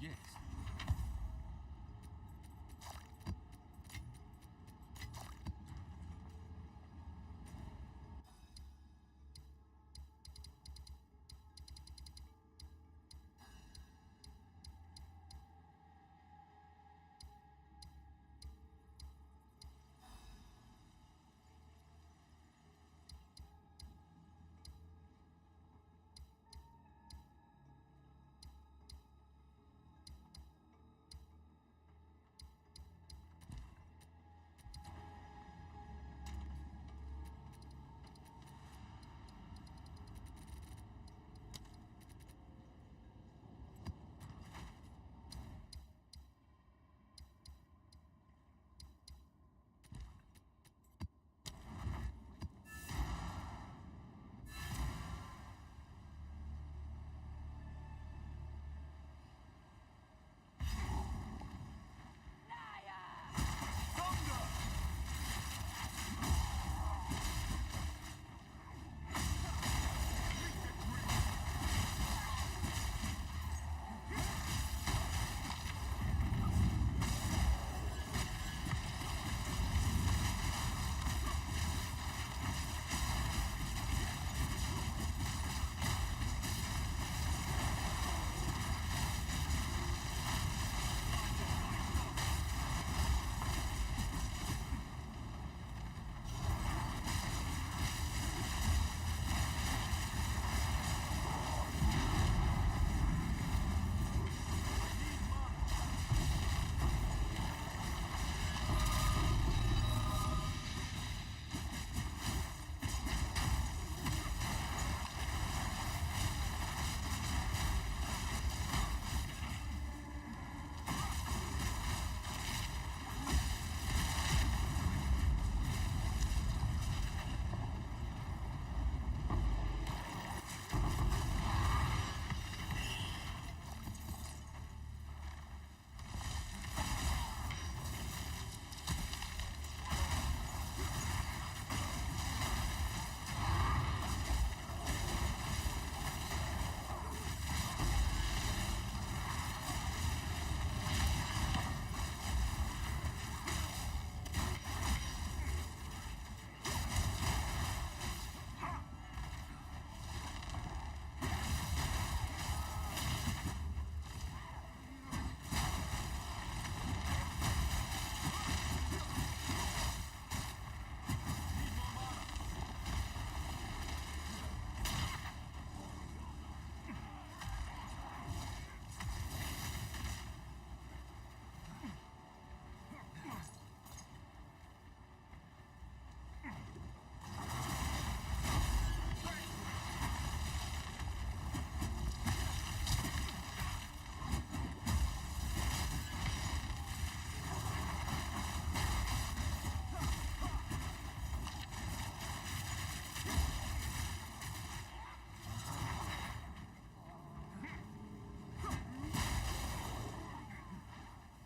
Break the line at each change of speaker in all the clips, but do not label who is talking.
Yes.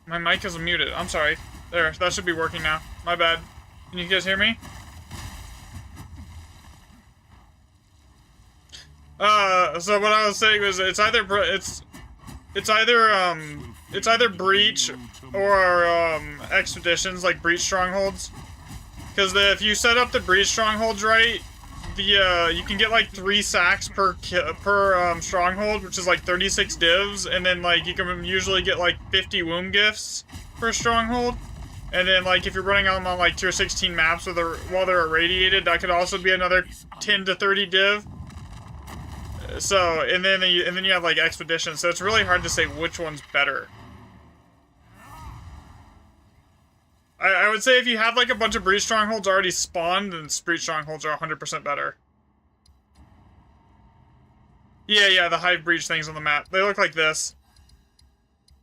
My mic is muted. I'm sorry. There, that should be working now. My bad. Can you guys hear me? So what I was saying was it's either Breach or Expeditions, like Breach Strongholds. Because if you set up the Breach Strongholds right, you can get like 3 sacks per stronghold, which is like 36 divs, and then like you can usually get like 50 womb gifts per stronghold. And then like if you're running them on like tier 16 maps while they're irradiated, that could also be another 10 to 30 div. So and then you have like Expedition, so it's really hard to say which one's better. I would say if you have like a bunch of Breach Strongholds already spawned, then Breach Strongholds are 100% better. Yeah, the Hive Breach things on the map. They look like this.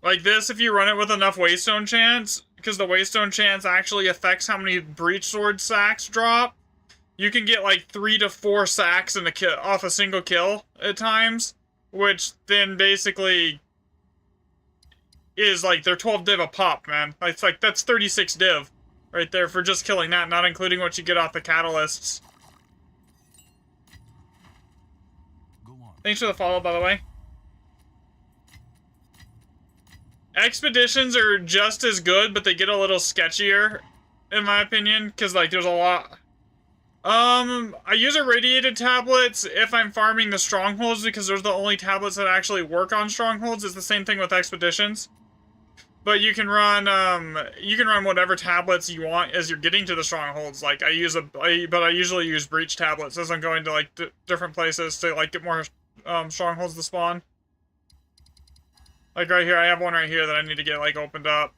Like this, if you run it with enough Waystone Chants, because the Waystone Chants actually affects how many Breach Sword sacks drop, you can get like 3 to 4 sacks in off a single kill at times, which then basically is like they're 12 div a pop, man. It's like that's 36 div right there for just killing that, not including what you get off the catalysts.
Go on.
Thanks for the follow, by the way. Expeditions are just as good, but they get a little sketchier, in my opinion, because, like, there's a lot... I use irradiated tablets if I'm farming the strongholds, because those are the only tablets that actually work on strongholds. It's the same thing with expeditions. But you can run whatever tablets you want as you're getting to the strongholds. Like, I usually use breach tablets as I'm going to, like, different places to, like, get more, strongholds to spawn. Like, right here, I have one right here that I need to get, like, opened up.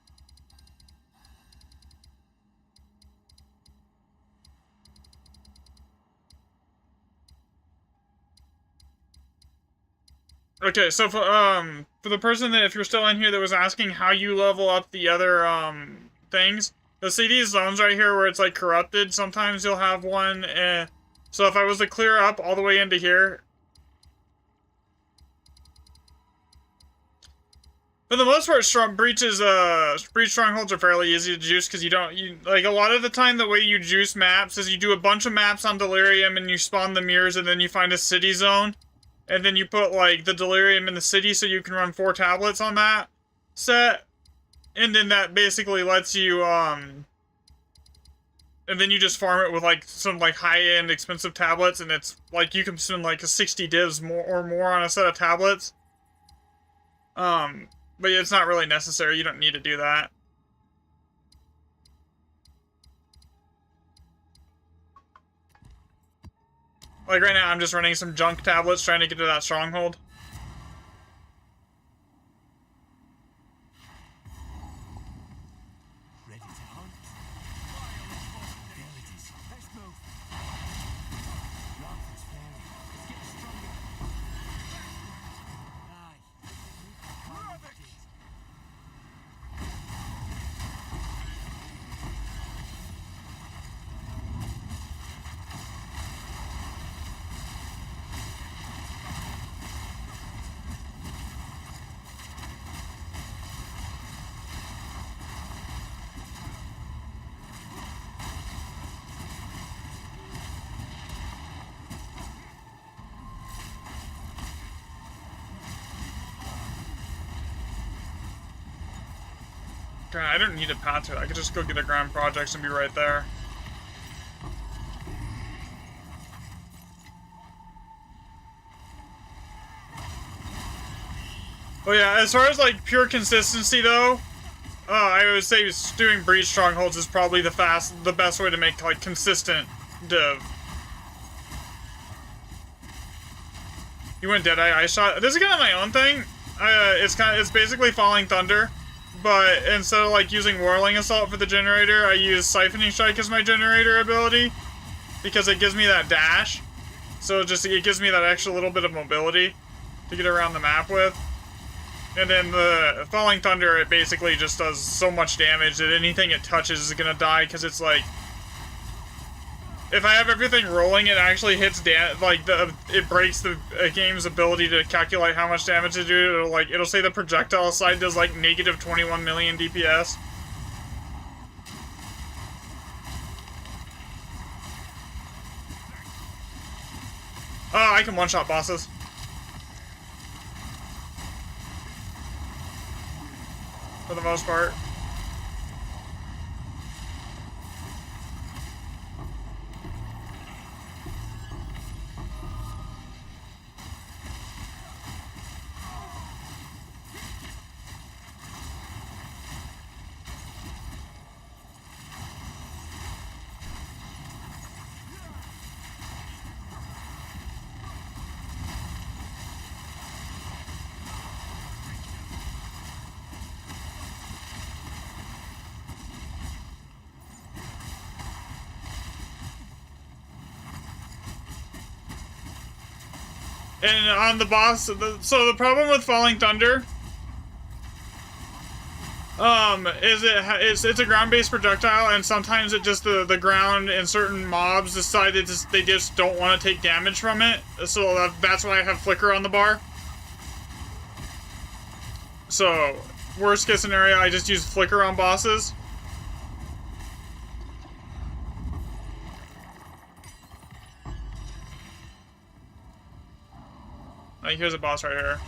Okay, so for the person that, if you're still in here, that was asking how you level up the other, things, see these zones right here where it's, like, corrupted? Sometimes you'll have one, so if I was to clear up all the way into here, for the most part, breach strongholds are fairly easy to juice, because like, a lot of the time, the way you juice maps is you do a bunch of maps on Delirium, and you spawn the mirrors, and then you find a city zone. And then you put, like, the Delirium in the city so you can run 4 tablets on that set. And then that basically lets you, and then you just farm it with, like, some, like, high-end expensive tablets. And it's, like, you can spend, like, 60 divs or more on a set of tablets. But yeah, it's not really necessary. You don't need to do that. Like, right now, I'm just running some junk tablets trying to get to that stronghold.
Ready to hunt? Let's move. Rock's fairy. It's getting stronger. Aye.
I don't need a path to it. I could just go get the ground projects and be right there. Oh yeah, as far as, like, pure consistency, though, I would say doing breach strongholds is probably the best way to make, like, consistent div. You went Deadeye Ice Shot. This is kind of my own thing. It's basically Falling Thunder. But instead of, like, using Whirling Assault for the generator, I use Siphoning Strike as my generator ability, because it gives me that dash. So it gives me that extra little bit of mobility to get around the map with. And then the Falling Thunder, it basically just does so much damage that anything it touches is gonna die, because it's like, if I have everything rolling, it actually hits it breaks the game's ability to calculate how much damage to do. It'll say the projectile side does, like, negative 21 million DPS. Oh, I can one-shot bosses. For the most part. And on the boss, so the problem with Falling Thunder, is it's a ground-based projectile, and sometimes it just, the ground and certain mobs decide they just don't want to take damage from it, so that's why I have Flicker on the bar. So, worst case scenario, I just use Flicker on bosses. Like, here's a boss right here.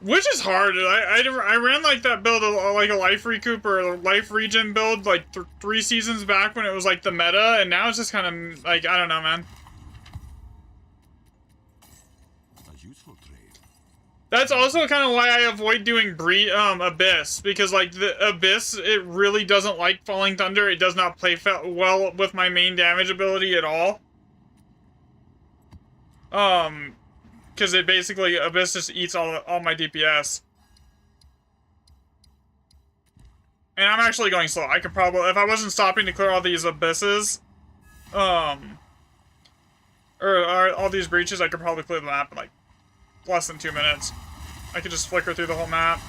Which is hard. I ran like that build, like a life recoup or a life regen build, like 3 seasons back when it was like the meta, and now it's just kind of like, I don't know, man.
A useful trade.
That's also kind of why I avoid doing Abyss, because like the Abyss, it really doesn't like Falling Thunder. It does not play well with my main damage ability at all. Because it basically, Abyss just eats all my DPS. And I'm actually going slow. I could probably, if I wasn't stopping to clear all these abysses, or all these breaches, I could probably clear the map in like less than 2 minutes. I could just flicker through the whole map.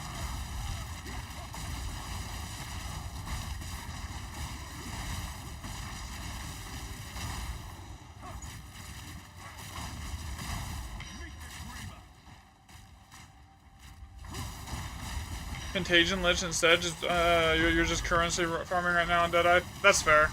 Contagion Lich instead, just you're just currency farming right now on Deadeye. That's fair.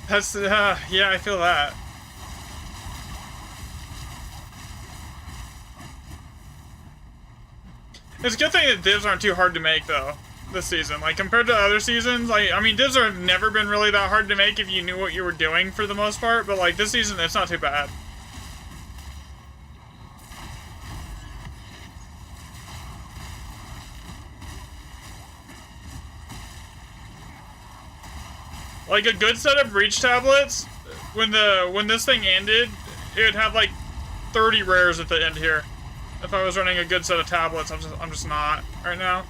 That's yeah, I feel that. It's a good thing that divs aren't too hard to make, though, this season. Like, compared to other seasons, like, I mean, divs have never been really that hard to make if you knew what you were doing for the most part, but, like, this season, it's not too bad. Like, a good set of breach tablets, when this thing ended, it would have, like, 30 rares at the end here. If I was running a good set of tablets, I'm just not right now.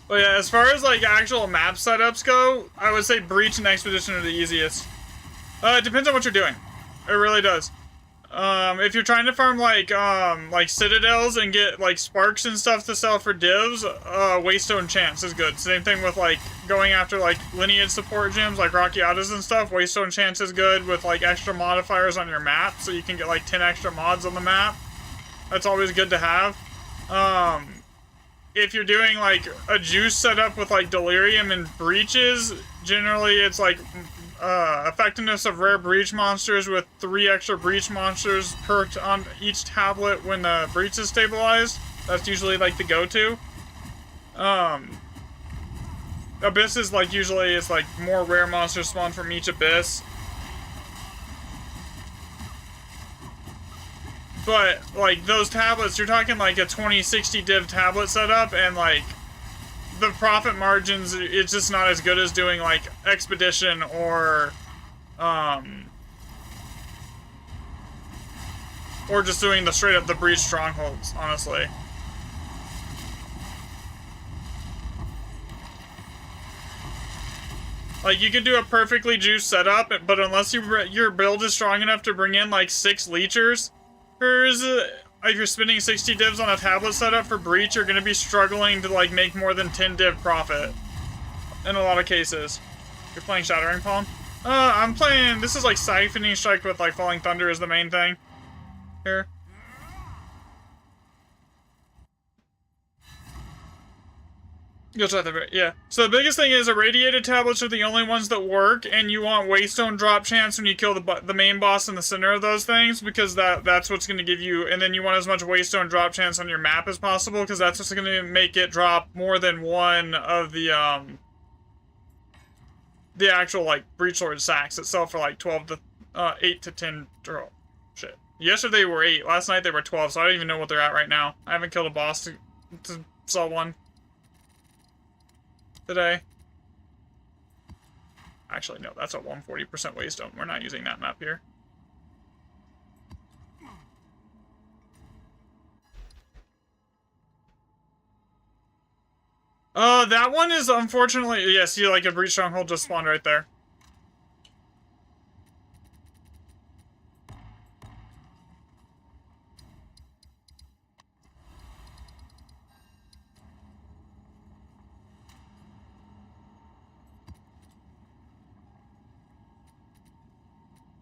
But yeah, as far as like actual map setups go, I would say Breach and Expedition are the easiest. It depends on what you're doing. It really does. If you're trying to farm like citadels and get like sparks and stuff to sell for divs, Waystone Chance is good. Same thing with like going after like lineage support gems like Rockiatas and stuff. Waystone Chance is good with like extra modifiers on your map, so you can get like 10 extra mods on the map. That's always good to have. If you're doing like a juice setup with like Delirium and breaches, generally it's like effectiveness of rare breach monsters with 3 extra breach monsters perked on each tablet when the breach is stabilized. That's usually like the go-to. Abyss is like usually it's like more rare monsters spawn from each abyss. But, like, those tablets, you're talking like a 2060 div tablet setup, and, like, the profit margins, it's just not as good as doing, like, Expedition or just doing the straight up the Breach Strongholds, honestly. Like, you can do a perfectly juiced setup, but unless your build is strong enough to bring in, like, 6 leechers, if you're spending 60 divs on a tablet setup for Breach, you're going to be struggling to like make more than 10 div profit. In a lot of cases. You're playing Shattering Palm? I'm playing, this is like Siphoning Strike with like Falling Thunder is the main thing. Here. Yeah. So the biggest thing is irradiated tablets are the only ones that work, and you want Waystone drop chance when you kill the main boss in the center of those things, because that's what's going to give you, and then you want as much Waystone drop chance on your map as possible, because that's what's going to make it drop more than one of the actual, like, Breachlord sacks that sell for, like, 8 to 10, oh, shit. Yesterday were 8, last night they were 12, so I don't even know what they're at right now. I haven't killed a boss to sell one today. Actually, no, that's a 140% Waystone. We're not using that map here. That one is unfortunately, yeah, see, like a breach stronghold just spawned right there.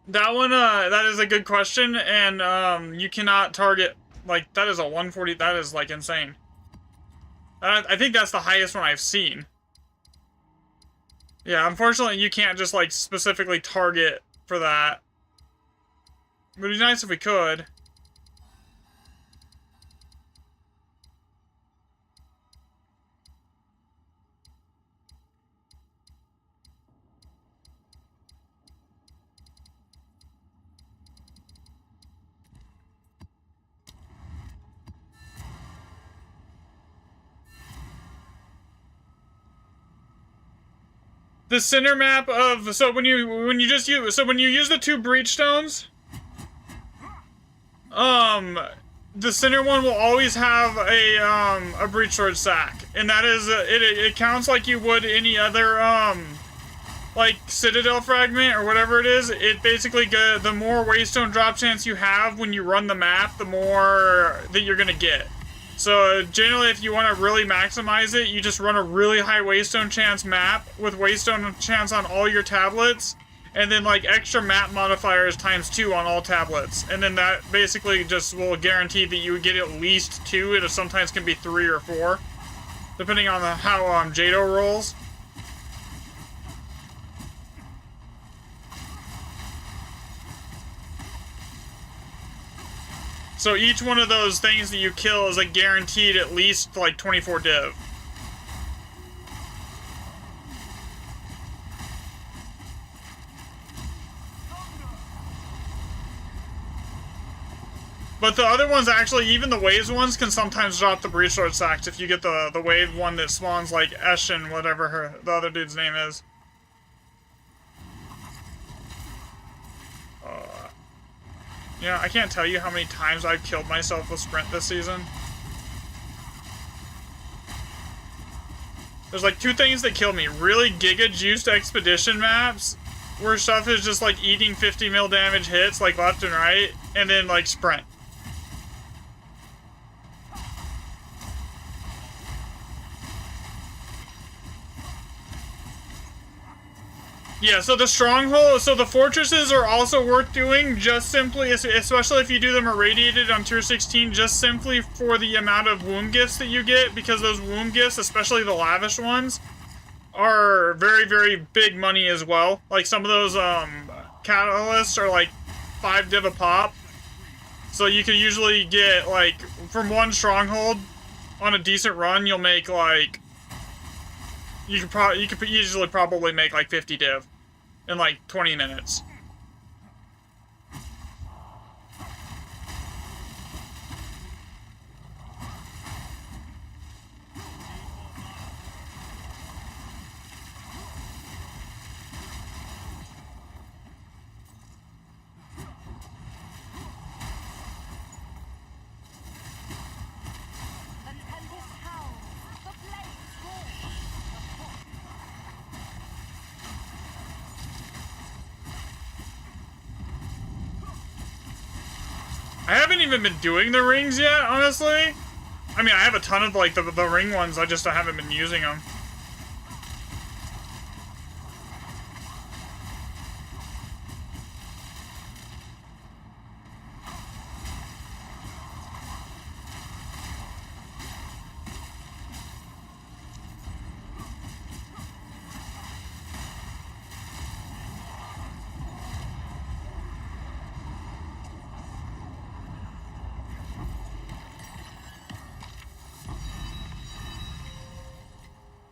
That one, that is a good question, and, you cannot target, like, that is a 140, that is, like, insane. I think that's the highest one I've seen. Yeah, unfortunately, you can't just, like, specifically target for that. It would be nice if we could. The center map of, so when you use the two breach stones, the center one will always have a breach sword sack, and that is it counts like you would any other like citadel fragment or whatever it is. It basically the more waystone drop chance you have when you run the map, the more that you're gonna get. So generally, if you want to really maximize it, you just run a really high waystone chance map with waystone chance on all your tablets, and then like extra map modifiers ×2 on all tablets, and then that basically just will guarantee that you would get at least 2. It sometimes can be 3 or 4, depending on how Jado rolls. So each one of those things that you kill is like guaranteed at least like 24 div. But the other ones actually, even the waves ones can sometimes drop the breach sword sacks if you get the wave one that spawns like Eshin, whatever the other dude's name is. Yeah, I can't tell you how many times I've killed myself with Sprint this season. There's like 2 things that kill me. Really giga-juiced expedition maps, where stuff is just like eating 50 mil damage hits like left and right, and then like Sprint. Yeah, so the stronghold, so the fortresses are also worth doing, just simply, especially if you do them irradiated on tier 16, just simply for the amount of womb gifts that you get, because those womb gifts, especially the lavish ones, are very, very big money as well. Like, some of those, catalysts are like 5 div a pop. So you can usually get, like, from one stronghold, on a decent run, you'll make, like, you could easily probably make like 50 div in like 20 minutes. I haven't even been doing the rings yet, honestly. I mean, I have a ton of, like, the ring ones, I just haven't been using them.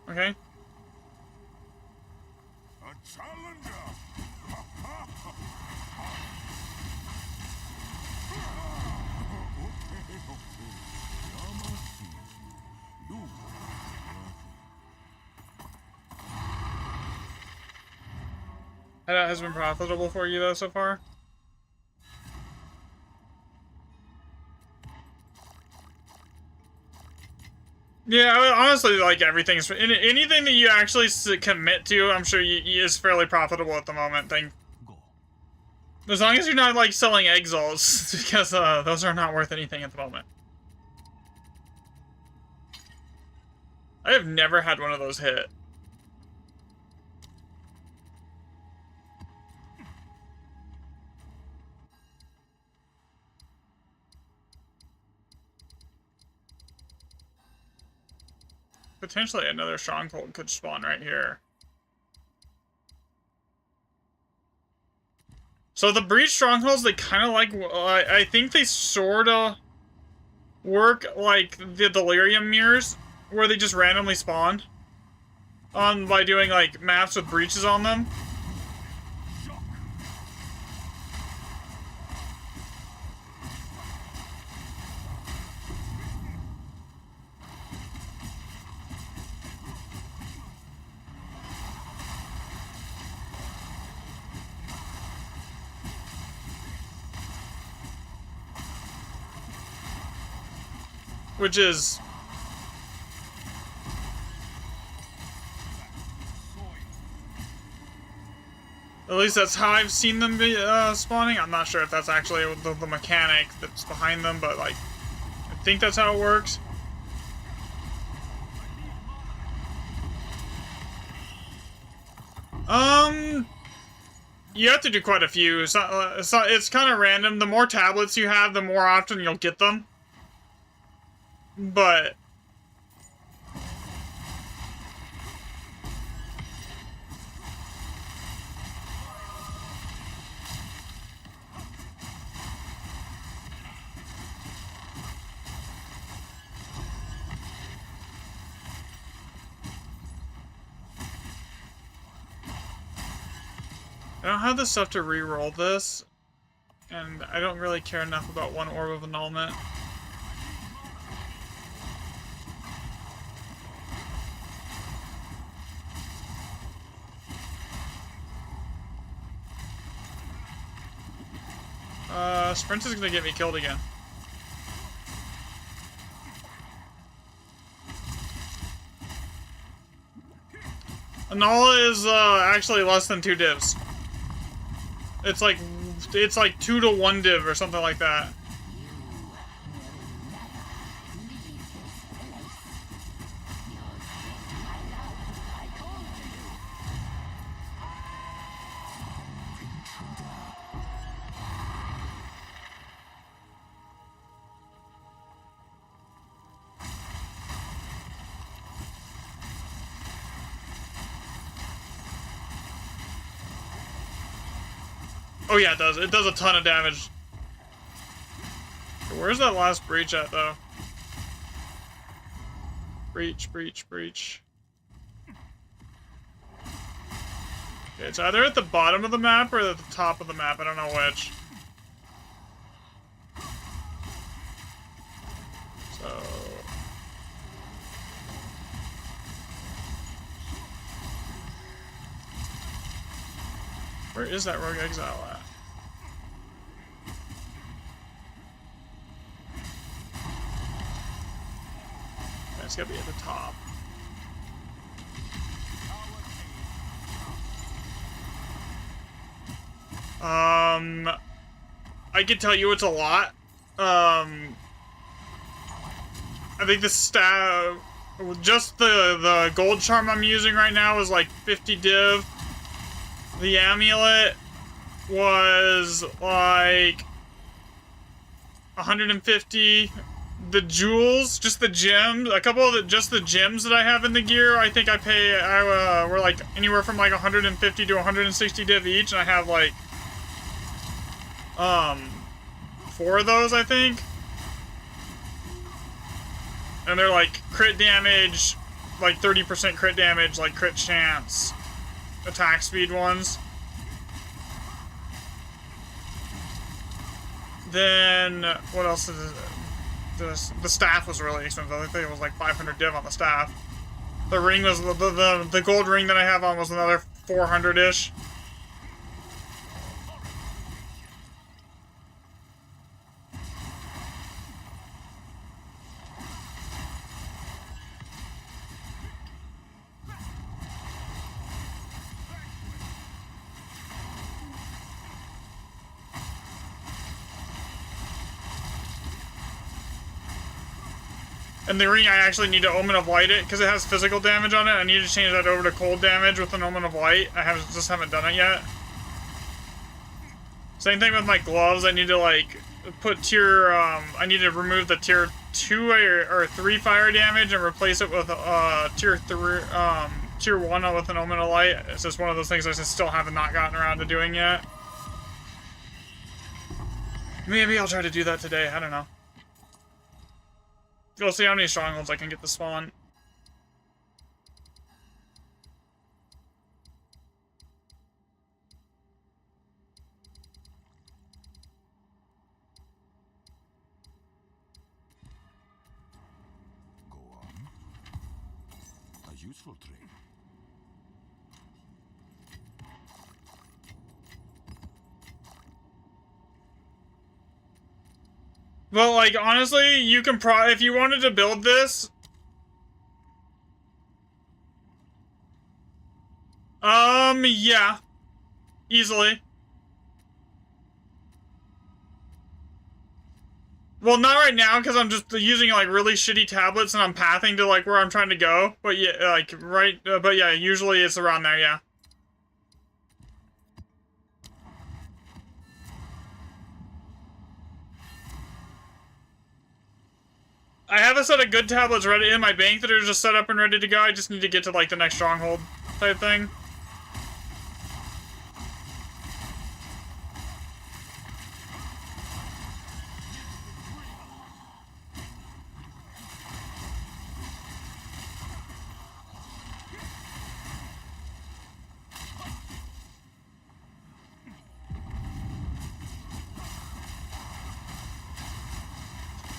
Okay.
A challenger.
That has been profitable for you though so far? Yeah, honestly, like everything's anything that you actually commit to, I'm sure is fairly profitable at the moment.
Go.
As long as you're not like selling exiles, because those are not worth anything at the moment. I have never had one of those hit. Potentially another stronghold could spawn right here. So the breach strongholds, they kind of like, I think they sort of work like the delirium mirrors, where they just randomly spawn by doing like maps with breaches on them. Which is... At least that's how I've seen them be spawning. I'm not sure if that's actually the mechanic that's behind them, but like, I think that's how it works. You have to do quite a few. It's kind of random. The more tablets you have, the more often you'll get them. But... I don't have the stuff to re-roll this, and I don't really care enough about one Orb of Annulment. Sprint is gonna get me killed again. Annul is actually less than 2 divs. It's like 2 to 1 div or something like that. Oh yeah, it does. It does a ton of damage. Where's that last breach at, though? Breach, breach, breach. Okay, it's either at the bottom of the map or at the top of the map. I don't know which. So... where is that Rogue Exile at? It's gotta be at the top. I can tell you it's a lot. I think the staff, just the gold charm I'm using right now is like 50 div. The amulet was like 150. The jewels, just the gems, a couple of just the gems that I have in the gear, I think we're like anywhere from like 150 to 160 div each, and I have like 4 of those, I think. And they're like crit damage, like 30% crit damage, like crit chance, attack speed ones. Then what else is it? The staff was really expensive. I think it was like 500 div on the staff. The ring was the gold ring that I have on was another 400-ish. And the ring, I actually need to Omen of Light it, because it has physical damage on it. I need to change that over to cold damage with an Omen of Light. Just haven't done it yet. Same thing with my gloves. I need to, like, put tier, I need to remove the tier 2 or 3 fire damage and replace it with, tier 1 with an Omen of Light. It's just one of those things I just still have not gotten around to doing yet. Maybe I'll try to do that today. I don't know. We'll see how many strongholds I can get to spawn.
Go on. A useful trade.
Well, like, honestly, you can if you wanted to build this... yeah. Easily. Well, not right now, because I'm just using, like, really shitty tablets and I'm pathing to, like, where I'm trying to go. But, yeah, like, but, yeah, usually it's around there, yeah. I have a set of good tablets ready in my bank that are just set up and ready to go. I just need to get to, like, the next stronghold type thing.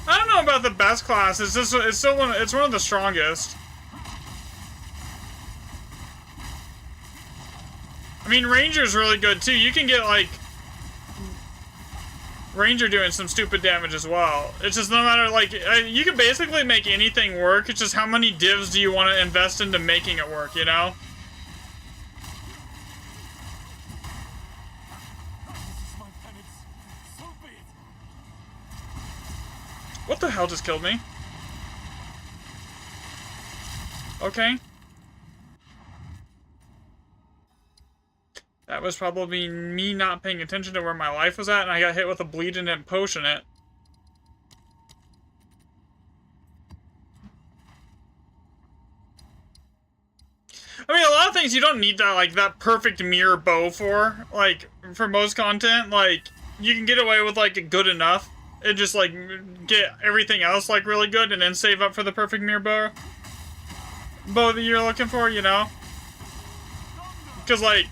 I don't know about the best class. It's still one of the strongest. I mean, Ranger's really good too. You can get like Ranger doing some stupid damage as well. It's just no matter, like, you can basically make anything work. It's just how many divs do you want to invest into making it work, you know? What the hell just killed me? Okay. That was probably me not paying attention to where my life was at, and I got hit with a bleed and didn't potion it. I mean, a lot of things you don't need that, like, that perfect mirror bow for. Like, for most content, like, you can get away with, like, good enough. And just, like, get everything else, like, really good, and then save up for the perfect mirror bow that you're looking for, you know? Because, like,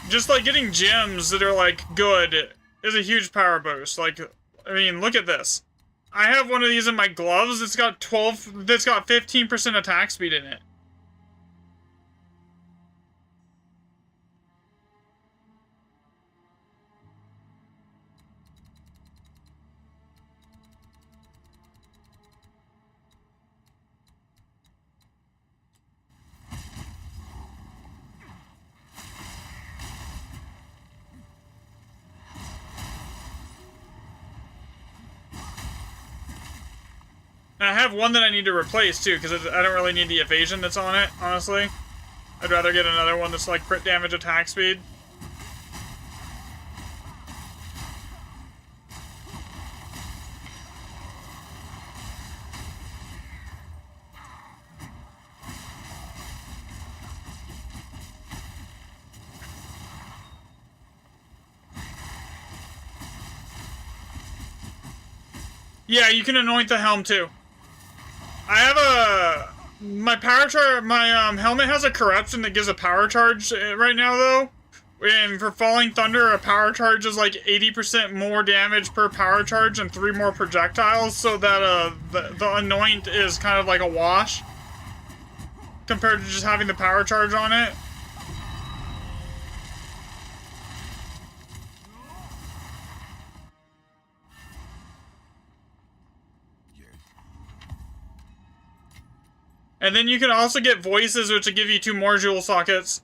just, like, getting gems that are, like, good is a huge power boost. Like, I mean, look at this. I have one of these in my gloves that's got 15% attack speed in it. And I have one that I need to replace, too, because I don't really need the evasion that's on it, honestly. I'd rather get another one that's, like, crit damage attack speed. Yeah, you can anoint the helm, too. I have my power charge. My helmet has a corruption that gives a power charge right now, though. And for Falling Thunder, a power charge is like 80% more damage per power charge and 3 more projectiles. So that the anoint is kind of like a wash compared to just having the power charge on it. And then you can also get voices, which will give you 2 more jewel sockets.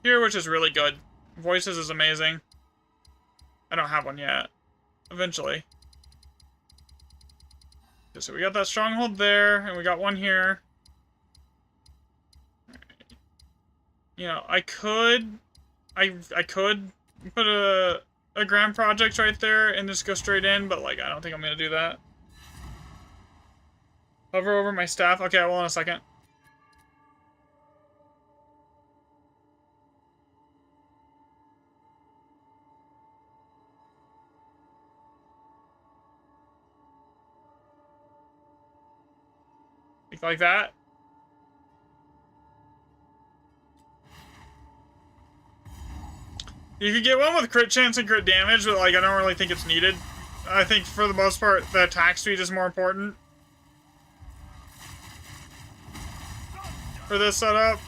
Here, which is really good. Voices is amazing. I don't have one yet. Eventually. Okay, so we got that stronghold there, and we got one here. You know, I could put a grand project right there and just go straight in, but like I don't think I'm gonna do that. Hover over my staff. Okay, I will in a second. Like that. You could get one with crit chance and crit damage, but like I don't really think it's needed. I think for the most part the attack speed is more important for this setup.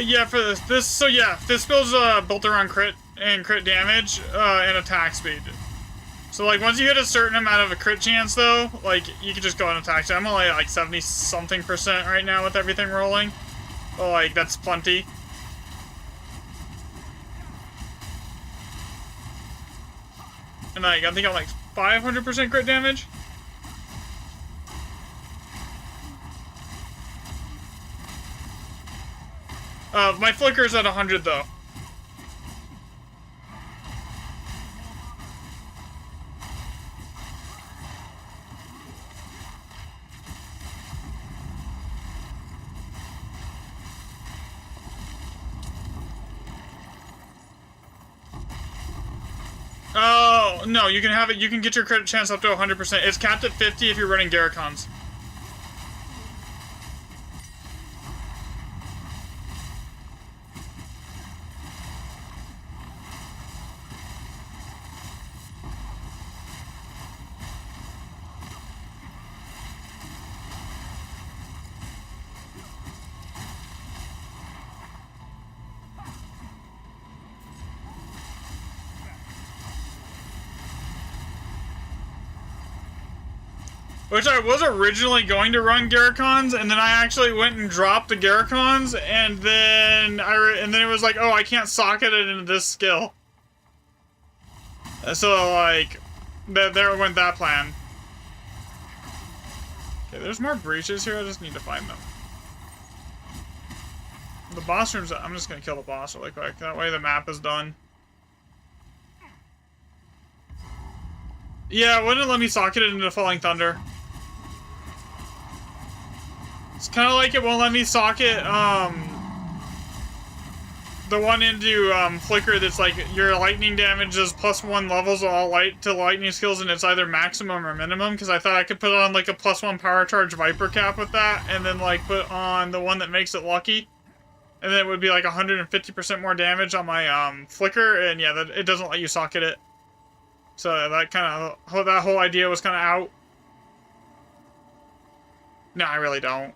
Yeah, for this, so yeah, this build's built around crit and crit damage, and attack speed. So like once you hit a certain amount of a crit chance though, like you can just go and attack. So I'm only at like 70-something% right now with everything rolling. But like that's plenty. And like I think I'm like 500% crit damage. My flicker's at 100 though. Oh, no, you can have it, you can get your crit chance up to 100%. It's capped at 50 if you're running Garricons. Which I was originally going to run Garricons, and then I actually went and dropped the Garricons, and then it was like, oh, I can't socket it into this skill. So like, there went that plan. Okay, there's more breaches here. I just need to find them. The boss rooms. I'm just gonna kill the boss really quick. That way the map is done. Yeah, it wouldn't let me socket it into Falling Thunder. It's kind of like it won't let me socket, the one into, Flicker that's like, your lightning damage is +1 levels of all lightning skills, and it's either maximum or minimum, because I thought I could put on, like, a +1 power charge Viper cap with that, and then, like, put on the one that makes it lucky, and then it would be, like, 150% more damage on my, Flicker, and yeah, it doesn't let you socket it. So that kind of, that whole idea was kind of out. No, I really don't.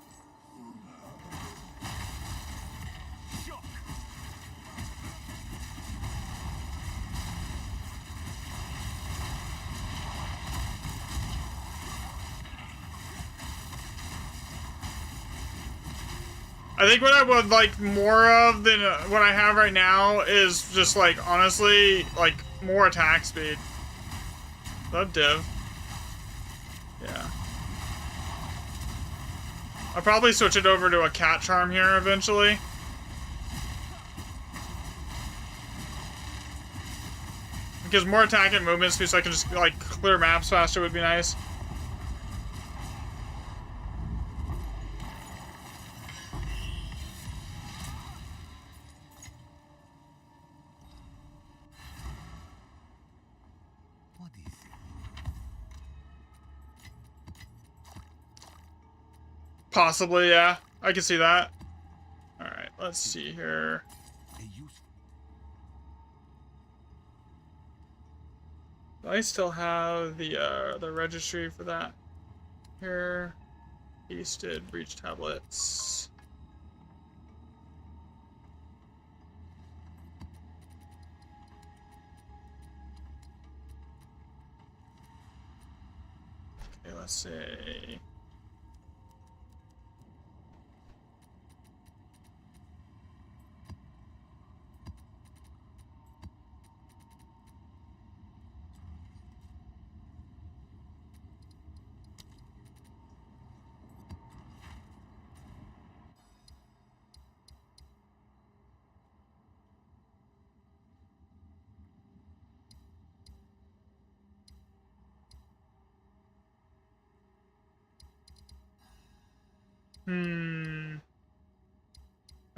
I think what I would like more of than what I have right now is just like, honestly, like more attack speed. That div. Yeah. I'll probably switch it over to a cat charm here eventually. Because more attack and movement speed so I can just like clear maps faster would be nice. Possibly, yeah. I can see that. Alright, let's see here.
A useful.
Do I still have the registry for that? Here. Pasted breach tablets. Okay, let's see.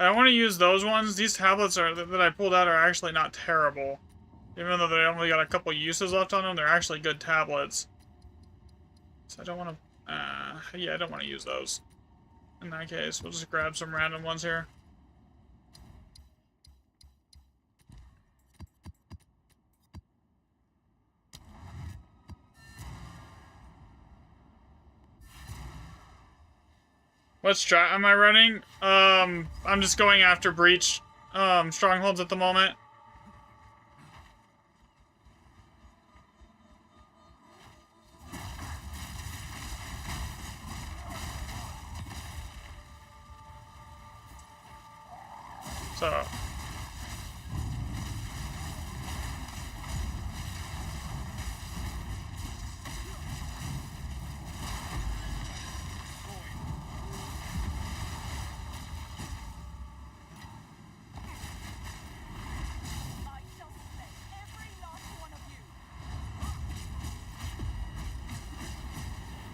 I want to use those ones. These tablets that I pulled out are actually not terrible. Even though they only got a couple uses left on them, they're actually good tablets. So I don't want to... yeah, I don't want to use those. In that case, we'll just grab some random ones here. What strat am I running? I'm just going after breach strongholds at the moment. So
I shall slay every last one of you.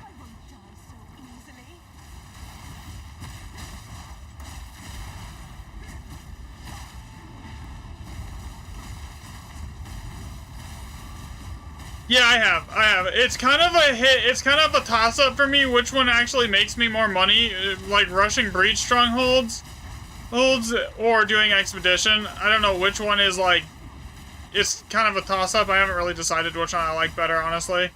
I won't die so easily.
yeah, I have. It's kind of a hit. It's kind of a toss-up for me. Which one actually makes me more money, like rushing breach strongholds, or doing expedition? I don't know which one is like. It's kind of a toss-up. I haven't really decided which one I like better, honestly.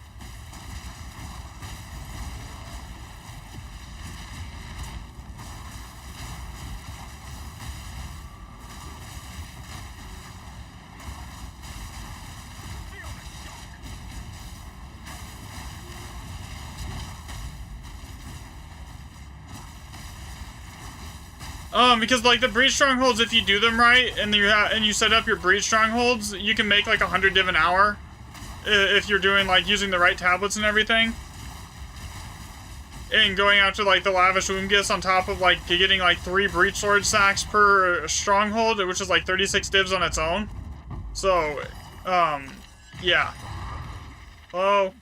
Because like the breach strongholds, if you do them right and you set up your breach strongholds, you can make like 100 div an hour if you're doing like using the right tablets and everything. And going after like the lavish womb gifts on top of like getting like 3 breach sword sacks per stronghold, which is like 36 divs on its own. So, yeah. Oh.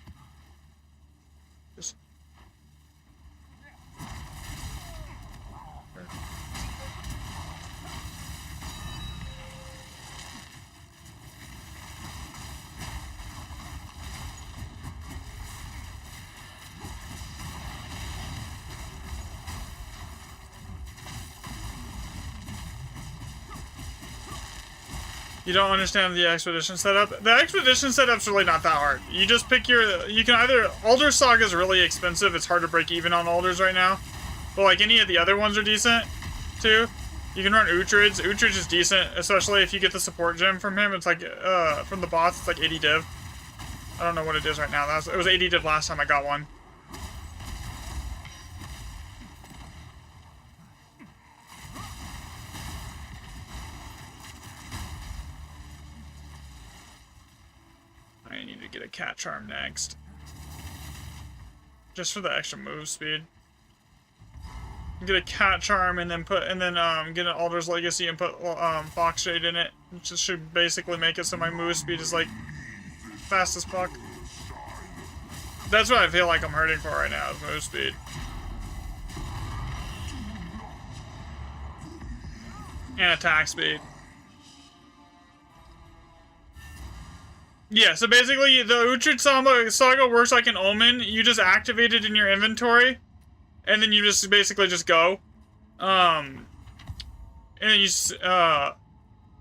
You don't understand the expedition setup? The expedition setup's really not that hard. You just pick you can either... Alder Saga's really expensive. It's hard to break even on Alders right now. But like any of the other ones are decent, too. You can run Uhtred's. Uhtred is decent, especially if you get the support gem from him. It's like, from the boss, it's like 80 div. I don't know what it is right now. It was 80 div last time I got one. I need to get a cat charm next. Just for the extra move speed. Get a cat charm and then get an Alder's Legacy and put Fox Shade in it. It just should basically make it so my move speed is like fast as fuck. That's what I feel like I'm hurting for right now, is move speed. And attack speed. Yeah, so basically the Uhtred Saga works like an Omen. You just activate it in your inventory, and then you just basically just go. And then you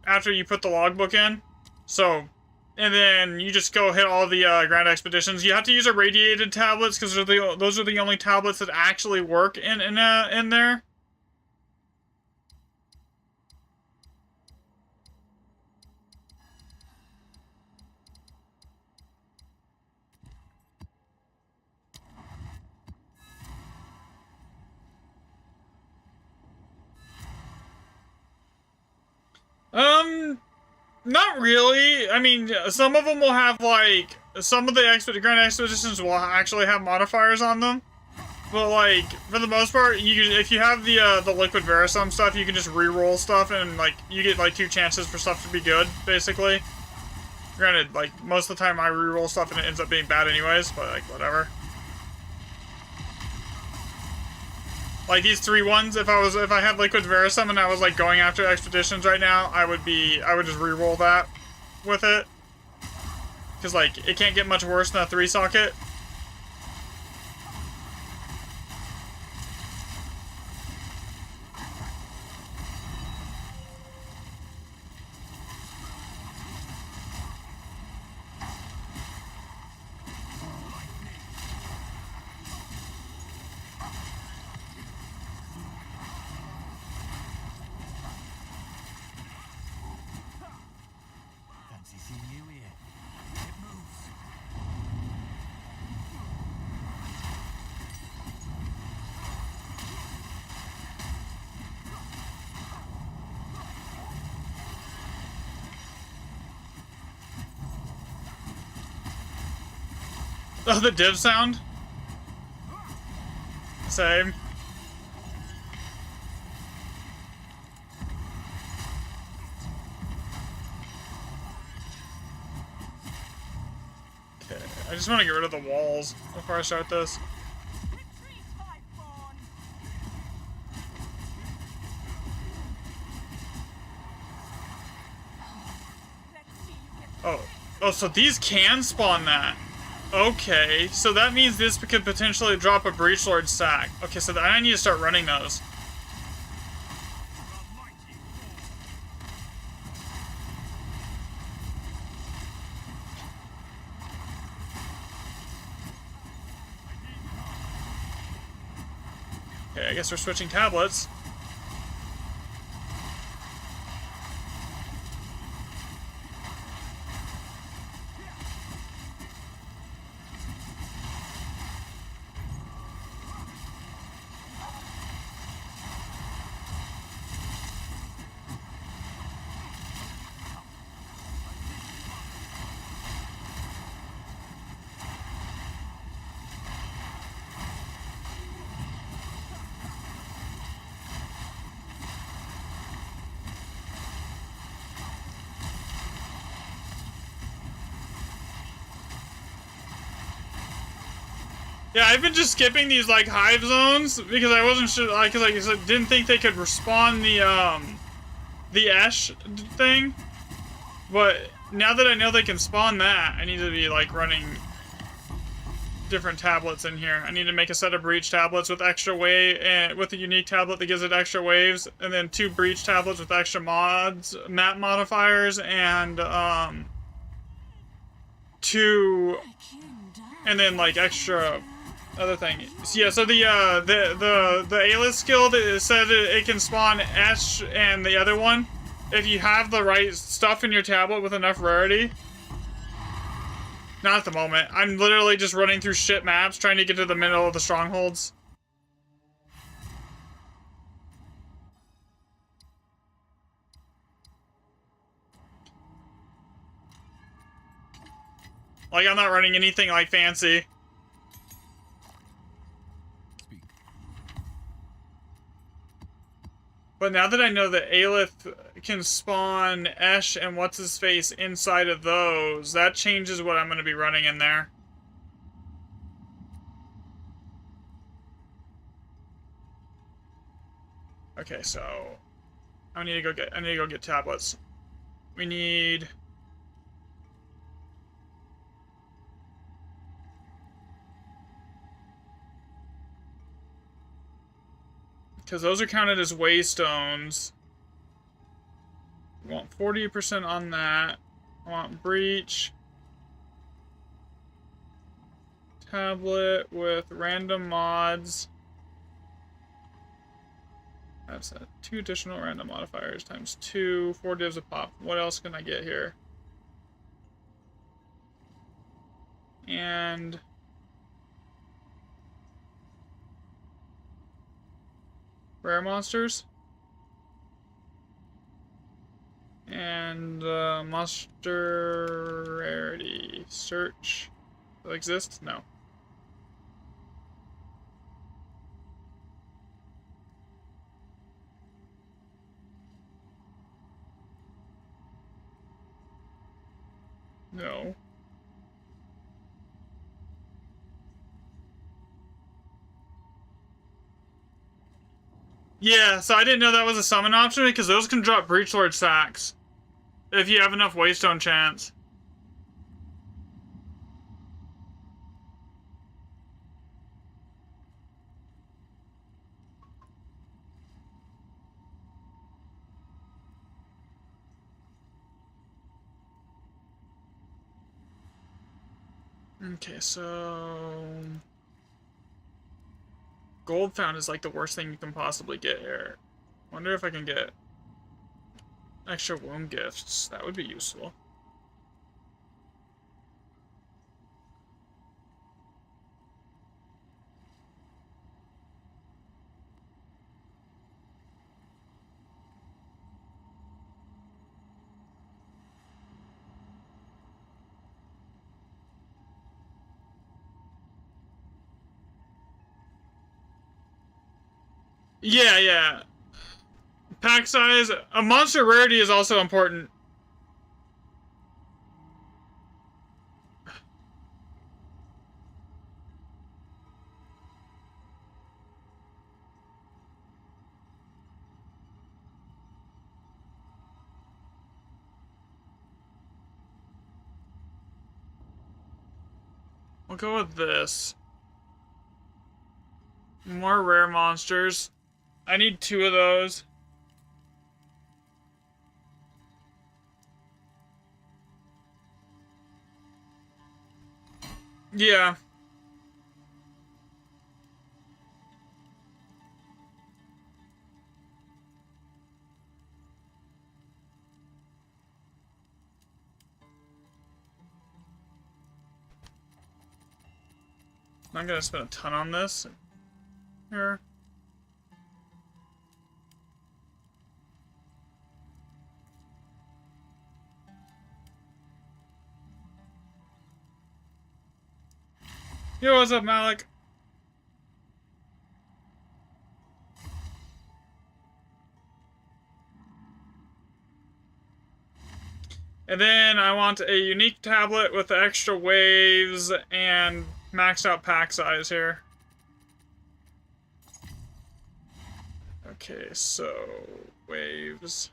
after you put the logbook in, so, and then you just go hit all the Grand Expeditions. You have to use irradiated tablets because those are the only tablets that actually work in there. Not really. I mean, some of them will have, like, some of the Grand Expeditions will actually have modifiers on them. But, like, for the most part, if you have the Liquid Verisum stuff, you can just re-roll stuff, and, like, you get, like, 2 chances for stuff to be good, basically. Granted, like, most of the time I re-roll stuff and it ends up being bad anyways, but, like, whatever. Like these 3 ones, if I had Liquid Verisum and I was like going after expeditions right now, I would just re-roll that with it. Cause like it can't get much worse than a 3 socket.
Fancy seeing you here. It moves.
Oh, the div sound? Same. Okay, I just want to get rid of the walls before I start this.
Retreat, Highborn. Let's see you get
Oh, so these can spawn that. Okay, so that means this could potentially drop a Breachlord sack. Okay, so I need to start running those. Okay, I guess we're switching tablets. Yeah, I've been just skipping these like hive zones because I wasn't sure, because I didn't think they could respawn the Esh thing. But now that I know they can spawn that, I need to be like running different tablets in here. I need to make a set of breach tablets with extra wave and with a unique tablet that gives it extra waves, and then 2 breach tablets with extra mods, map modifiers, and 2, and then like extra other thing. So, yeah, so the A-list skill that said it can spawn Esh and the other one if you have the right stuff in your tablet with enough rarity. Not at the moment. I'm literally just running through shit maps trying to get to the middle of the strongholds. Like, I'm not running anything like fancy. But now that I know that Aelith can spawn Esh and what's-his-face inside of those, that changes what I'm going to be running in there. Okay, so I need to go get tablets. We need Because those are counted as waystones. I want 40% on that. I want breach. Tablet with random mods. That's 2 additional random modifiers times 2, 4 divs a pop. What else can I get here? And rare monsters. And monster rarity search. Does it exist? No. No. Yeah, so I didn't know that was a summon option because those can drop Breachlord sacks if you have enough Waystone chance. Okay, so gold found is like the worst thing you can possibly get here. Wonder if I can get extra womb gifts. That would be useful. Yeah, yeah. Pack size. A monster rarity is also important. We'll go with this. More rare monsters. I need 2 of those. Yeah. Not gonna spend a ton on this. Here. Yo, what's up, Malik? And then I want a unique tablet with extra waves and maxed out pack size here. Okay, so waves.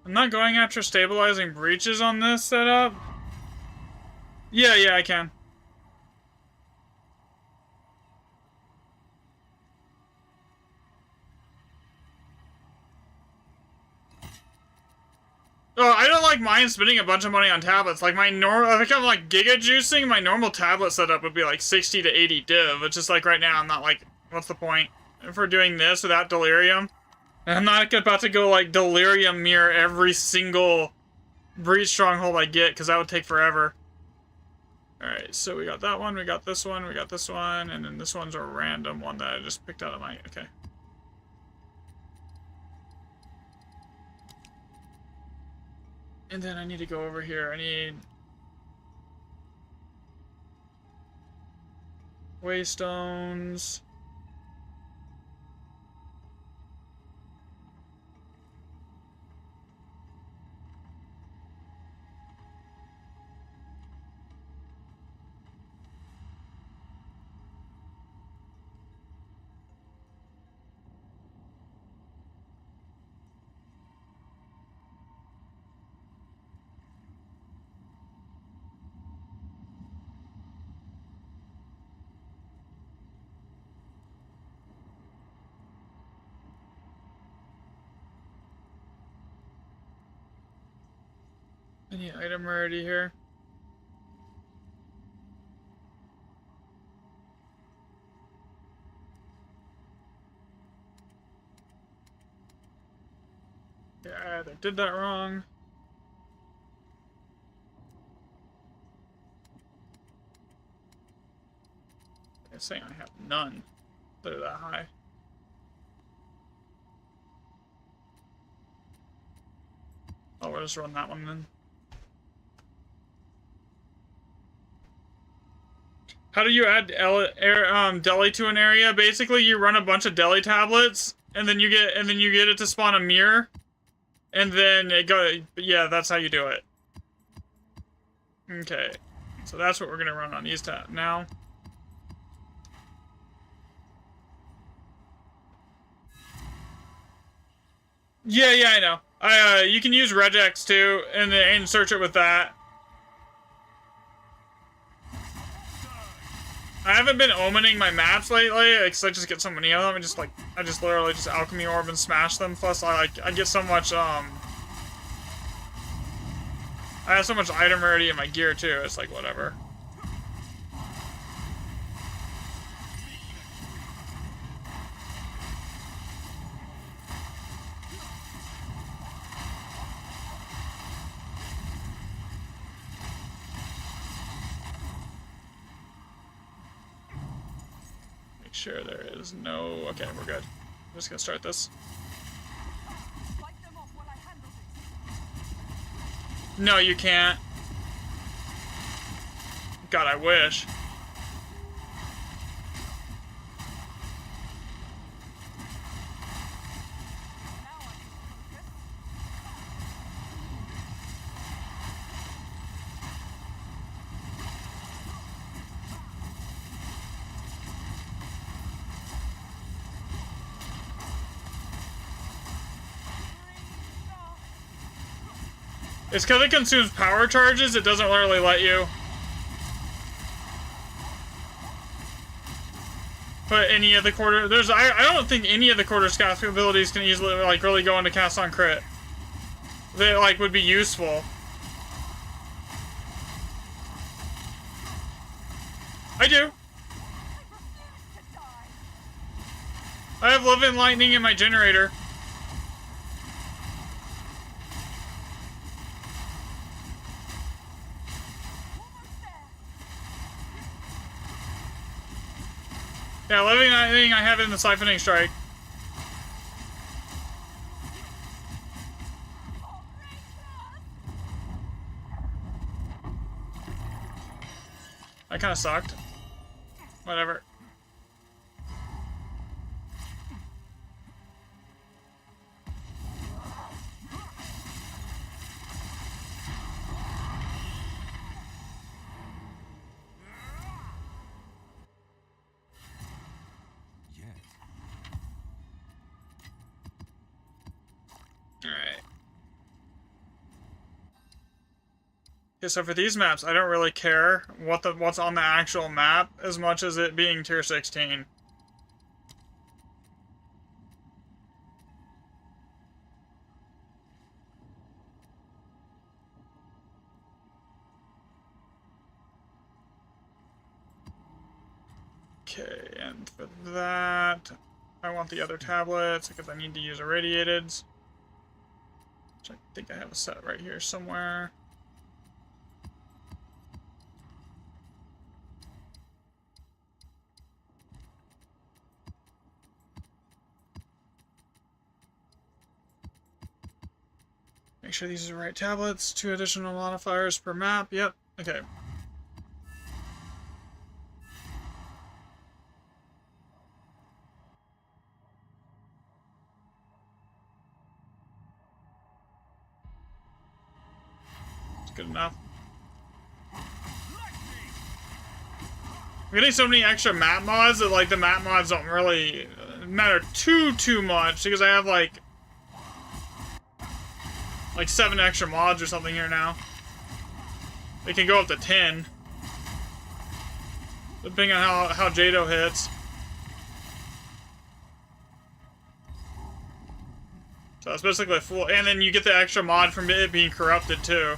I'm not going after stabilizing breaches on this setup. Yeah, I can. Oh, I don't like mind spending a bunch of money on tablets. Like my normal, if I'm like giga juicing, my normal tablet setup would be like 60 to 80 div. It's just like right now, I'm not like, what's the point? If we're doing this without delirium, and I'm not about to go like delirium mirror every single breach stronghold I get, because that would take forever. Alright, so we got that one, we got this one, we got this one, and then this one's a random one that I just picked out of my, okay. And then I need to go over here, I need Waystones. Any item rarity here? Yeah, I either did that wrong. I'm saying I have none that are that high. Oh, we'll just run that one then. How do you add deli to an area? Basically, you run a bunch of deli tablets, and then you get it to spawn a mirror, and then it go. Yeah, that's how you do it. Okay, so that's what we're gonna run on these now. Yeah, I know. You can use regex too, and search it with that. I haven't been omening my maps lately, because I just get so many of them, and I just literally just alchemy orb and smash them. Plus, I get so much I have so much item rarity in my gear too. It's like whatever. Sure, there is no. Okay, we're good. I'm just gonna start this.
Fight them off while I handle this.
No, you can't. God, I wish.
Now I can focus.
It's because it consumes power charges, it doesn't literally let you put any of the quarter. I don't think any of the quarter scaff abilities can easily, like, really go into cast on crit. They, like, would be useful. I do. I have Living Lightning in my generator. Yeah, Living Lightning, I have it in the Siphoning Strike. That kind of sucked. Whatever. Alright. Okay, so for these maps, I don't really care what's on the actual map as much as it being tier 16. Okay, and for that, I want the other tablets because I need to use irradiateds. Which I think I have a set right here somewhere. Make sure these are the right tablets. 2 additional modifiers per map. Yep. Okay. good enough. I'm getting so many extra map mods that like the map mods don't really matter too much because I have like 7 extra mods or something here now. They can go up to 10. Depending on how Jado hits. So it's basically full, and then you get the extra mod from it being corrupted too.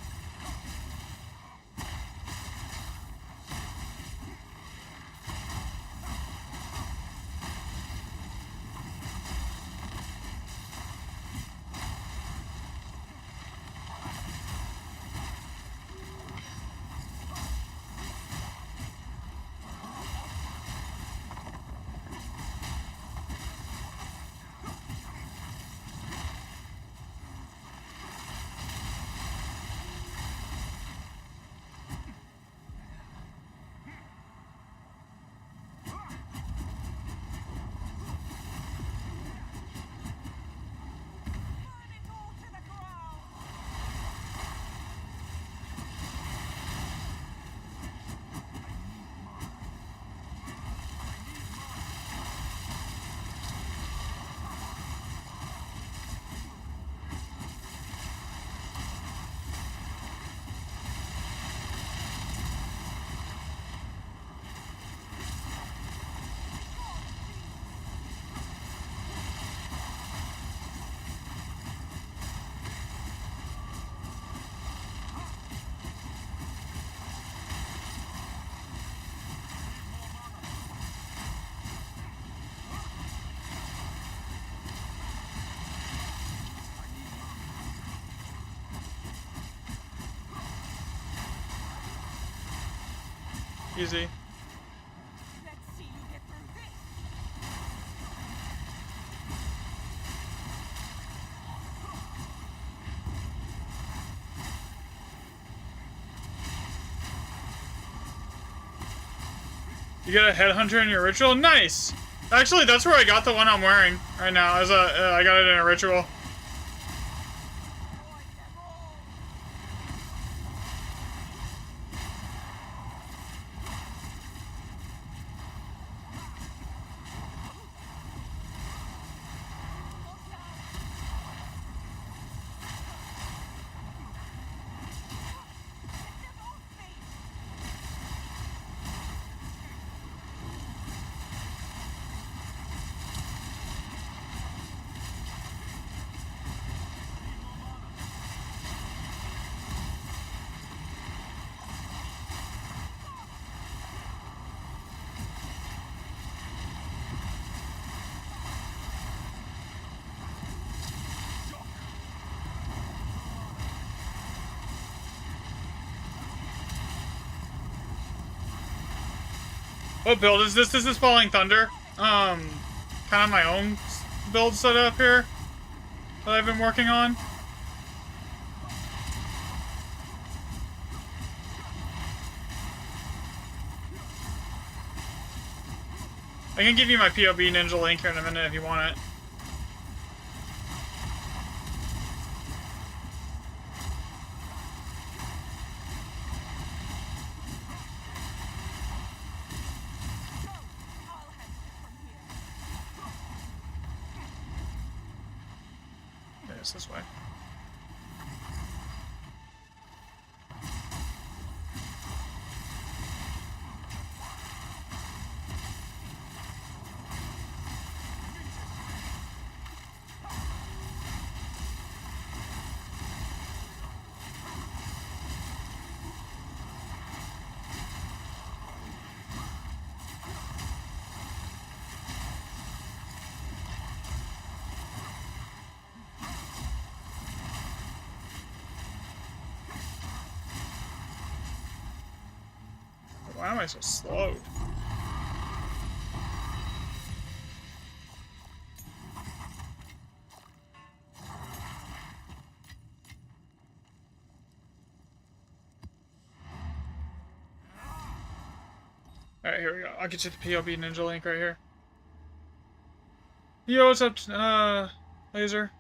Burn it all to the ground!
Easy.
Let's see you get through this!
You get a headhunter in your ritual? Nice! Actually, that's where I got the one I'm wearing right now. I got it in a ritual.
Destroy them all! Look out! Get them off me!
What build is this? This is Falling Thunder. Kind of my own build setup here that I've been working on. I can give you my POB Ninja link here in a minute if you want it.
I'll handle it from here.
Okay, it's this way. Why am I so slow? Alright, here we go. I'll get you the POB Ninja link right here. Yo, what's up, Laser?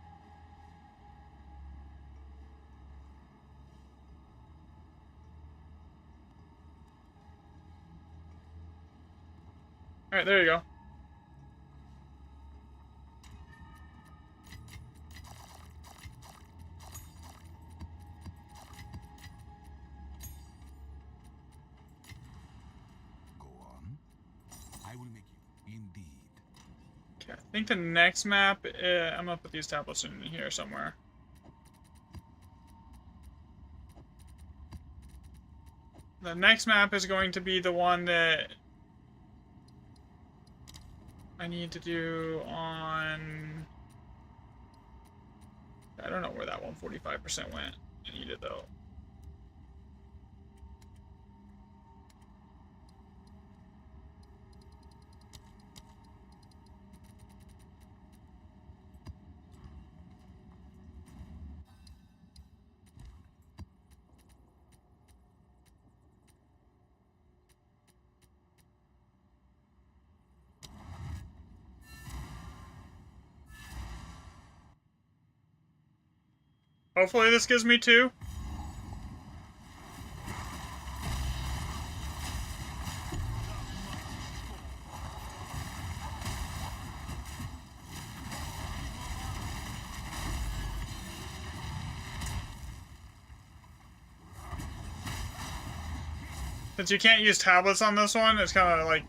Alright, there you go.
Go on. I will make you. Indeed.
Okay, I think the next map, I'm gonna put these tablets in here somewhere. The next map is going to be the one that I need to do on... I don't know where that 145% went. I need it though. Hopefully this gives me 2. Since you can't use tablets on this one, it's kind of like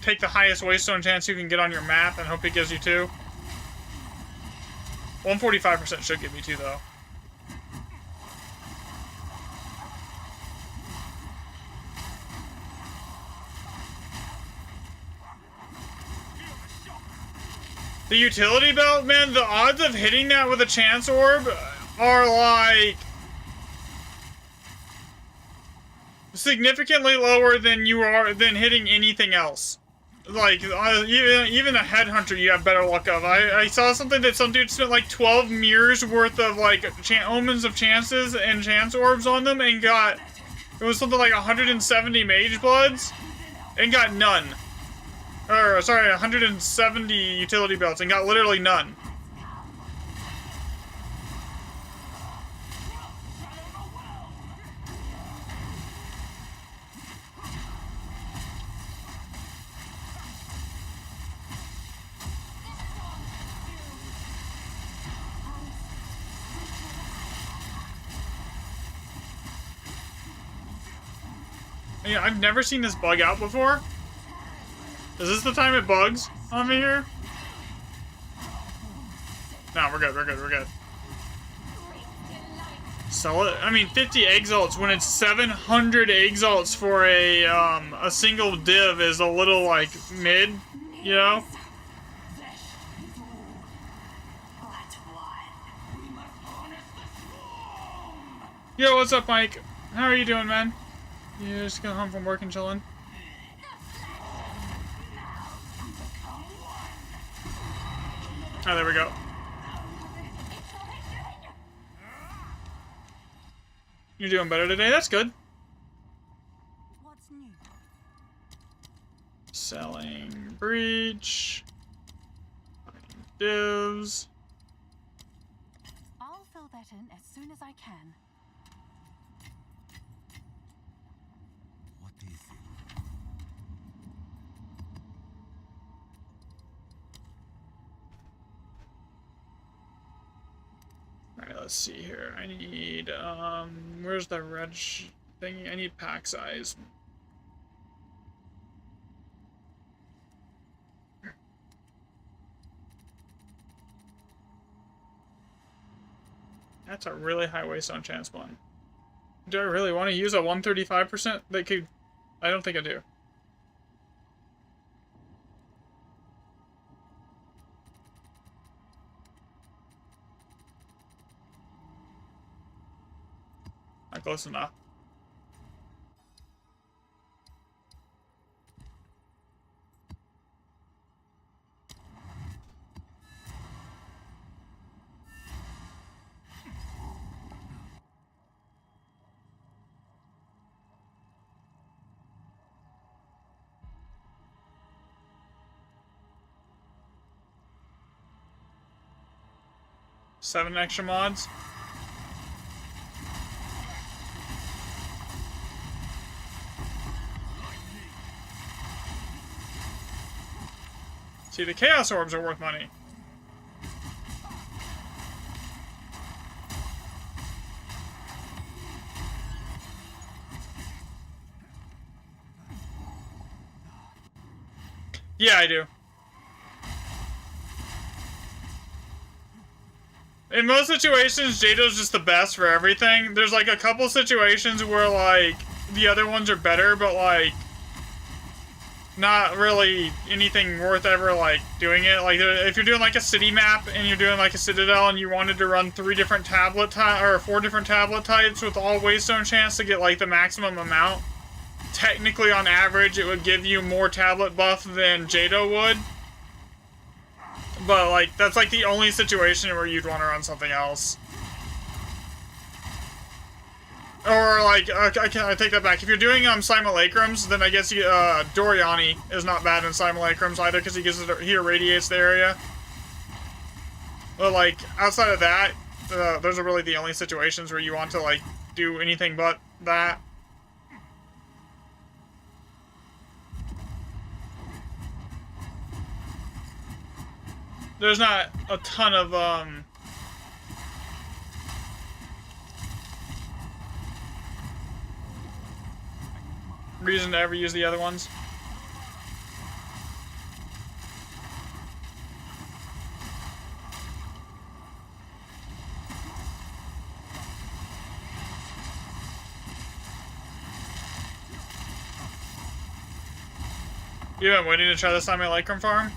take the highest waystone chance you can get on your map and hope it gives you 2. 145% should give me 2 though. The utility belt, man, the odds of hitting that with a chance orb are like significantly lower than hitting anything else. Like even a headhunter, you have better luck of. I saw something that some dude spent like 12 mirrors worth of like omens of chances and chance orbs on them and got, it was something like 170 mage bloods and got none. Or sorry, 170 utility belts and got literally none. Yeah, I've never seen this bug out before. Is this the time it bugs on me here? No, we're good, we're good, we're good. Sell it? I mean, 50 exalts when it's 700 exalts for a single div is a little, like, mid, you know? Yo, what's up, Mike? How are you doing, man? You just got home from work and chilling? Oh, there we go. You're doing better today? That's good.
What's new?
Selling breach. Divs.
I'll fill that in as soon as I can.
What is it?
Alright, let's see here. I need, where's the red thingy? I need pack size. That's a really high waystone chance one. Do I really want to use a 135%? They could... I don't think I do. Not close enough. Seven extra mods. See, the Chaos Orbs are worth money. Yeah, I do. In most situations, Jado's just the best for everything. There's like a couple situations where like the other ones are better, but like not really anything worth ever like doing it. Like if you're doing like a city map and you're doing like a Citadel and you wanted to run 3 different tablet or 4 different tablet types with all Waystone chance to get like the maximum amount, technically on average it would give you more tablet buff than Jado would. But like that's like the only situation where you'd want to run something else. Or like, I take that back. If you're doing simulacrums, then I guess you, Doriani is not bad in simulacrums either because he irradiates the area. But like outside of that, those are really the only situations where you want to like do anything but that. There's not a ton of reason to ever use the other ones. You've been waiting to try the Simulacrum farm?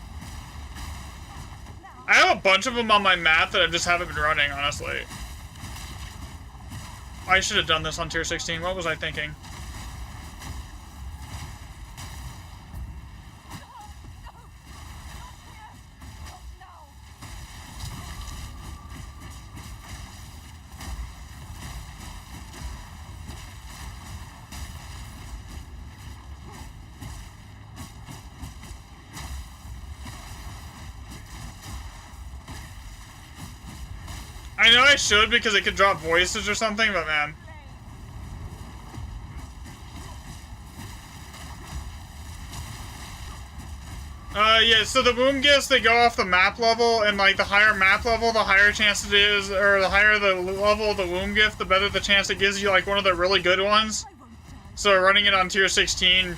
I have a bunch of them on my map that I just haven't been running, honestly. I should have done this on tier 16. What was I thinking? I know I should because it could drop voices or something, but man. Yeah, so the boom gifts, they go off the map level, and like the higher map level, the higher chance it is, or the higher the level of the womb gift, the better the chance it gives you like one of the really good ones. So running it on tier 16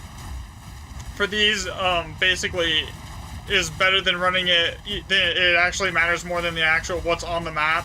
for these, basically is better than running it. It actually matters more than the actual what's on the map.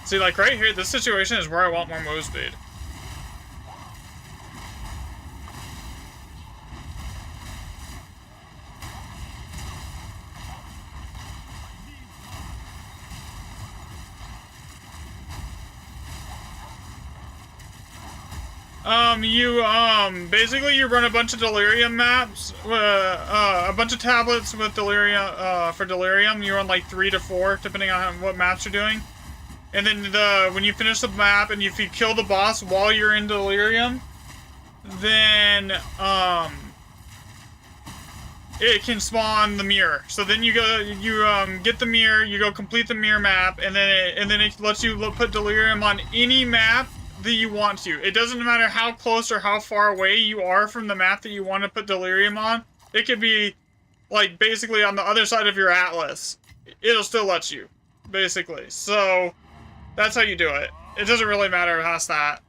See, like right here, this situation is where I want more move speed. Basically you run a bunch of Delirium maps, a bunch of tablets with Delirium, for Delirium. You run like 3 to 4, depending on what maps you're doing. And then when you finish the map and if you kill the boss while you're in Delirium, then, it can spawn the mirror. So then you get the mirror, you go complete the mirror map, and then it lets you put Delirium on any map that you want to. It doesn't matter how close or how far away you are from the map that you want to put Delirium on. It could be, like, basically on the other side of your atlas. It'll still let you, basically. So That's how you do it. It doesn't really matter past that.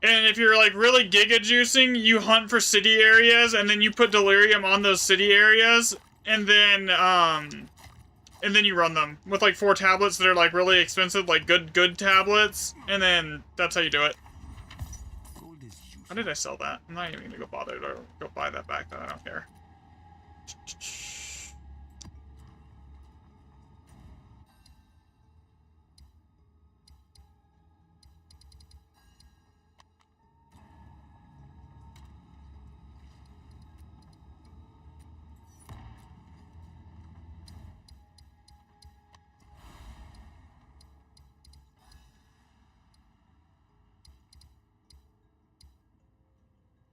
And if you're like really giga juicing, you hunt for city areas and then you put delirium on those city areas and then you run them with like 4 tablets that are like really expensive, like good tablets, and then that's how you do it.
Gold is useful.
How did I sell that? I'm not even gonna go bother to go buy that back then, I don't care.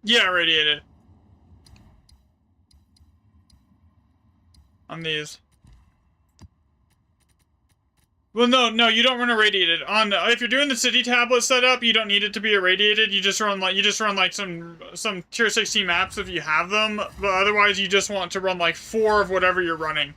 Yeah, radiated. On these. Well, no, you don't run irradiated. On if you're doing the city tablet setup, you don't need it to be irradiated. You just run like some tier 60 maps if you have them, but otherwise you just want to run like 4 of whatever you're running.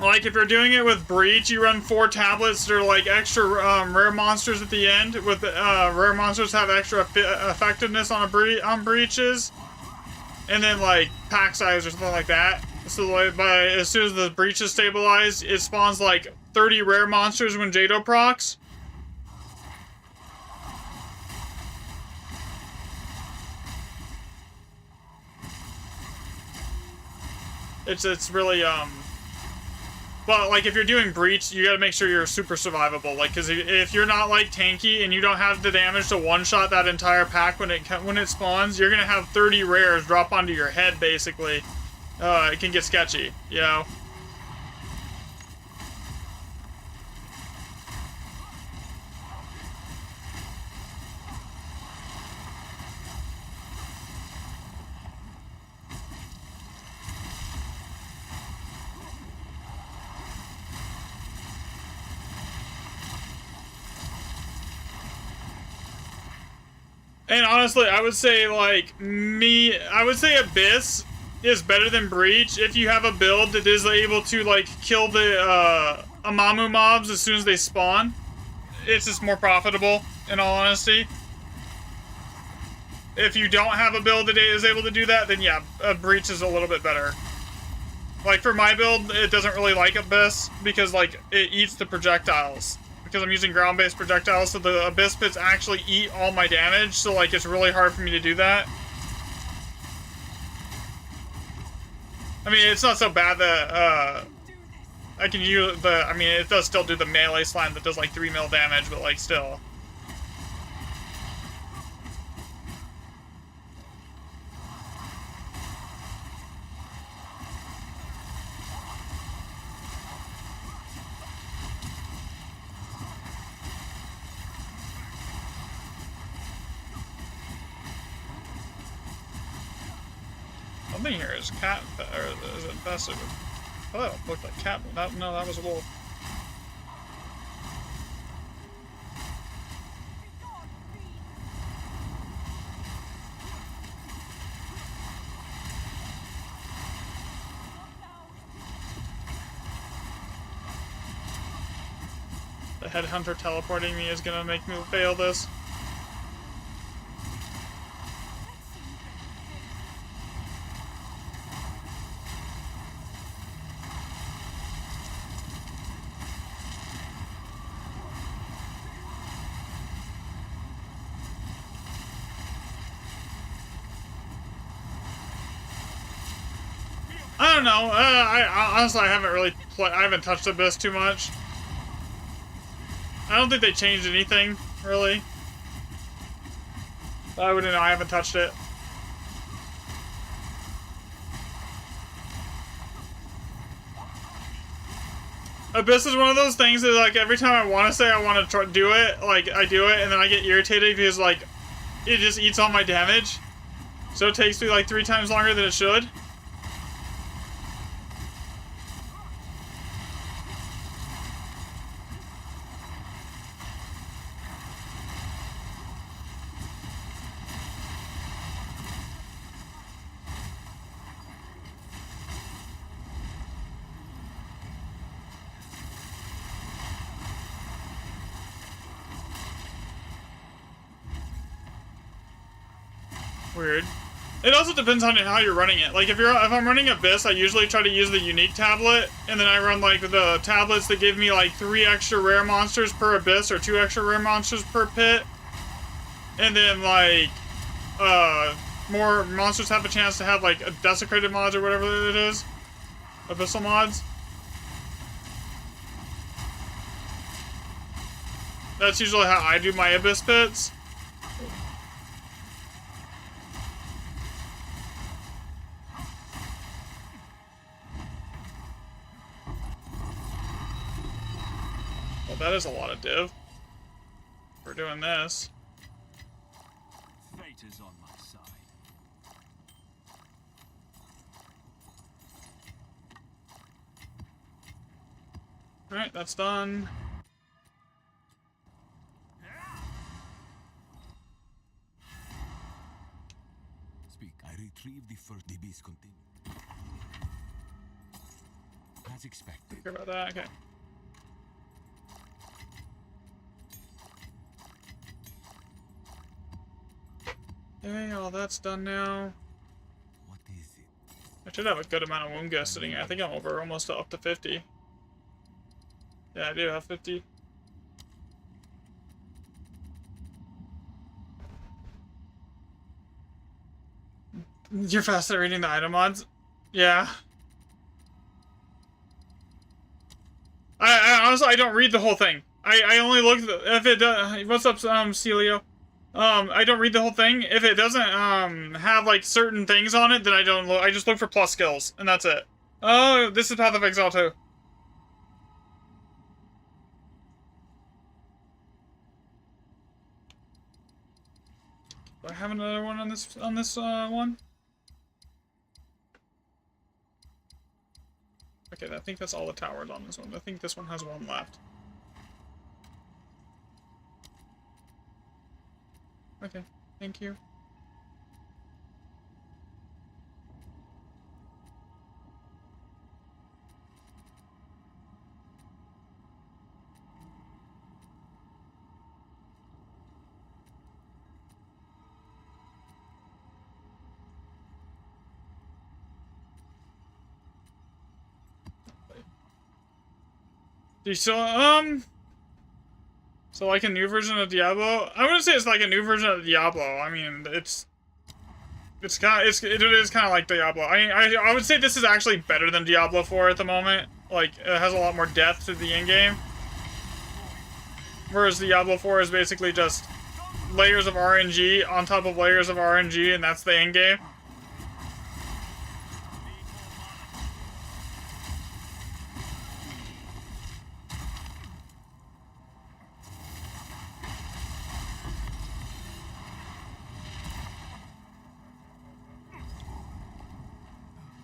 Like, if you're doing it with Breach, you run 4 tablets that are, like, extra rare monsters at the end. With rare monsters have extra effectiveness on breaches. And then, like, pack size or something like that. So, like, as soon as the breach is stabilized, it spawns, like, 30 rare monsters when Jado procs. It's really, But, like, if you're doing Breach, you gotta make sure you're super survivable. Like, because if you're not, like, tanky and you don't have the damage to one-shot that entire pack when it spawns, you're gonna have 30 rares drop onto your head, basically. It can get sketchy, you know? And honestly, I would say, Abyss is better than Breach if you have a build that is able to, like, kill the, Amamu mobs as soon as they spawn. It's just more profitable, in all honesty. If you don't have a build that is able to do that, then yeah, Breach is a little bit better. Like, for my build, it doesn't really like Abyss, because, like, it eats the projectiles. Because I'm using ground-based projectiles, so the Abyss Pits actually eat all my damage, so, like, it's really hard for me to do that. I mean, it's not so bad that, I can use I mean, it does still do the melee slime that does, like, 3 mil damage, but, like, still. Something here is cat, or is it infested with? Oh, that looked like cat. No, that was a wolf. The headhunter teleporting me is gonna make me fail this. I don't know. I honestly haven't really I haven't touched Abyss too much. I don't think they changed anything really. I wouldn't know. I haven't touched it. Abyss is one of those things that, like, every time I want to say I want to do it, like, I do it, and then I get irritated because, like, it just eats all my damage. So it takes me, like, 3 times longer than it should. Weird. It also depends on how you're running it. Like if I'm running Abyss, I usually try to use the unique tablet, and then I run like the tablets that give me like 3 extra rare monsters per Abyss or 2 extra rare monsters per pit. And then like more monsters have a chance to have like a desecrated mods or whatever it is. Abyssal mods. That's usually how I do my Abyss pits. Well, that is a lot of div. We're doing this.
Fate is on my side.
Alright, that's done.
Speak. I retrieved the first DB's container. As expected.
Care about that? Okay. Okay, all that's done now.
What is it?
I should have a good amount of wound gas sitting here. I think I'm over almost up to 50. Yeah, I do have 50. You're fast at reading the item mods? Yeah. I honestly, I don't read the whole thing. I only look if it does. What's up, Celio? I don't read the whole thing. If it doesn't have like certain things on it, then I don't look. I just look for plus skills, and that's it. Oh, this is Path of Exile too. Do I have another one on this one? Okay, I think that's all the towers on this one. I think this one has one left. Okay, thank you. So like a new version of Diablo? I wouldn't say it's like a new version of Diablo. I mean, it is kind of like Diablo. I would say this is actually better than Diablo 4 at the moment. Like, it has a lot more depth to the in-game. Whereas Diablo 4 is basically just layers of RNG on top of layers of RNG, and that's the in-game.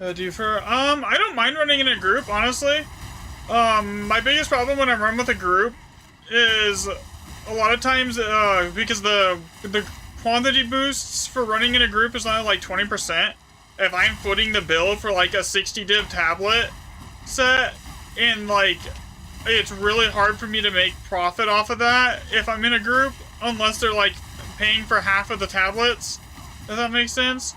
I don't mind running in a group, honestly. My biggest problem when I run with a group is a lot of times, because the quantity boosts for running in a group is only like 20%. If I'm footing the bill for like a 60 div tablet set, and like, it's really hard for me to make profit off of that if I'm in a group, unless they're like paying for half of the tablets. Does that make sense?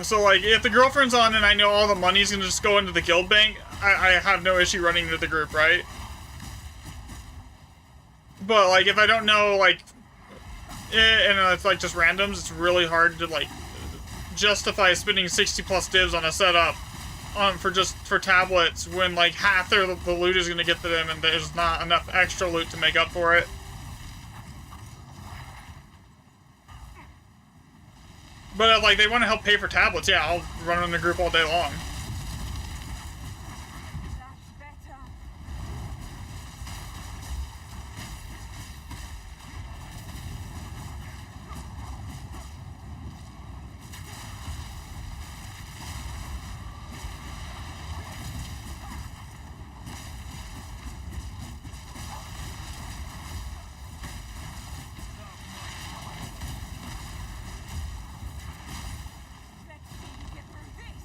So, like, if the girlfriend's on and I know all the money's gonna just go into the guild bank, I have no issue running into the group, right? But, like, if I don't know, like, and it's, like, just randoms, it's really hard to, like, justify spending 60 plus divs on a setup for tablets when, like, half the loot is gonna get to them and there's not enough extra loot to make up for it. But if, like, they want to help pay for tablets, yeah, I'll run in the group all day long.
That's better. Let's see you get through this.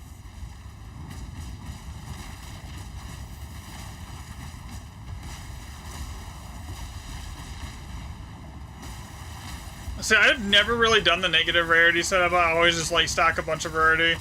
See, I've never really done the negative rarity setup. I always just like stack a bunch of rarity.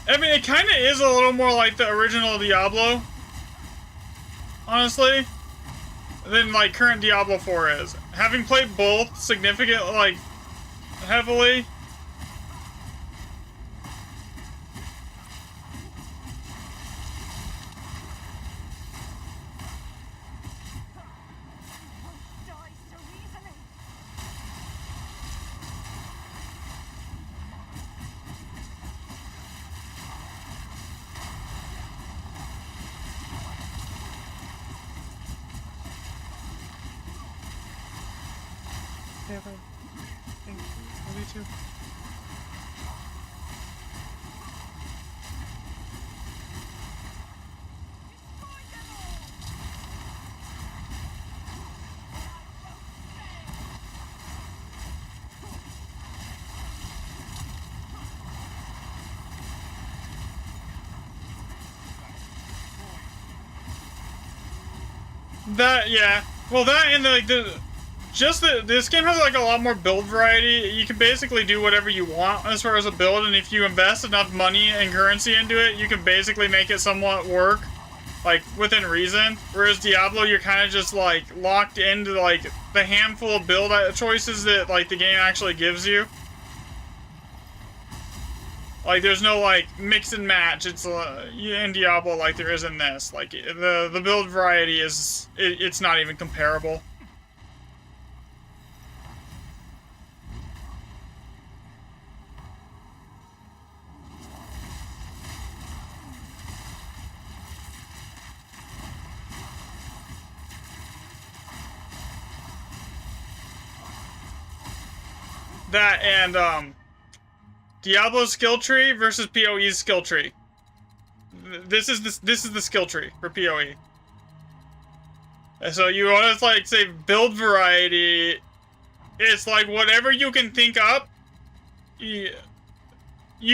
I mean, it kind of is a little more like the original Diablo, honestly, than like current Diablo 4 is. Having played both significant, like, heavily.
Die so easily.
Yeah, I think maybe too. That, yeah. Well, that and this game has like a lot more build variety. You can basically do whatever you want as far as a build, and if you invest enough money and currency into it, you can basically make it somewhat work, like within reason. Whereas Diablo, you're kind of just like locked into like the handful of build choices that like the game actually gives you. Like, there's no, like, mix and match. It's in Diablo like there is in this. Like, the build variety is... it's not even comparable. That and, Diablo's skill tree versus PoE's skill tree. This is the skill tree for PoE. And so you want to like say build variety. It's like whatever you can think up, you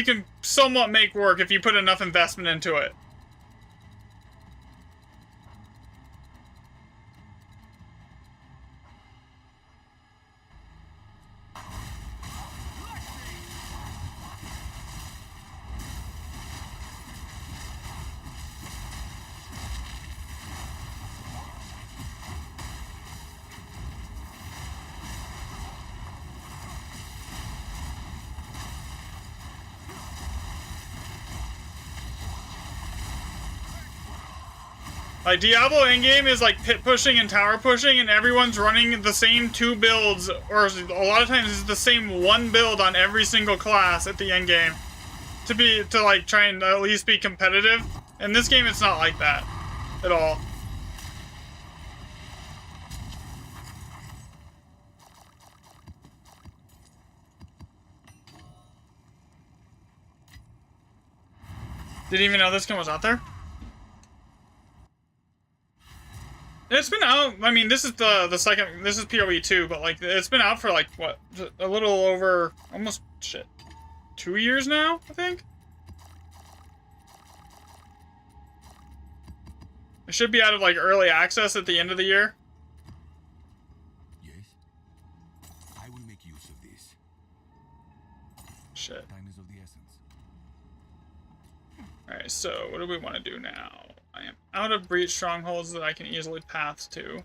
can somewhat make work if you put enough investment into it. Like, Diablo endgame is like pit pushing and tower pushing, and everyone's running the same two builds, or a lot of times it's the same one build on every single class at the endgame to like try and at least be competitive. In this game, it's not like that at all. Didn't even know this game was out there. It's been out. I mean, this is the second. This is PoE 2, but like it's been out for like what, a little over almost 2 years now, I think. It should be out of like early access at the end of the year.
Yes? I will make use of this.
Shit.
Time is of the essence.
Alright, so what do we want to do now? I am out of breach strongholds that I can easily path to.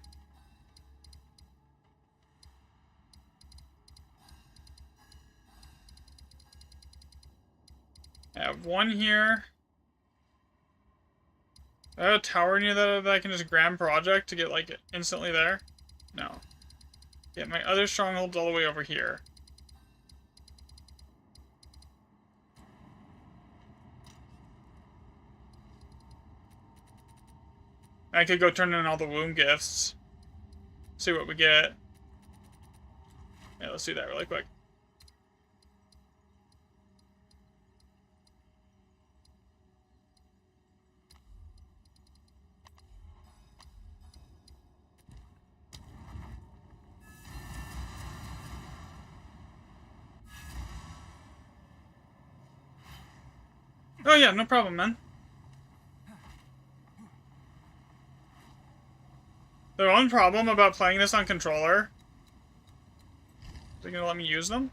I have one here. I have a tower near that I can just grab project to get like instantly there. No. Get my other strongholds all the way over here. I could go turn in all the womb gifts. See what we get. Yeah, let's do that really quick. Oh yeah, no problem, man. The one problem about playing this on controller, is it gonna let me use them?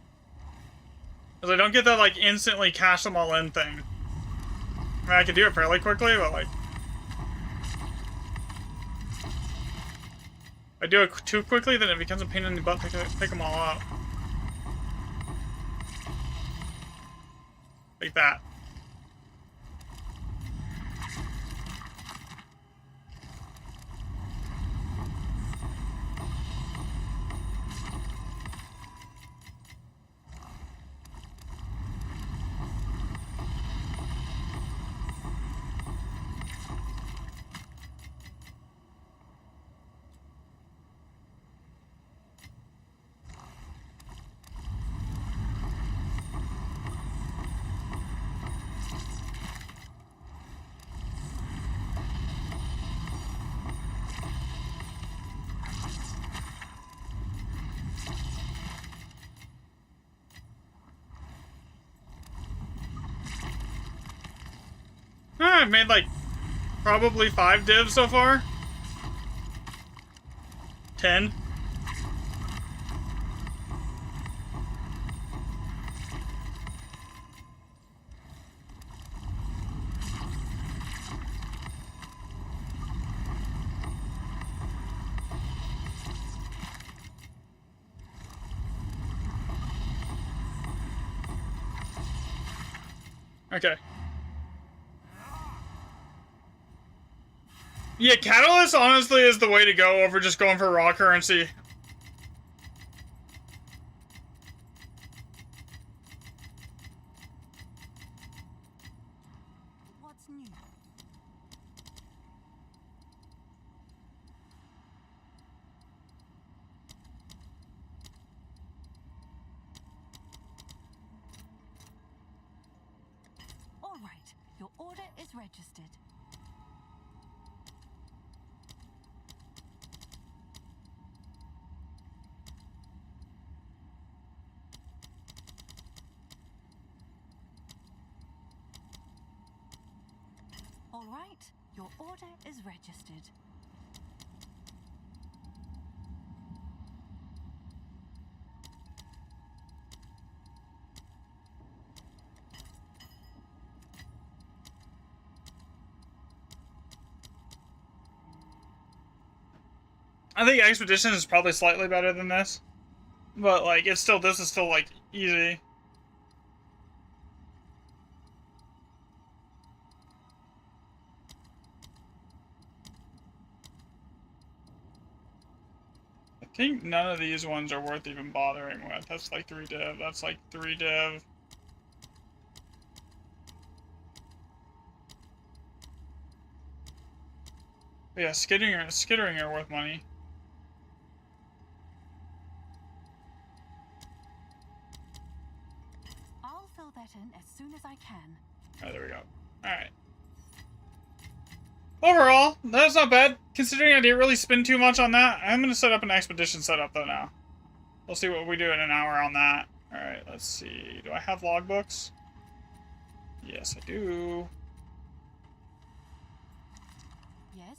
Because I don't get that, like, instantly cash them all in thing. I mean, I can do it fairly quickly, but, like... if I do it too quickly, then it becomes a pain in the butt to pick them all up. Like that. I've made, like, probably 5 divs so far. 10. Okay. Yeah, Catalyst honestly is the way to go over just going for raw currency.
What's new? All right, your order is registered. All right, your order is registered.
I think Expedition is probably slightly better than this. But, like, it's still, this is still, like, easy. I think none of these ones are worth even bothering with. That's like 3 div. That's like 3 div. But yeah, skittering are worth money.
I'll fill that in as soon as I can.
Oh, there we go. Alright. Overall, that's not bad. Considering I didn't really spend too much on that, I'm going to set up an expedition setup, though, now. We'll see what we do in an hour on that. Alright, let's see. Do I have logbooks? Yes, I do.
Yes?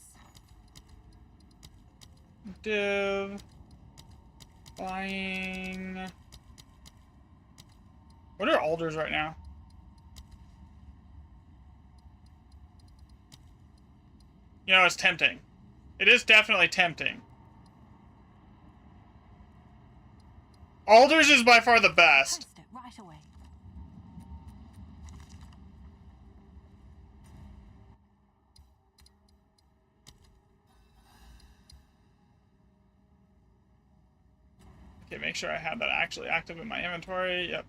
Div. Buying. What are alders right now? You know, it's tempting. It is definitely tempting. Alders is by far the best.
Post it right away.
Okay, make sure I have that actually active in my inventory. Yep.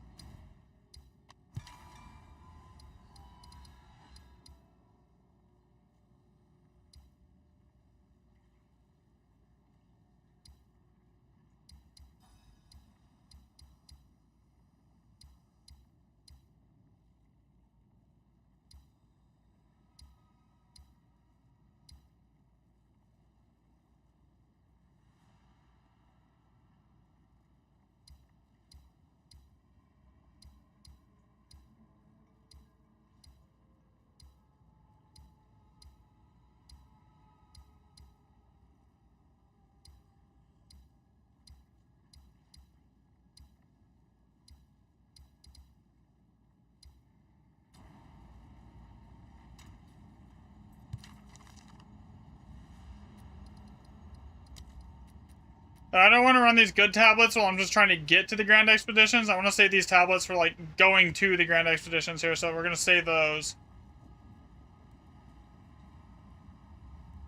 I don't want to run these good tablets while I'm just trying to get to the Grand Expeditions. I want to save these tablets for, like, going to the Grand Expeditions here, so we're going to save those.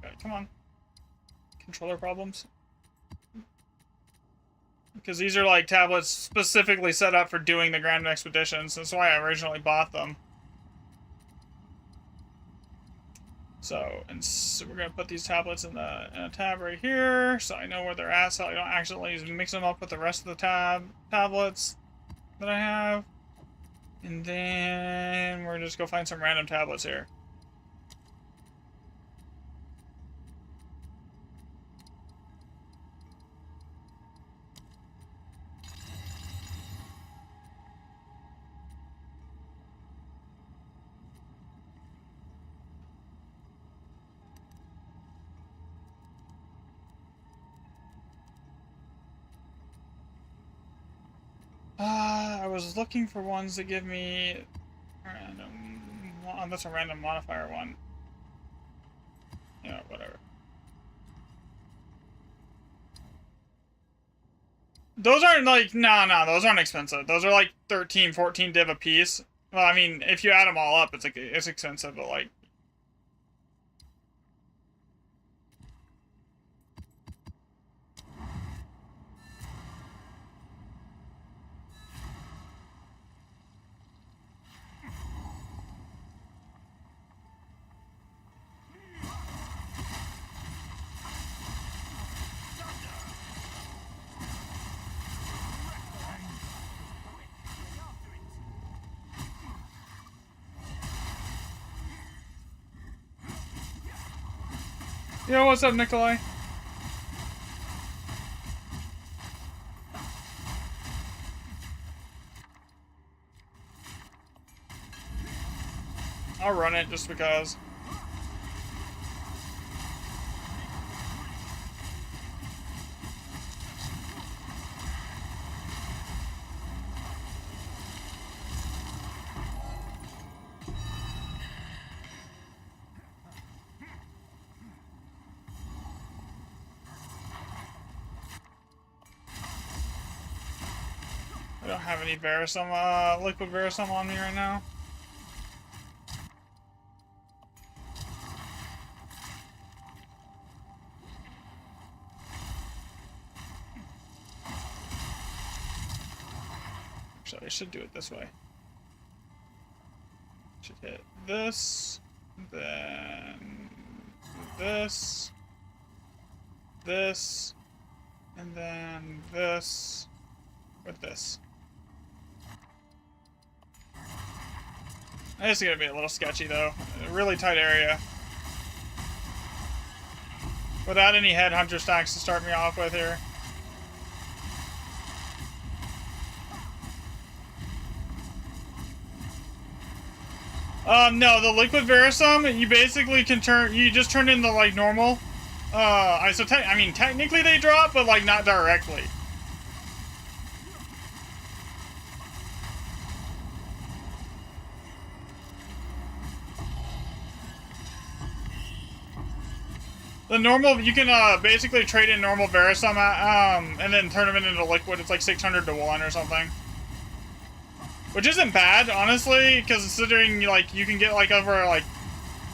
Okay, come on. Controller problems. Because these are, like, tablets specifically set up for doing the Grand Expeditions. That's why I originally bought them. So we're going to put these tablets in a tab right here, so I know where they're at, so I don't accidentally mix them up with the rest of the tablets that I have. And then we're just go find some random tablets here. I was looking for ones that give me random. Oh, that's a random modifier one. Yeah, whatever. Those aren't like, no, those aren't expensive. Those are like 13, 14 div a piece. Well, I mean, if you add them all up, it's expensive, but like. Yo, what's up, Nikolai? I'll run it just because. I don't have any Verisum, liquid Verisum on me right now. Actually, I should do it this way. Should hit this, then this, and then this with this. This is gonna be a little sketchy though. A really tight area. Without any headhunter stacks to start me off with here. No, the liquid Verisum, you basically can you just turn into like normal. I mean, technically they drop, but like not directly. The normal, you can basically trade in normal Verisum and then turn them into liquid. It's like 600 to 1 or something. Which isn't bad, honestly, because considering like you can get like over like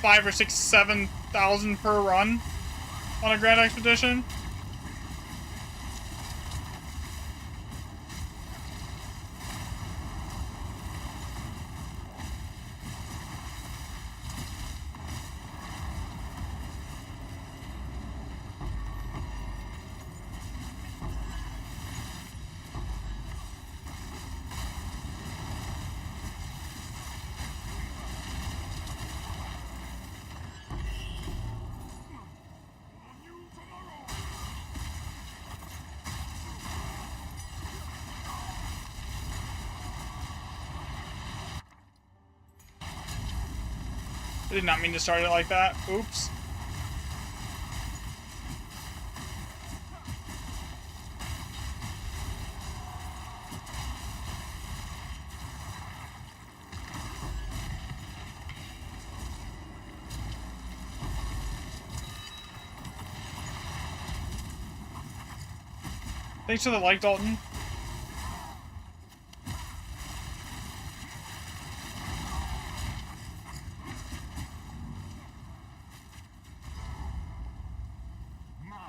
5 or 6, 7,000 per run on a Grand Expedition. I did not mean to start it like that. Oops. Thanks for the like, Dalton.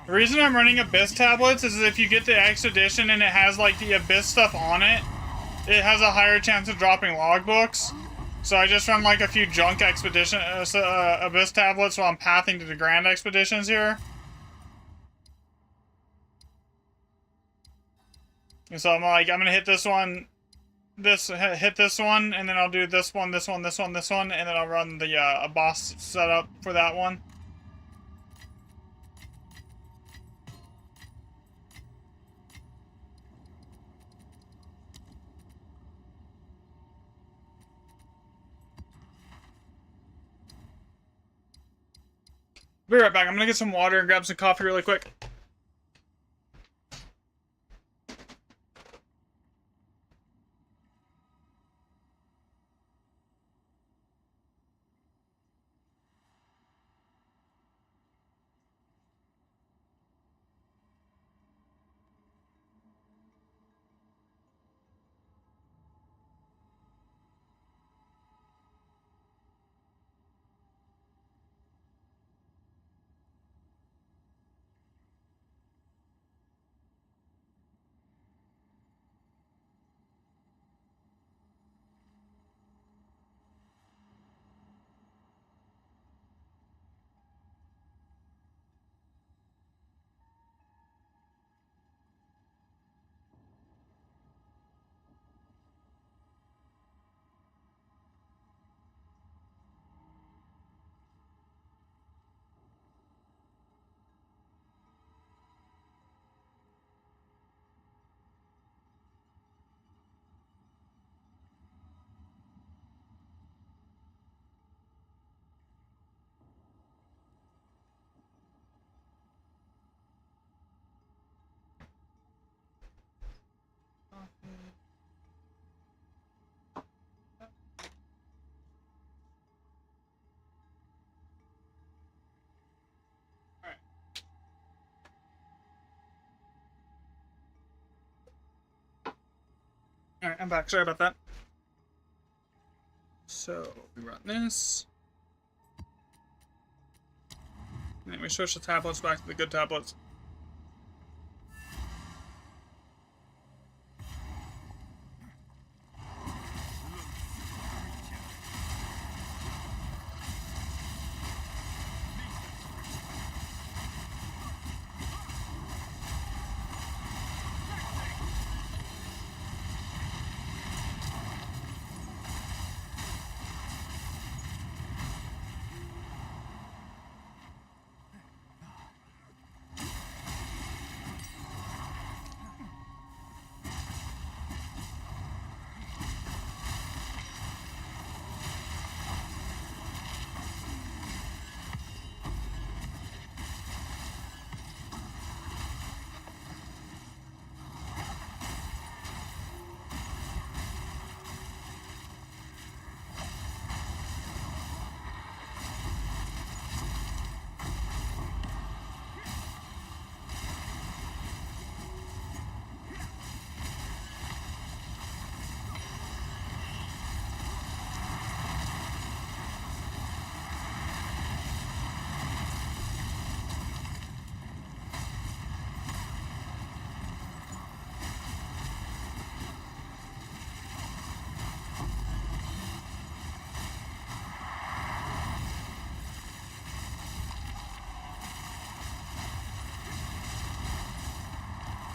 The reason I'm running Abyss tablets is if you get the X edition and it has like the Abyss stuff on it, it has a higher chance of dropping logbooks. So I just run like a few junk expedition Abyss tablets while I'm pathing to the Grand Expeditions here. And so I'm like, I'm gonna hit this one, hit this one, and then I'll do this one, this one, this one, this one, and then I'll run the a boss setup for that one. Be right back. I'm gonna get some water and grab some coffee really quick. Alright, I'm back. Sorry about that. So, we run this. And then we switch the tablets back to the good tablets.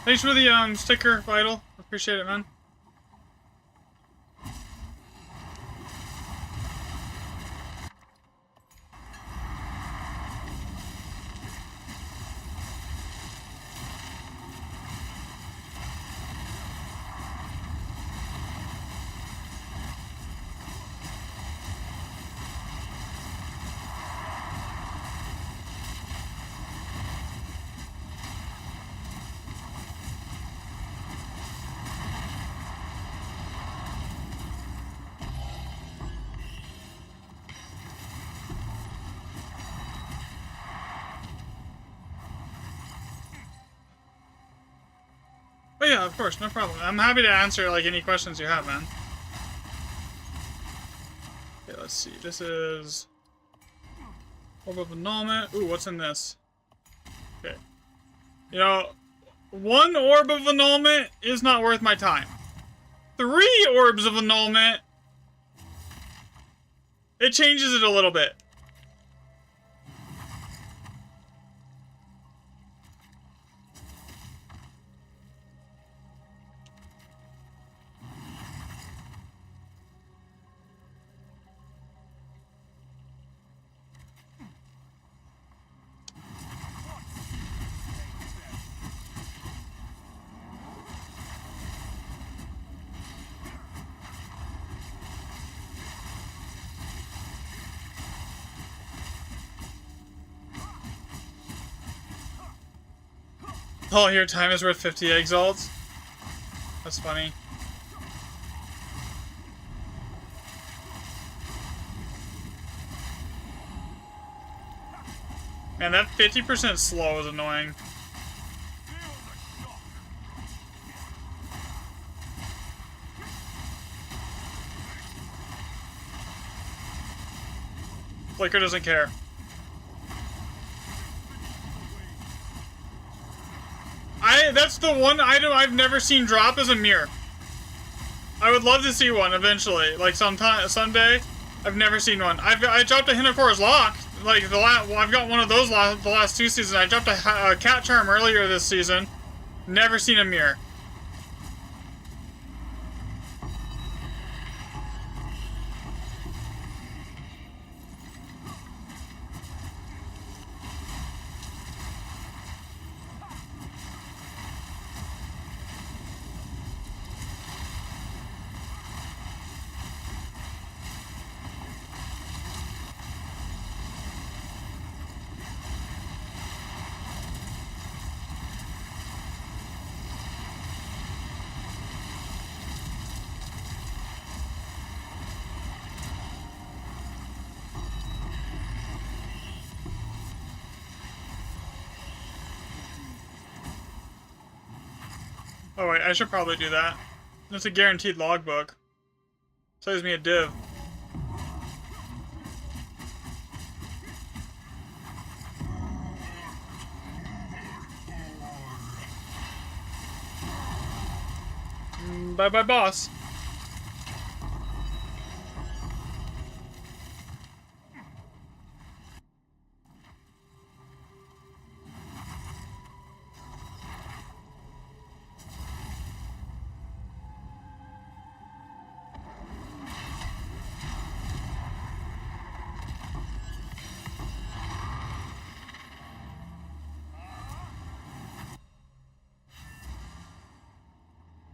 Thanks for the sticker, Vital. Appreciate it, man. yeah, of course, no problem. I'm happy to answer like any questions you have, man. Okay, let's see. This is Orb of Annulment. Ooh, what's in this? Okay. You know, 1 Orb of Annulment is not worth my time. 3 Orbs of Annulment, it changes it a little bit. Oh, your time is worth 50 exalts. That's funny. Man, that 50% slow is annoying. Flicker doesn't care. That's the one item I've never seen drop is a mirror. I would love to see one eventually, like someday. I've never seen one. I dropped a Hinocor's Lock, like I've got one of those the last 2 seasons. I dropped a Cat Charm earlier this season. Never seen a mirror. Oh wait, I should probably do that. That's a guaranteed logbook. Saves me a div. Bye bye, boss.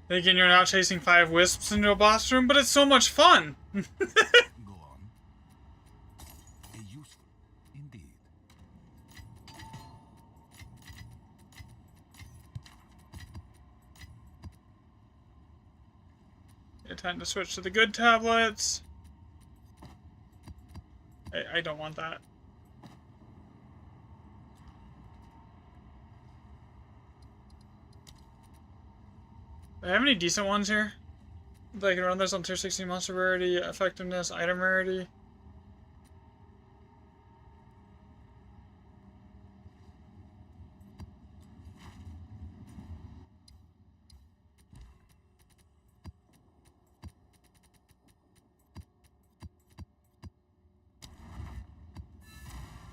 Thinking you're not chasing 5 wisps into a boss room, but it's so much fun!
Go on. Useful, indeed.
It's time to switch to the good tablets. I don't want that. Do I have any decent ones here? That I can run this on tier 16 monster rarity, effectiveness, item rarity.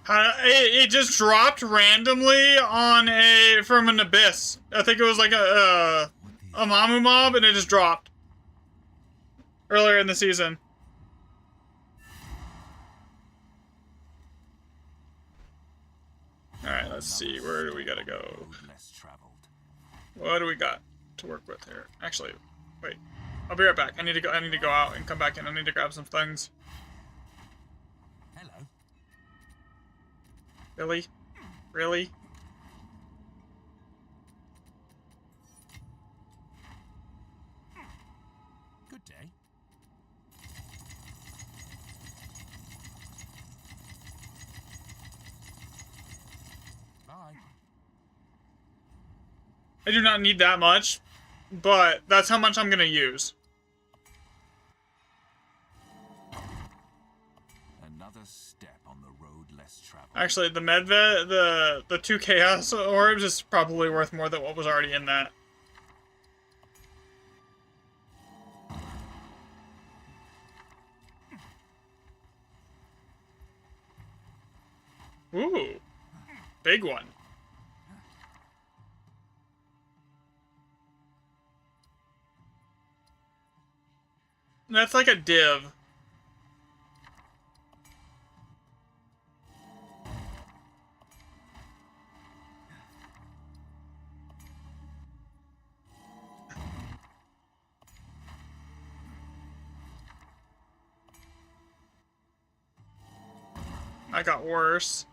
It just dropped randomly on from an abyss. I think it was like a Mamu mob, and it just dropped earlier in the season. All right, let's see. Where do we gotta go?
Less traveled.
What do we got to work with here? Actually, wait. I'll be right back. I need to go out and come back in. I need to grab some things.
Hello.
Really? Really?
Good day. Bye.
I do not need that much. but that's how much I'm gonna use.
Another step on the road less traveled.
Actually, the Medved, the 2 Chaos Orbs is probably worth more than what was already in that. Ooh, big one. That's like a div. I got worse.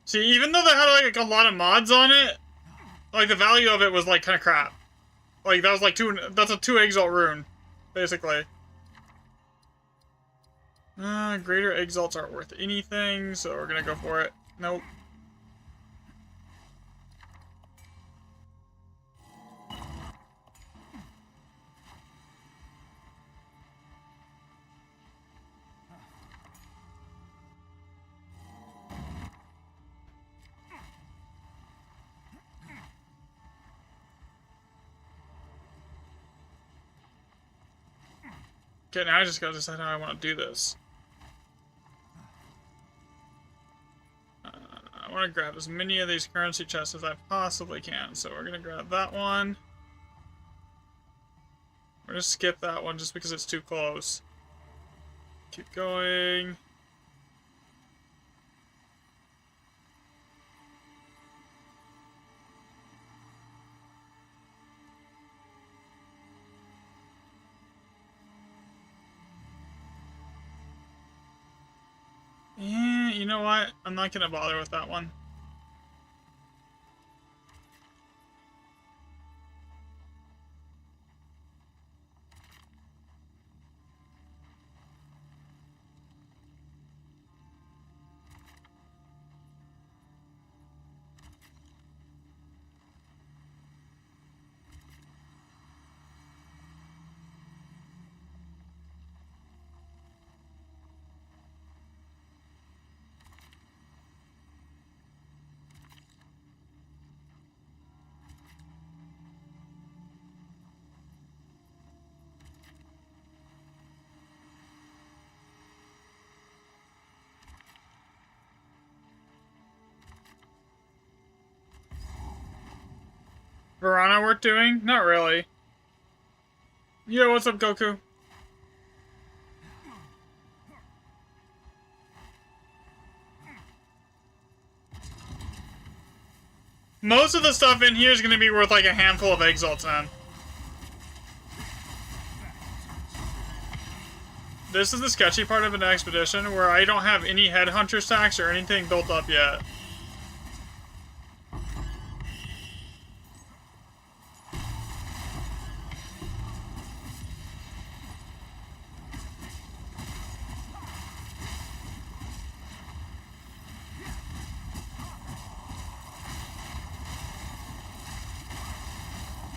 See, even though they had like a lot of mods on it, like the value of it was like kind of crap. Like that was like that's a 2 Exalt rune, basically. Greater Exalts aren't worth anything, so we're gonna go for it. Nope. Okay, now I just gotta decide how I want to do this. I want to grab as many of these currency chests as I possibly can, so we're gonna grab that one. We're gonna skip that one just because it's too close. Keep going. Yeah, you know what? I'm not gonna bother with that one. Verana worth doing? Not really. Yo, what's up, Goku? Most of the stuff in here is going to be worth like a handful of Exalts, man. This is the sketchy part of an expedition where I don't have any headhunter stacks or anything built up yet.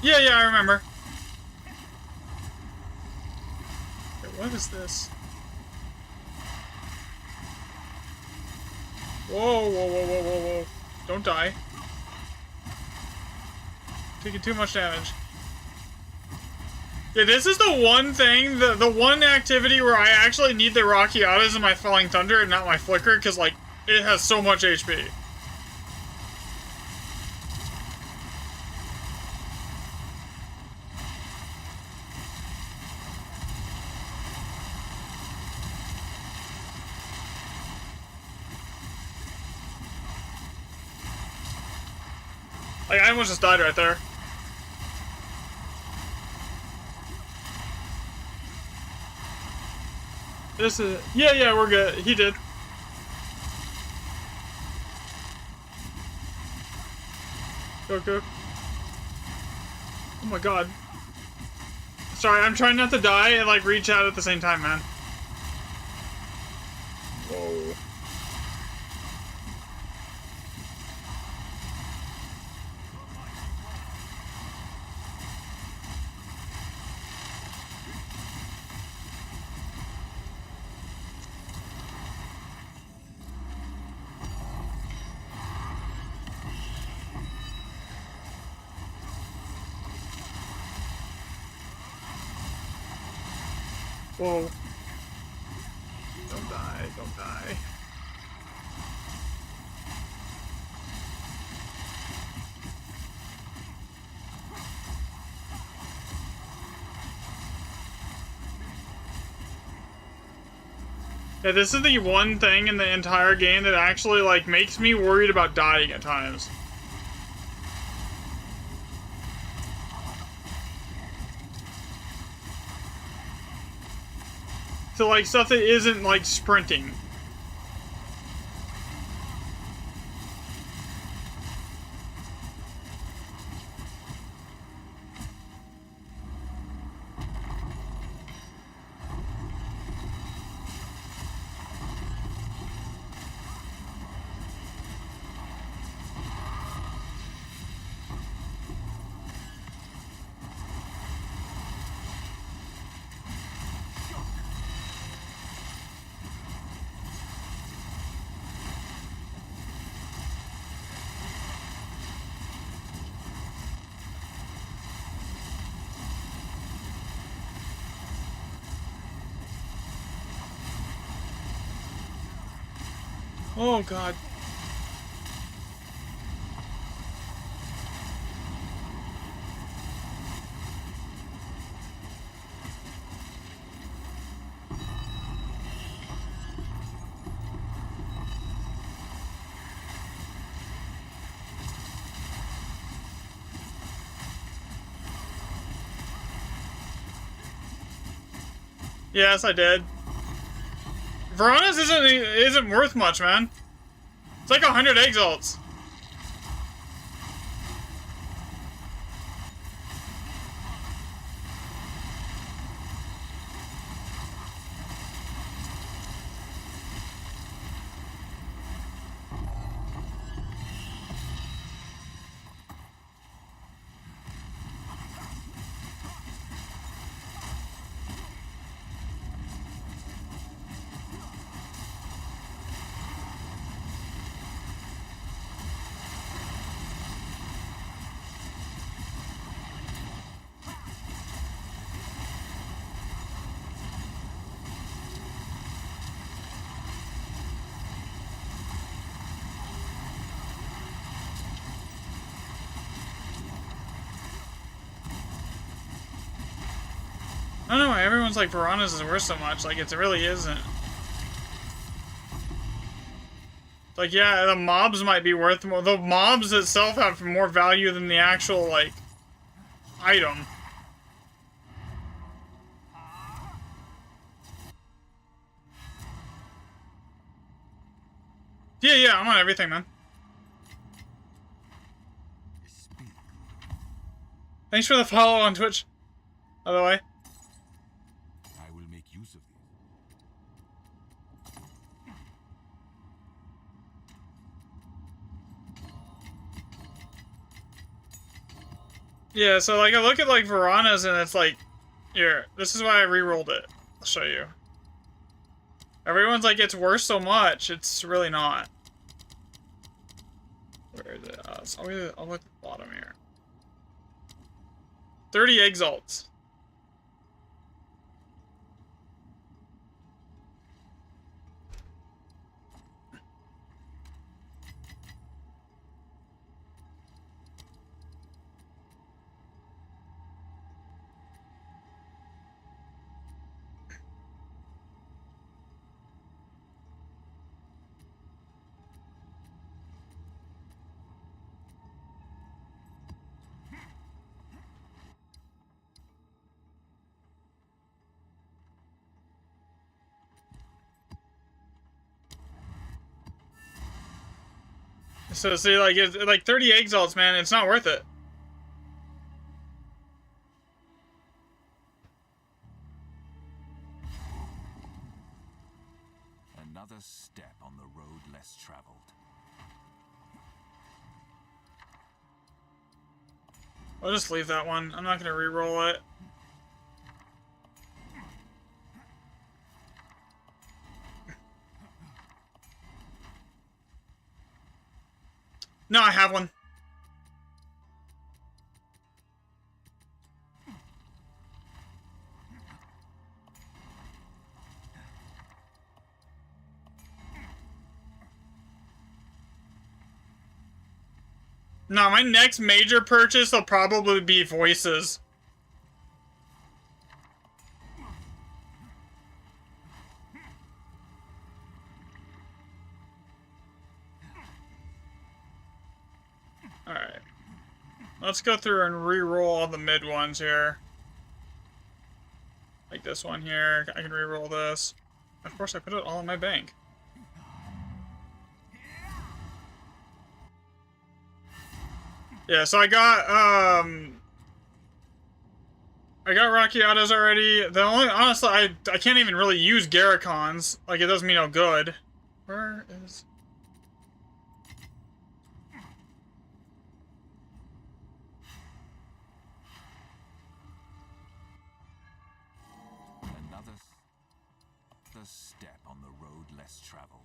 Yeah, I remember. Wait, what is this? Whoa. Don't die. Taking too much damage. Yeah, this is the one thing, the one activity where I actually need the Rockiatas in my Falling Thunder and not my Flicker, because, like, it has so much HP. Like, I almost just died right there. This is... Yeah, we're good. He did. Go. Oh my god. Sorry, I'm trying not to die and like reach out at the same time, man. Whoa. Whoa. Don't die, don't die. Yeah, this is the one thing in the entire game that actually, like, makes me worried about dying at times. To, like, stuff that isn't, like, sprinting. Oh, God. Yes, I did. Verana's isn't worth much, man. It's like 100 exalts. I don't know why everyone's like Verana's is worth so much. Like, it really isn't. Like, yeah, the mobs might be worth more. The mobs itself have more value than the actual, like, item. Yeah, I'm on everything, man. Thanks for the follow on Twitch, by the way.
I will make use of these.
Yeah, so, like, I look at, like, Verana's, and it's like, here, this is why I re-rolled it. I'll show you. Everyone's like, it's worth so much. It's really not. Where is it? So I'll look at the bottom here. 30 exalts. So see, like, it's like 30 exalts, man. It's not worth it.
Another step on the road less traveled.
I'll just leave that one. I'm not gonna re-roll it. No, I have one. No, my next major purchase will probably be voices. Alright. Let's go through and re-roll all the mid ones here. Like this one here. I can re-roll this. Of course, I put it all in my bank. Yeah, so I got Rockiatas already. The only, honestly, I can't even really use Garricons. Like, it does me no good. Where is...
Another step on the road less traveled.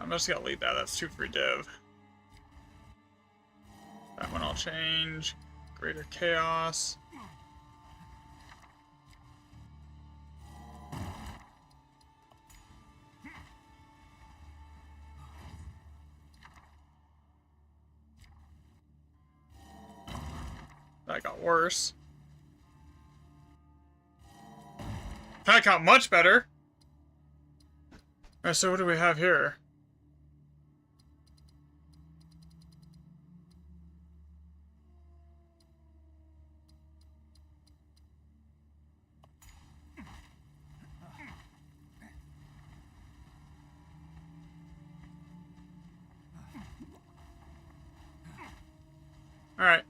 I'm just gonna leave that. That's 2 free div. That one I'll change. Greater Chaos. That got worse. That got much better. Alright, so what do we have here? Alright.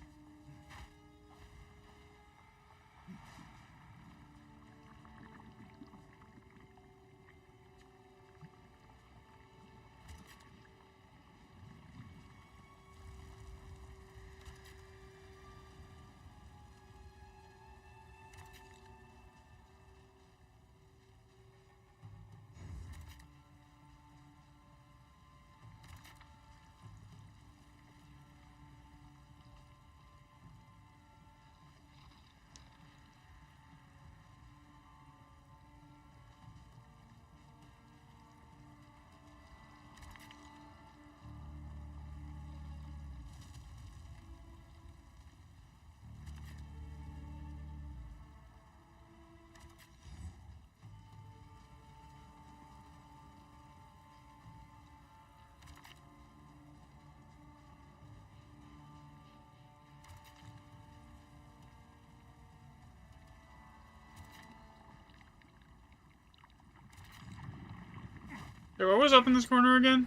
Hey, what was up in this corner again?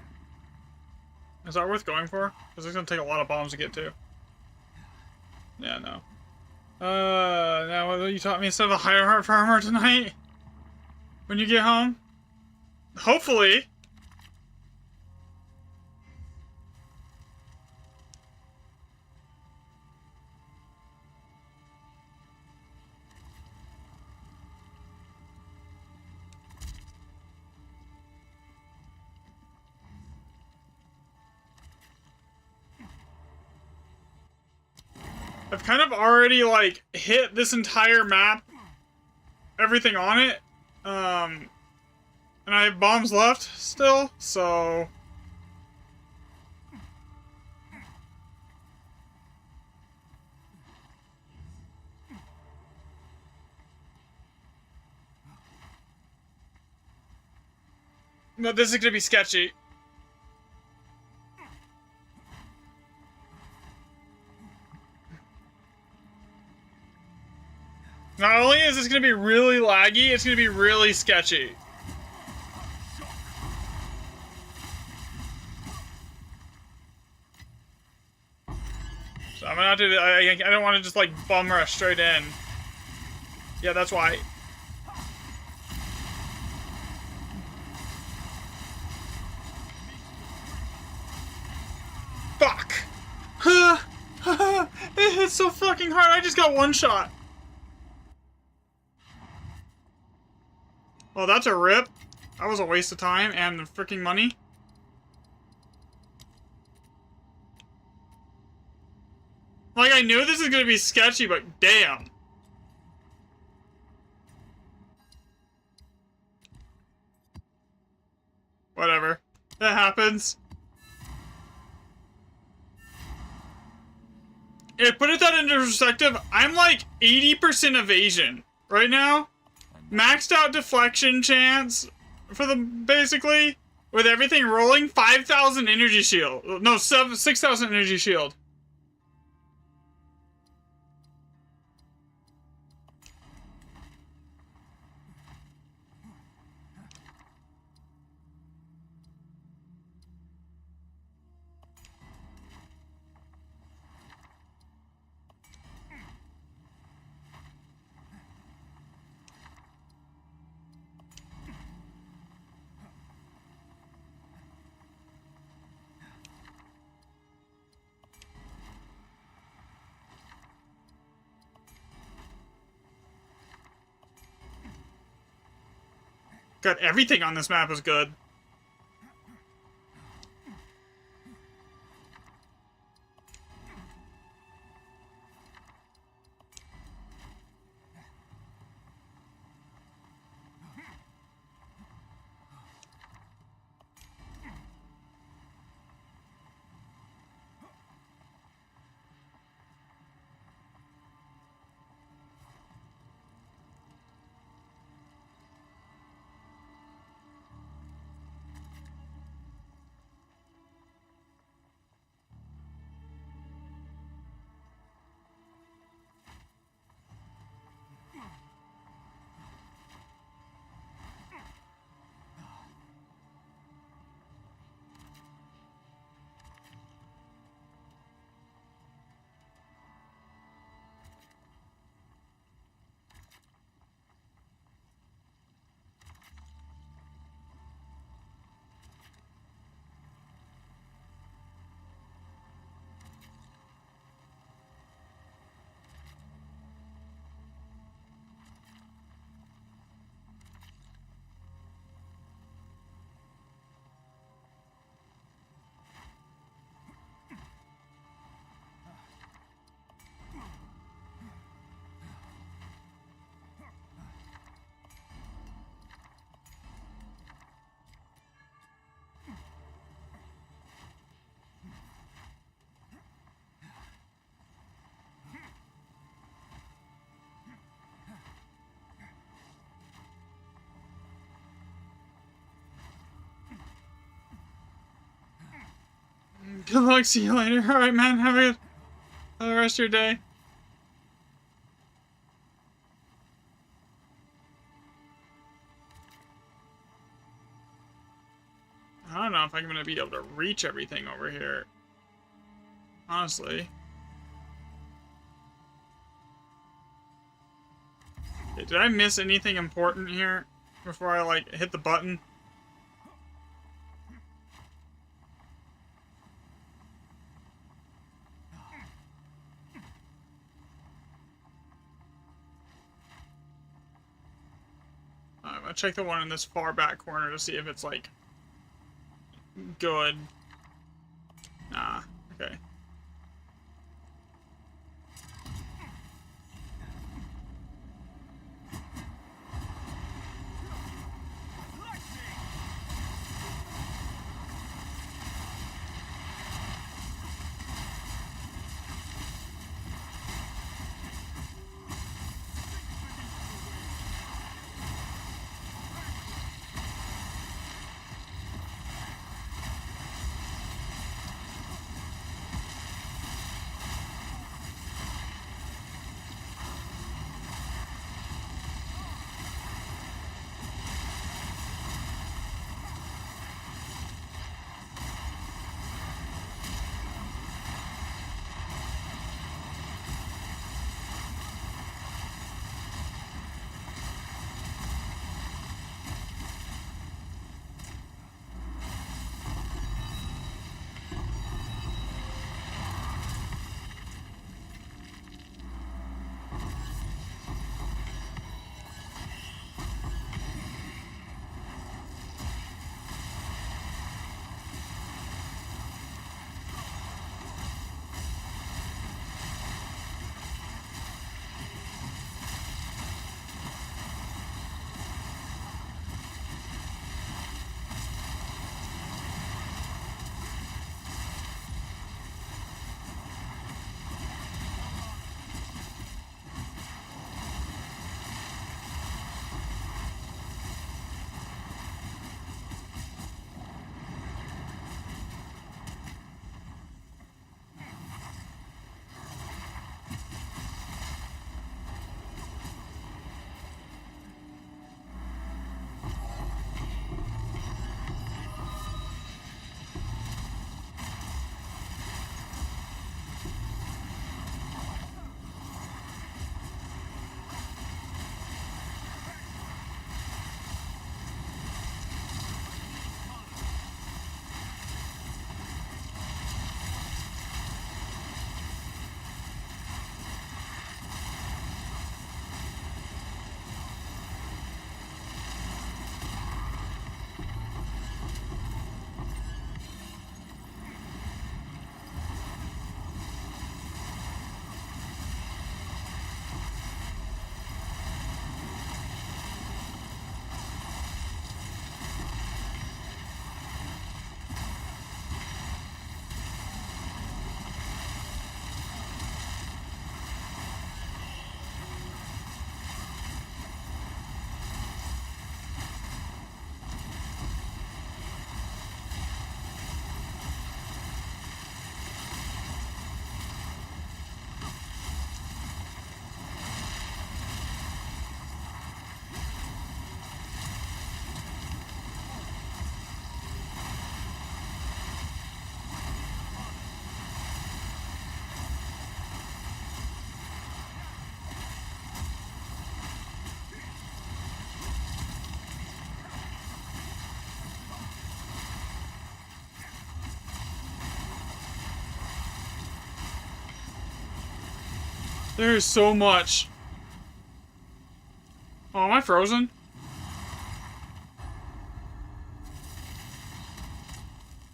Is that worth going for? Because it's gonna take a lot of bombs to get to. Yeah, no. Now what you taught me instead of a higher heart farmer tonight? When you get home? Hopefully. I've kind of already, like, hit this entire map, everything on it, and I have bombs left still, so... No, this is gonna be sketchy. Not only is this going to be really laggy, it's going to be really sketchy. So, I'm gonna have to. I don't want to just like bum rush straight in. Yeah, that's why. Fuck. It hit so fucking hard. I just got one shot. Well, that's a rip. That was a waste of time and the freaking money. Like, I knew this is gonna be sketchy, but damn. Whatever. That happens. Yeah, put it that into perspective, I'm like 80% evasion right now. Maxed out deflection chance for the, basically, with everything rolling, 5,000 energy shield. No, 6,000 energy shield. God, everything on this map is good. Good luck, see you later. Alright, man, have the rest of your day. I don't know if I'm gonna be able to reach everything over here. Honestly. Okay, did I miss anything important here before I, like, hit the button? I'm gonna check the one in this far back corner to see if it's, like, good. Nah, okay. There is so much. Oh, am I frozen?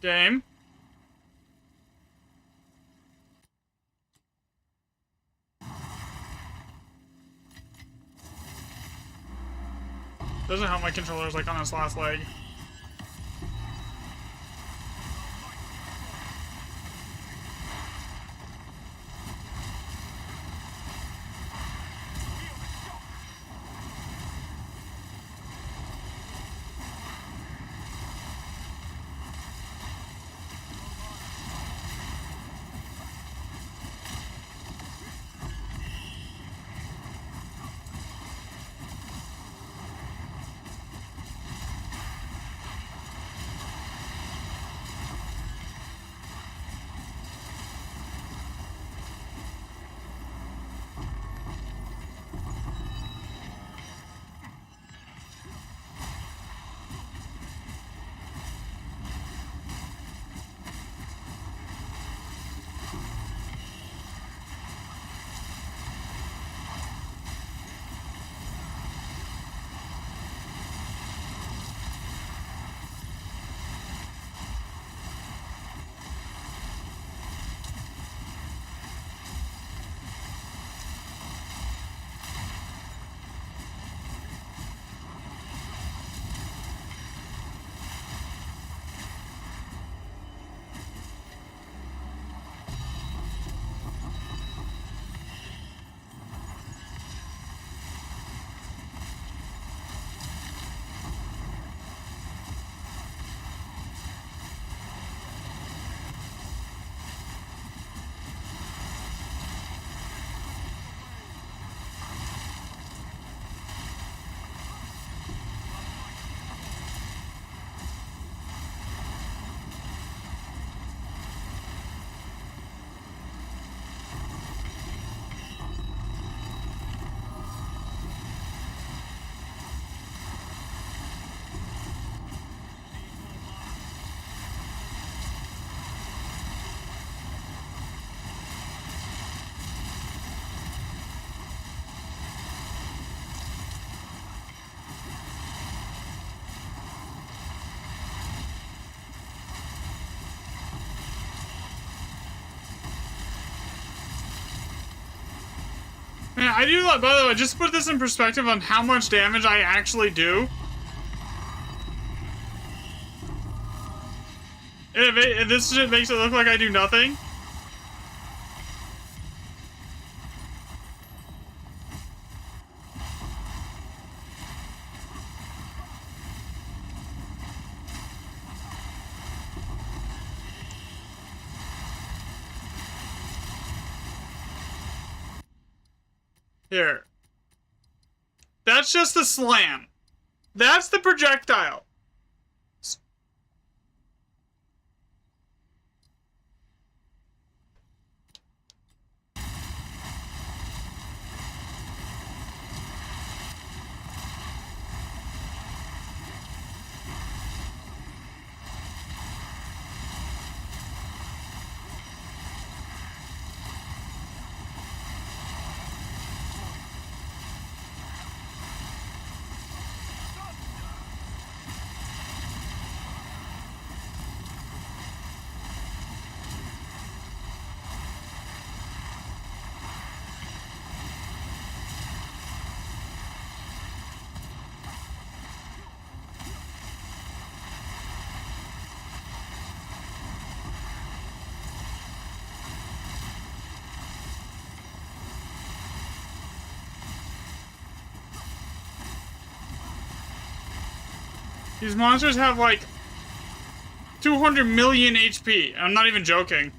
Game? Doesn't help my controller's like on its last leg. Man, I do, by the way, just to put this in perspective on how much damage I actually do. If this shit makes it look like I do nothing. Here. That's just the slam. That's the projectile. These monsters have like 200 million HP. I'm not even joking.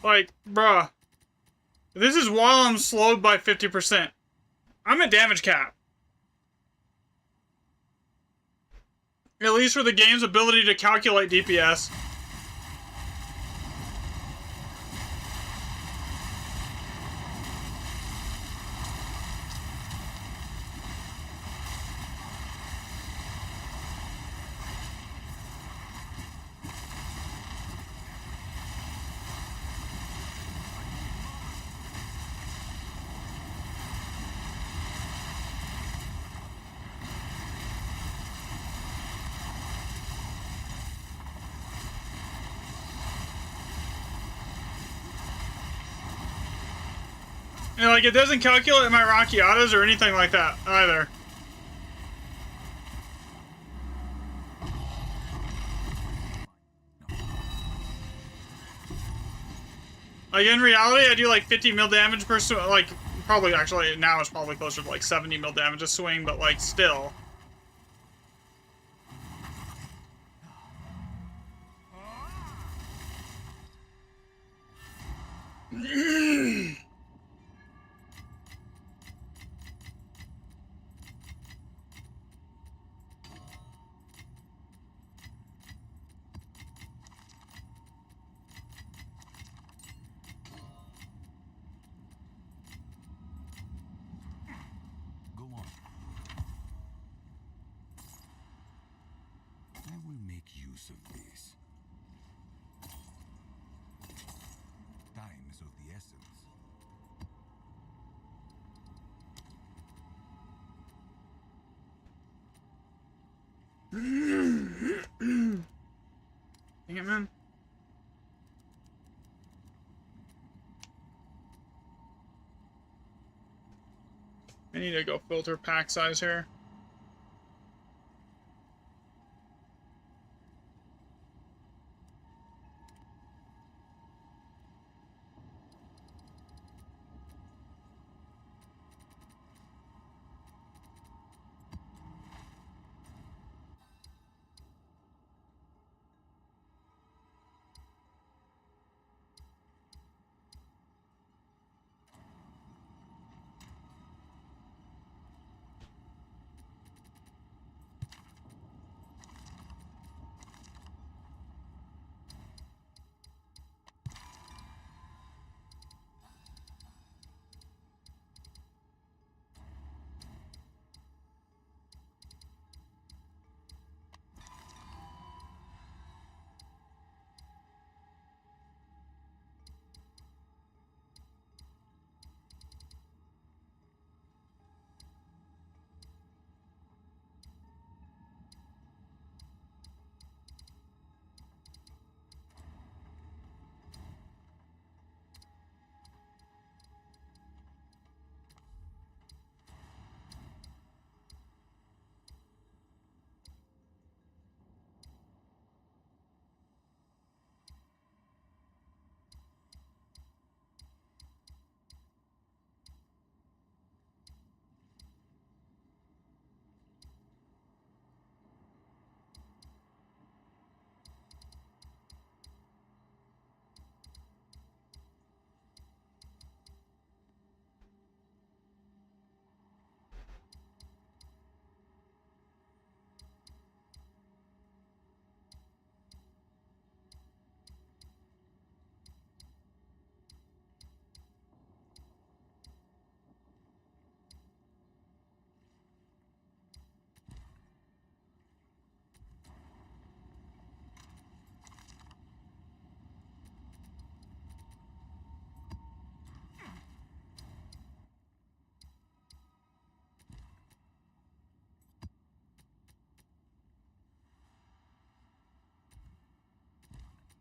Like, bruh. This is while I'm slowed by 50%. I'm at damage cap. At least for the game's ability to calculate DPS. And like, it doesn't calculate my Rockiatas or anything like that either. Like, in reality, I do like 50 mil damage per swing. Like, probably actually, now it's probably closer to like 70 mil damage a swing, but like, still.
Go on. I will make use of this. Time is of the essence.
Dang it, man. I need to go filter pack size here.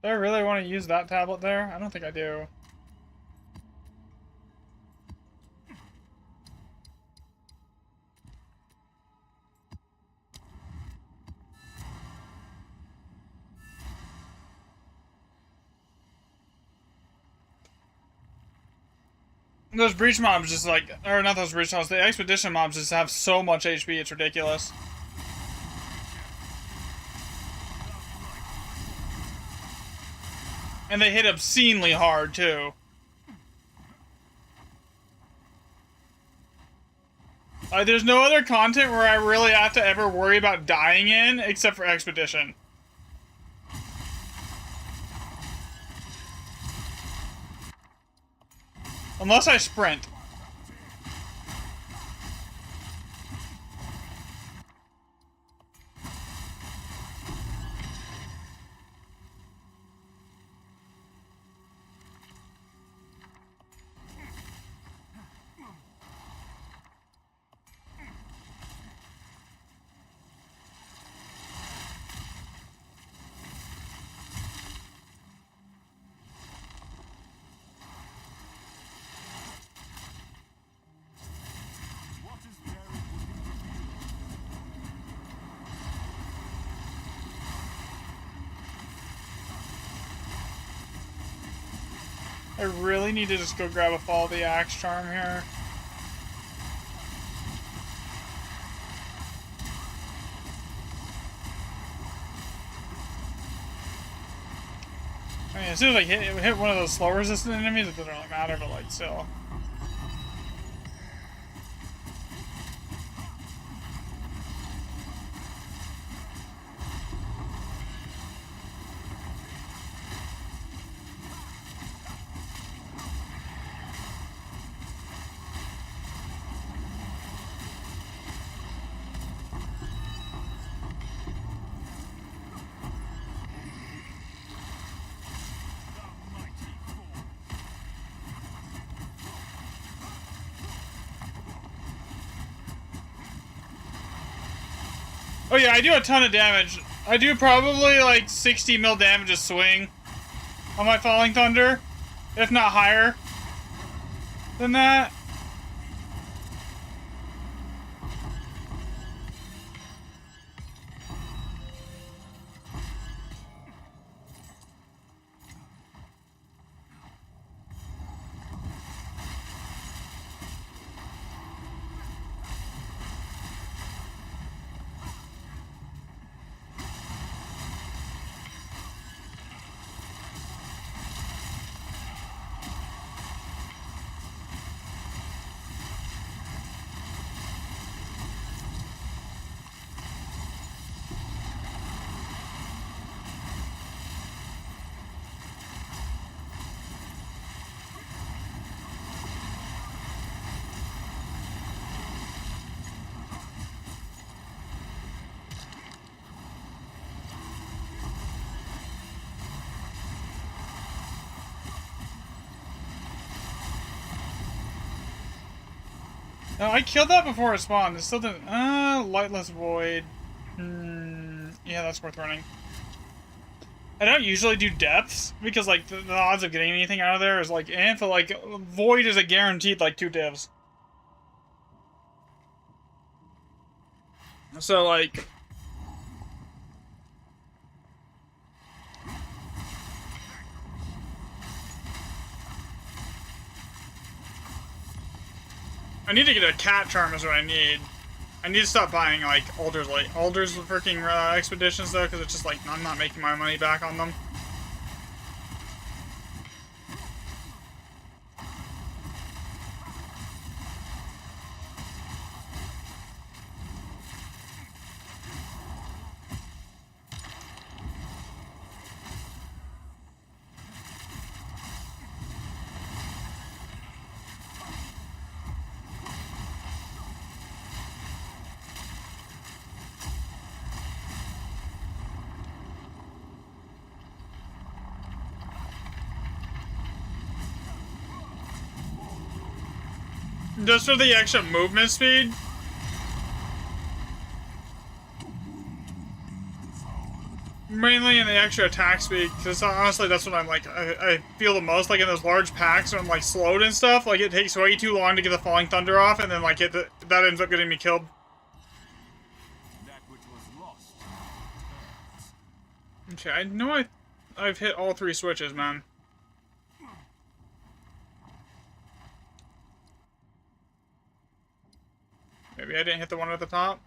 Do I really want to use that tablet there? I don't think I do. Those breach mobs just like, or not those breach mobs, the expedition mobs just have so much HP, it's ridiculous. And they hit obscenely hard, too. There's no other content where I really have to ever worry about dying in, except for Expedition. Unless I sprint. I really need to just go grab a Follow the Axe charm here. I mean, as soon as I hit one of those slow resistant enemies, it doesn't really matter, but like still. Oh yeah, I do a ton of damage. I do probably like 60 mil damage a swing on my Falling Thunder, if not higher than that. No, I killed that before it spawned. It still didn't. Lightless Void. Yeah, that's worth running. I don't usually do depths because, like, the odds of getting anything out of there is like, but like, Void is a guaranteed like 2 divs. So like. I need to get a cat charm is what I need. I need to stop buying like Alder's freaking expeditions though, because it's just like I'm not making my money back on them. Just for the extra movement speed. Mainly in the extra attack speed, because honestly that's what I'm like, I feel the most, like in those large packs when I'm like slowed and stuff, like it takes way too long to get the Falling Thunder off, and then like that ends up getting me killed.
That which was lost.
Okay, I know I've hit all 3 switches, man. Maybe I didn't hit the one at the top.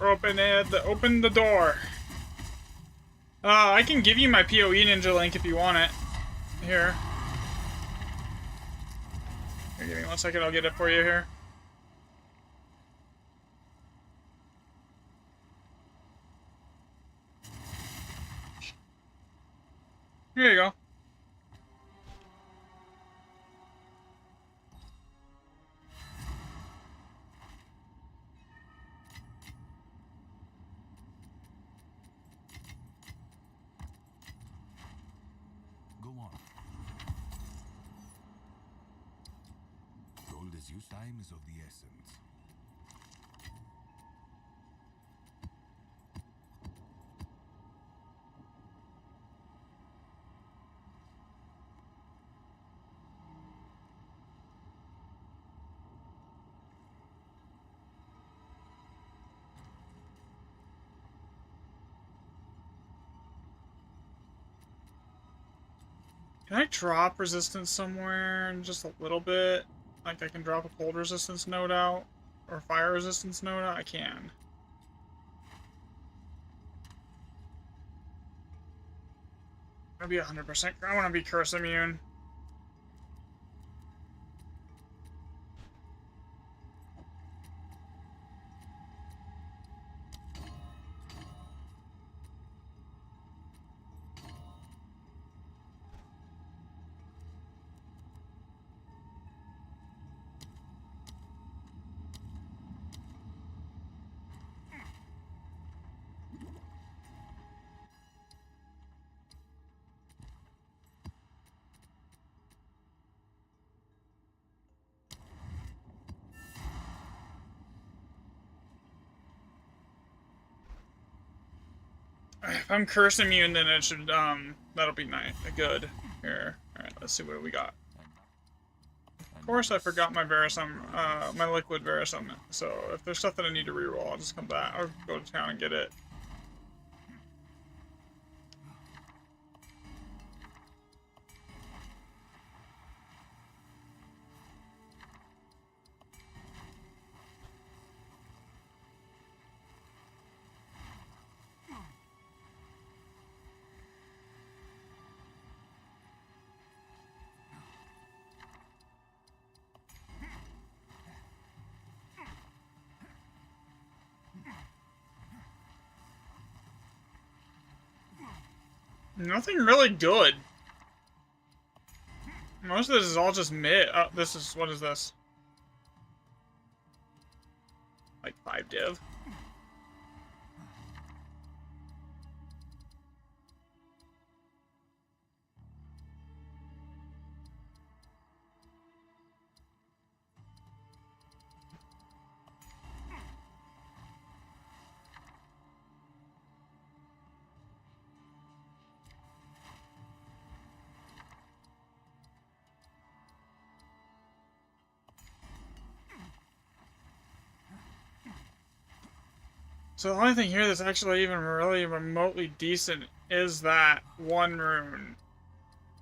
Open it. Open the door. I can give you my PoE Ninja link if you want it. Here. Here, give me 1 second. I'll get it for you here. Here you go.
Go on. Gold as use time is of the essence.
Can I drop resistance somewhere in just a little bit? Like I can drop a cold resistance node out? Or fire resistance node out? I can. I want to be 100%. I want to be curse immune. If I'm curse immune, then it should, that'll be nice. Good. Here. Alright, let's see what we got. Of course, I forgot my Verisum, my liquid Verisum. So, if there's stuff that I need to reroll, I'll just come back. I'll go to town and get it. Nothing really good. Most of this is all just mid. Oh, this is, what is this? Like 5 div. So the only thing here that's actually even really remotely decent is that one rune.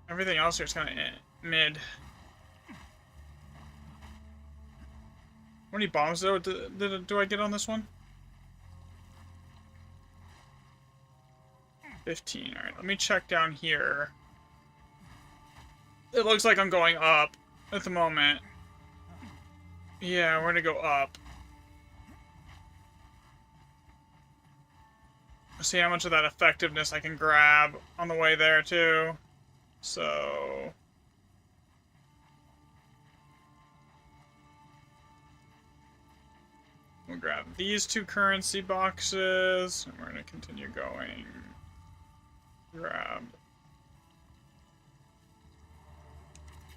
Everything else here is kind of mid. How many bombs do I get on this one? 15. Alright, let me check down here. It looks like I'm going up at the moment. Yeah, we're gonna go up. See how much of that effectiveness I can grab on the way there too. So we'll grab these 2 currency boxes and we're gonna continue going. Grab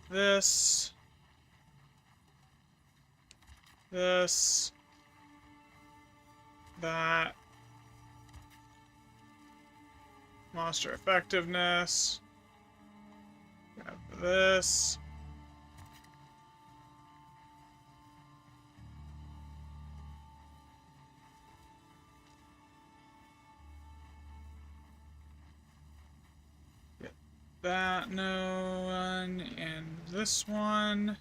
this, that. Monster effectiveness. Grab this. Get that one and this one.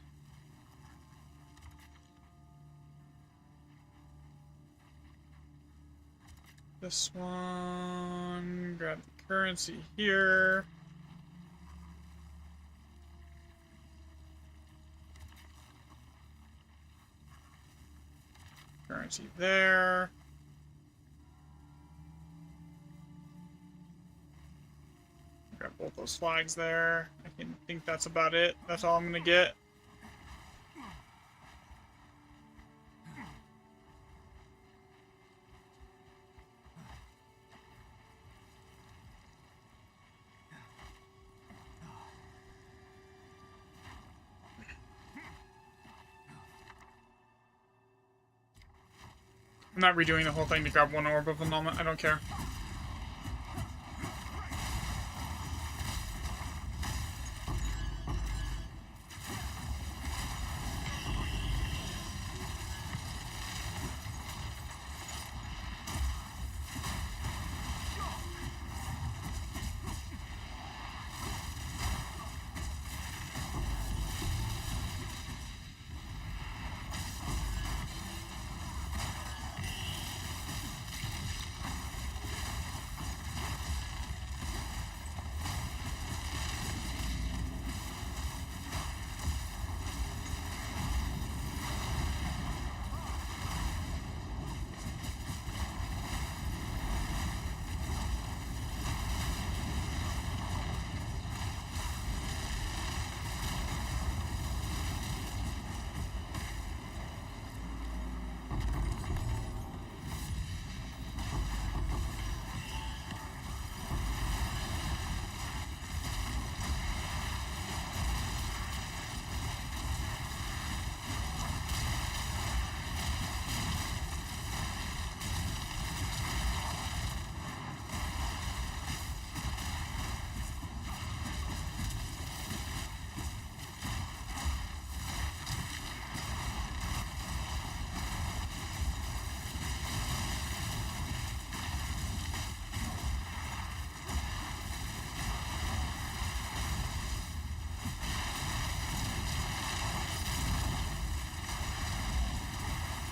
this one. Grab the currency here. Currency there. Grab both those flags there. think that's about it. That's all I'm gonna get. I'm not redoing the whole thing to grab one orb of annulment. I don't care.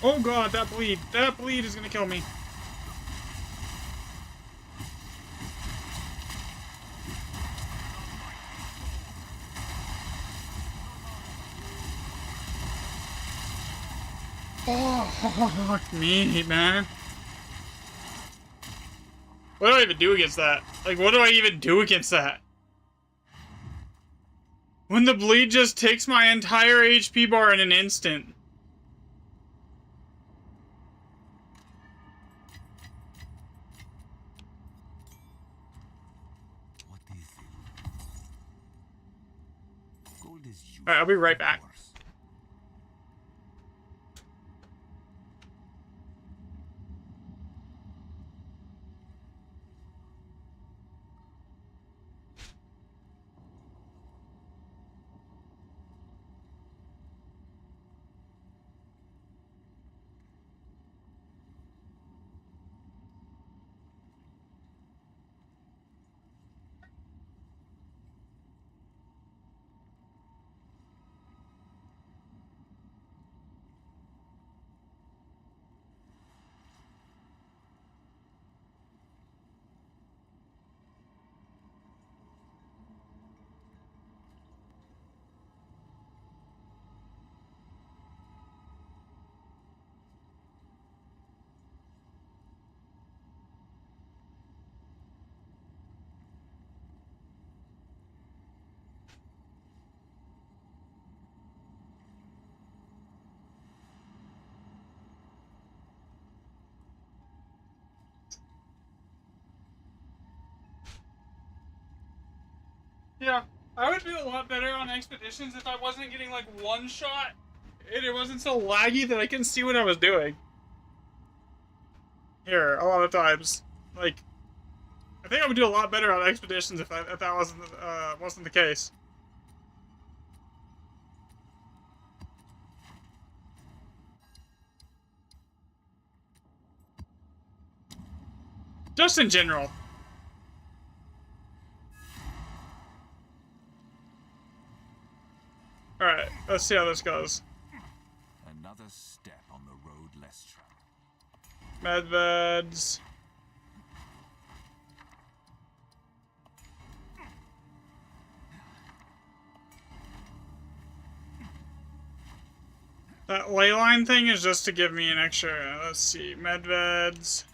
Oh god, that bleed. That bleed is gonna kill me. Oh, fuck me, man. What do I even do against that? Like, what do I even do against that? When the bleed just takes my entire HP bar in an instant. Alright, I'll be right back. Yeah, I would do a lot better on expeditions if I wasn't getting like one shot and it wasn't so laggy that I couldn't see what I was doing. Here, a lot of times, like, I think I would do a lot better on expeditions if that wasn't the case. Just in general. Alright, let's see how this goes.
Another step on the road less traveled.
Medveds. That ley line thing is just to give me an extra, let's see, medveds.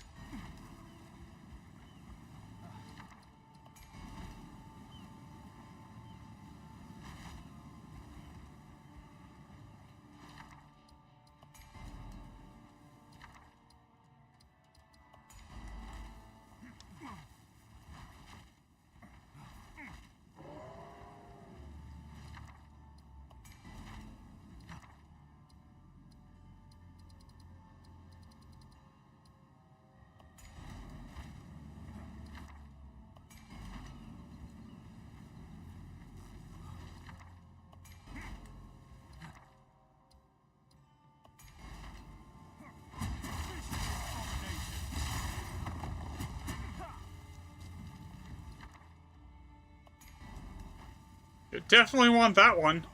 You definitely want that one.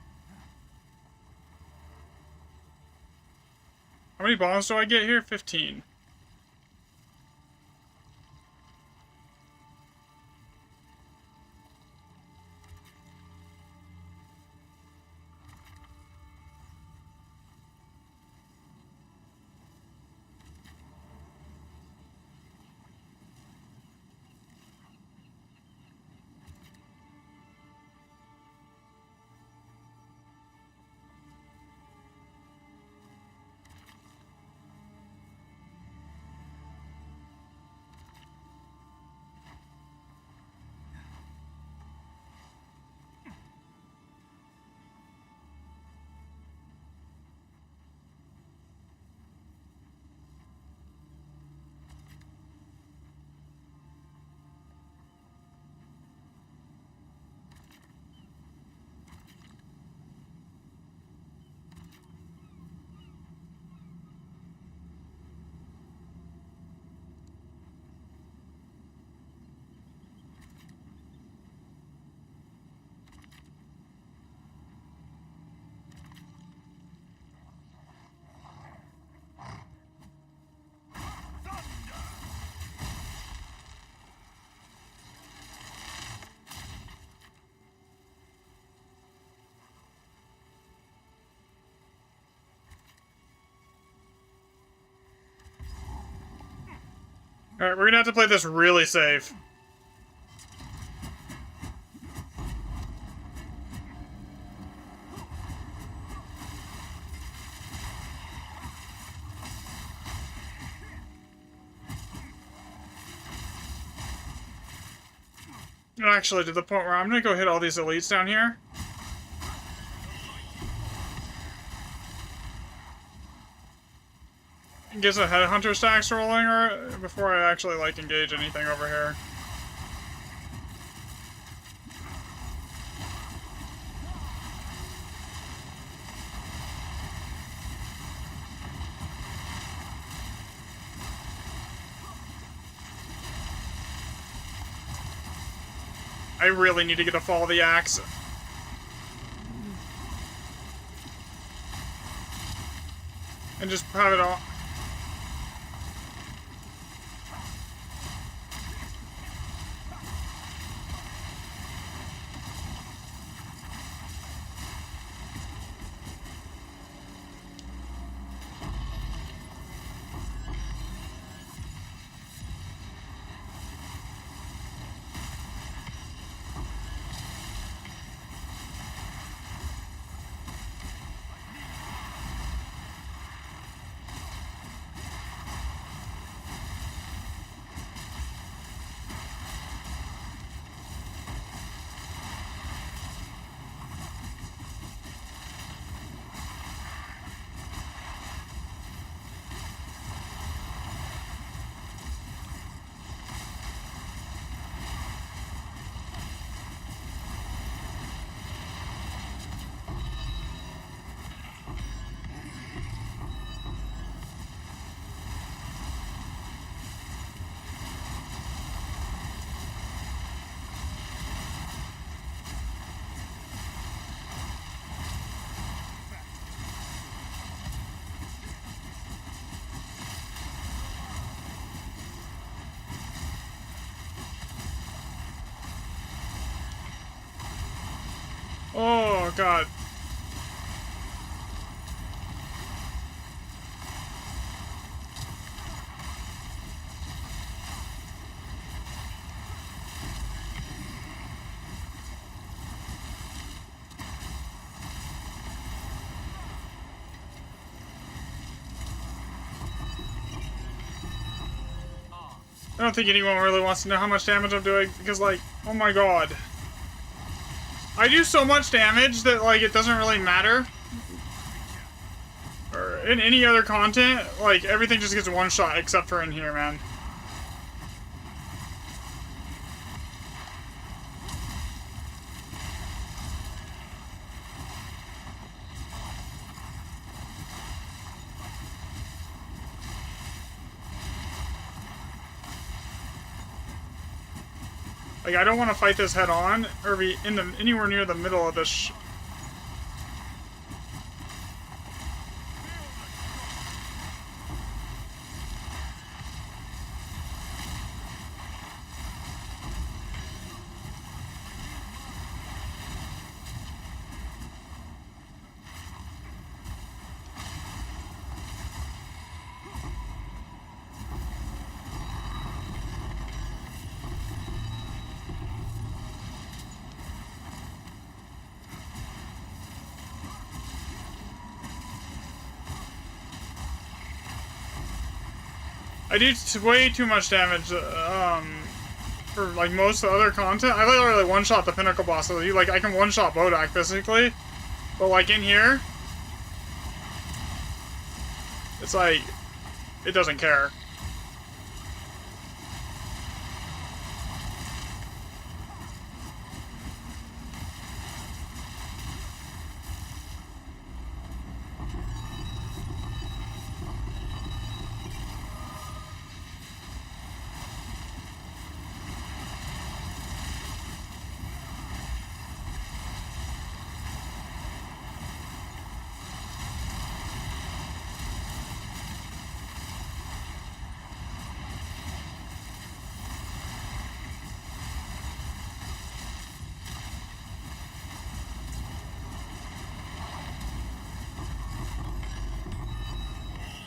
How many bombs do I get here? 15. Alright, we're gonna have to play this really safe. Actually, to the point where I'm gonna go hit all these elites down here. Get some headhunter stacks rolling or before I actually like engage anything over here. I really need to get a fall of the axe. And just have it all. Oh, God. I don't think anyone really wants to know how much damage I'm doing, because, like, oh my god. I do so much damage that, like, it doesn't really matter. Or in any other content, like, everything just gets one shot, except for in here, man. Like, I don't want to fight this head on, or be in the anywhere near the middle of this. I do way too much damage, for, like, most of the other content. I literally one-shot the Pinnacle boss, so like, I can one-shot Bodak, basically. But, like, in here, it's like, it doesn't care.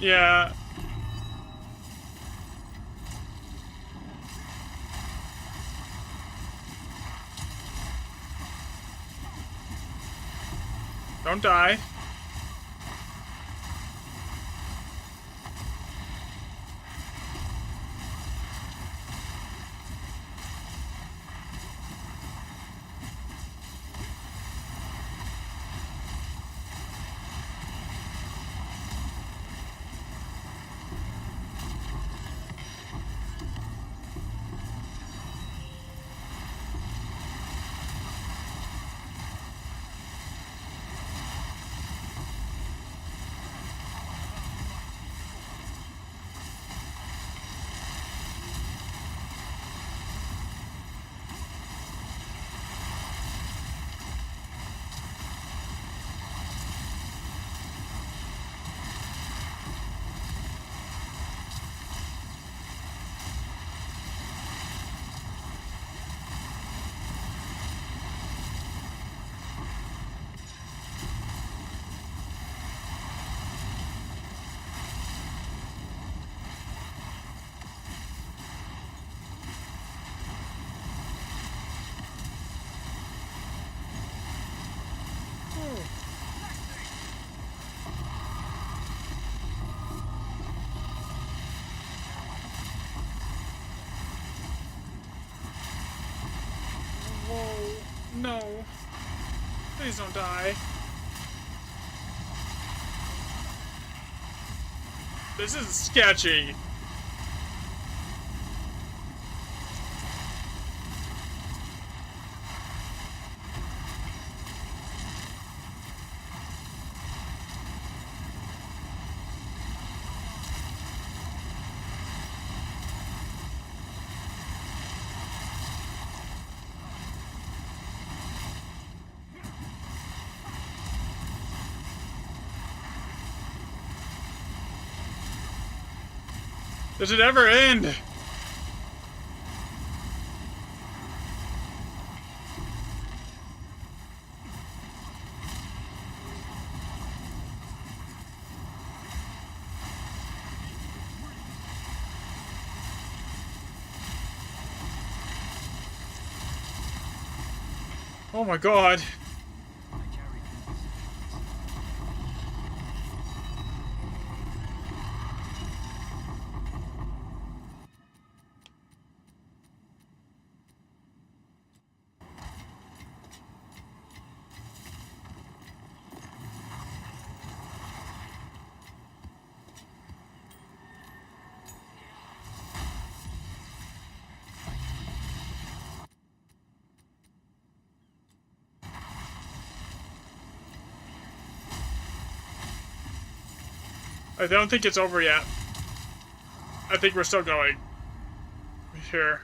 Yeah. Don't die. Whoa. No. Please don't die. This is sketchy. Does it ever end? Oh my god. I don't think it's over yet. I think we're still going. Here.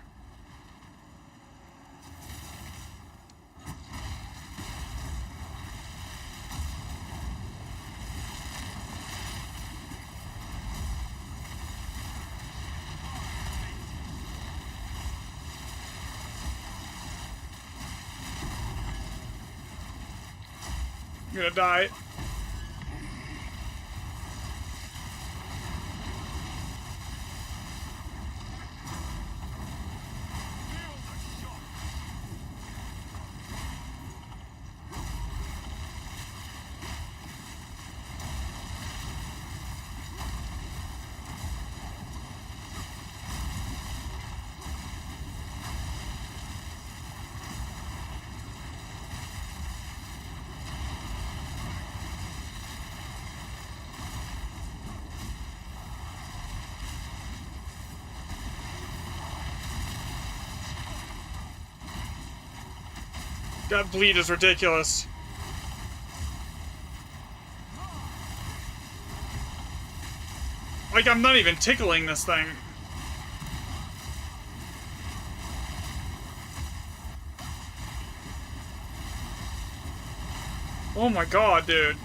I'm gonna die. That bleed is ridiculous. Like, I'm not even tickling this thing. Oh my god, dude.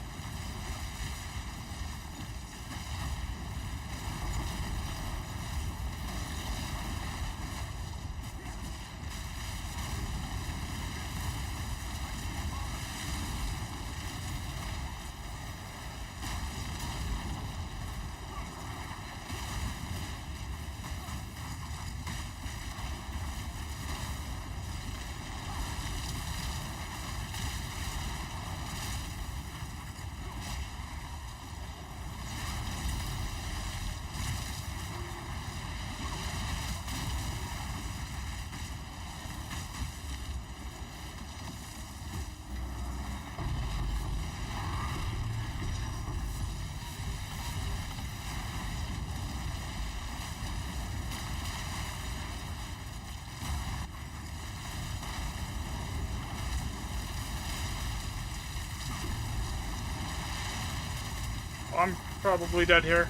I'm probably dead here.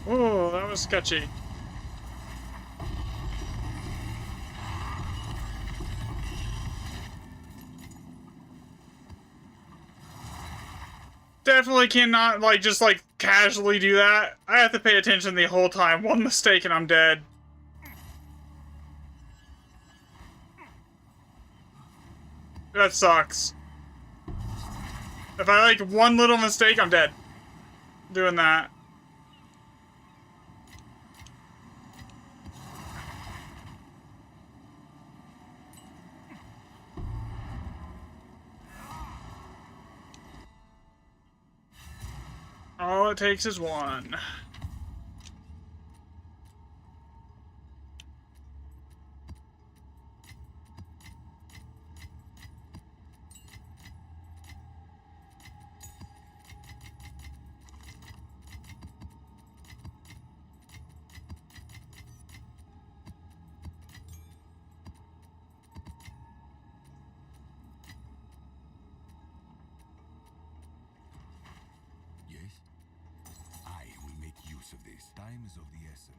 Oh, that was sketchy. Definitely cannot, like, just, like, casually do that. I have to pay attention the whole time. One mistake and I'm dead. That sucks. If I, like, one little mistake, I'm dead. Doing that. All it takes is one.
Yes? I will make use of this. Time is of the essence.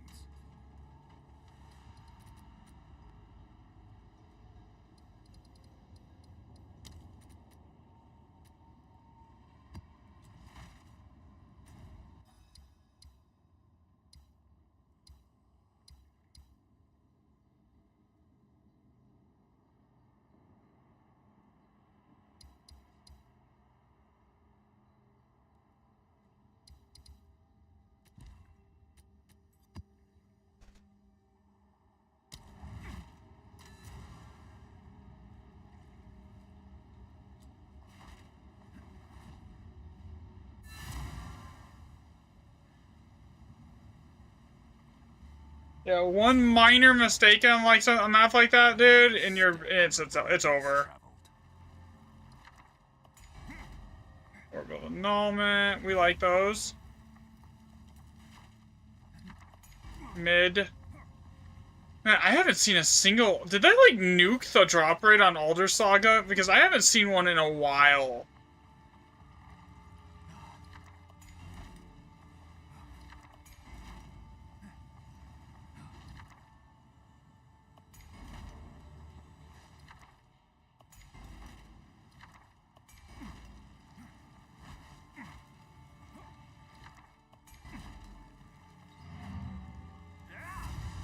Yeah, one minor mistake on like a map like that, dude, and it's over. Orbital annulment, we like those. Mid. Man, I haven't seen a single. Did they like nuke the drop rate on Alder Saga? Because I haven't seen one in a while.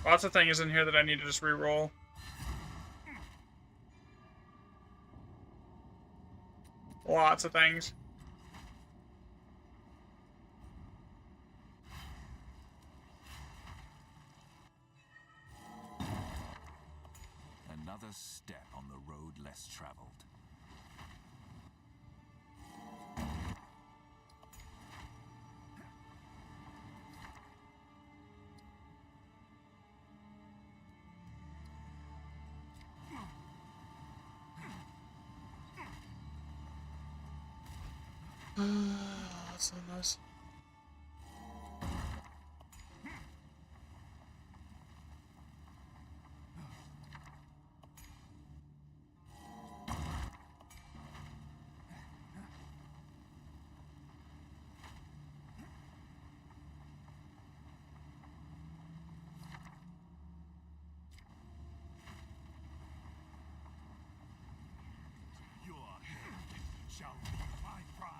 Lots of things in here that I need to just re-roll. Lots of things.
Another step on the road less traveled.
That's so nice.
Your head shall be my prize.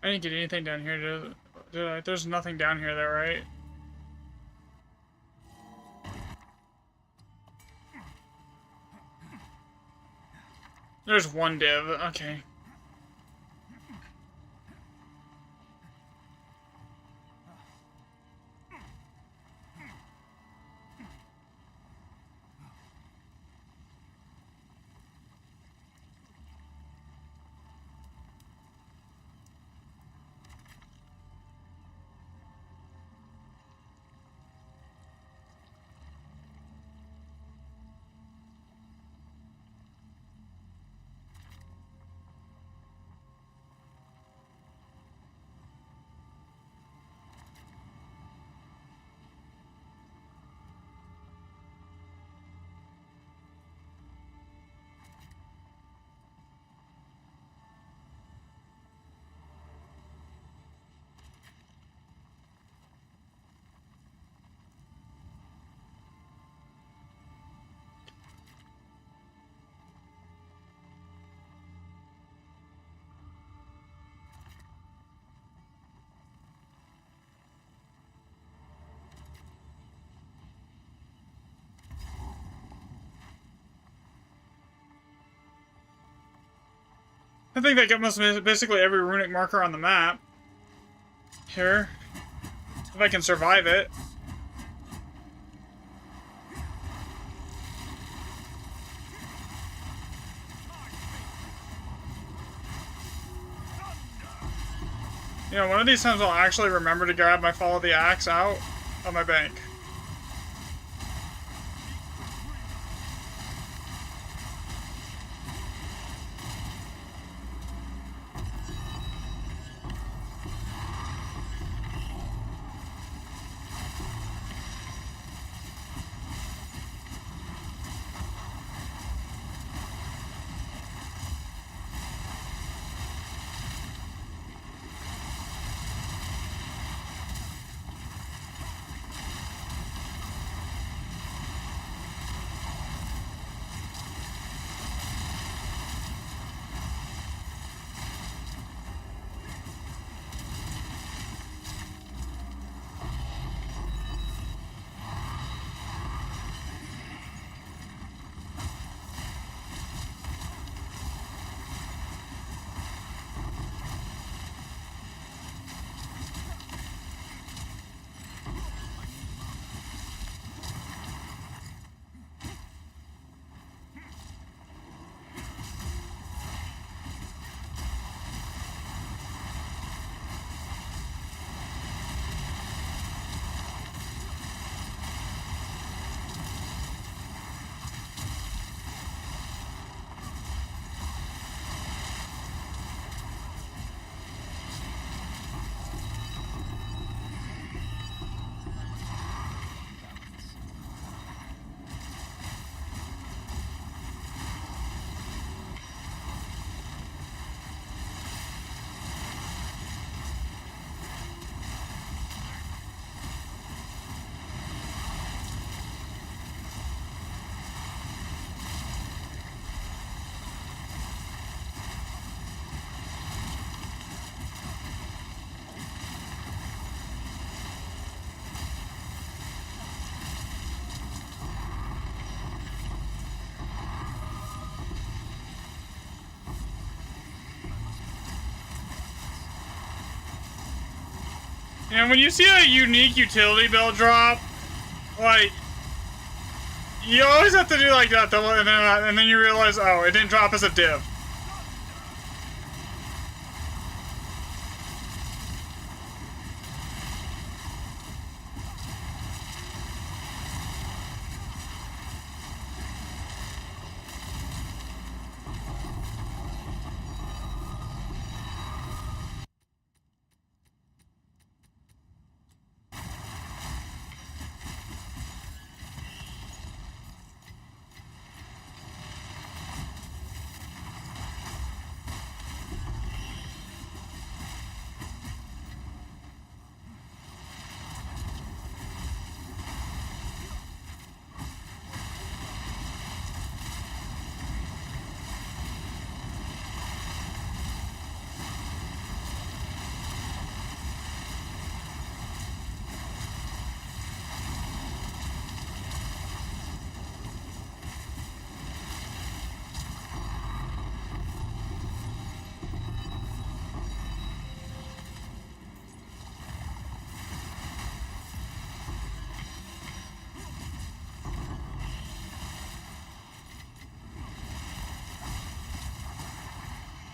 I didn't get anything down here, did I? There's nothing down here though, right? There's one div, okay. I think that must be basically every runic marker on the map. Here. If I can survive it. You know, one of these times I'll actually remember to grab my Follow the Axe out of my bank. And when you see a unique utility bill drop, like, you always have to do like that, though, and then you realize, oh, it didn't drop as a div.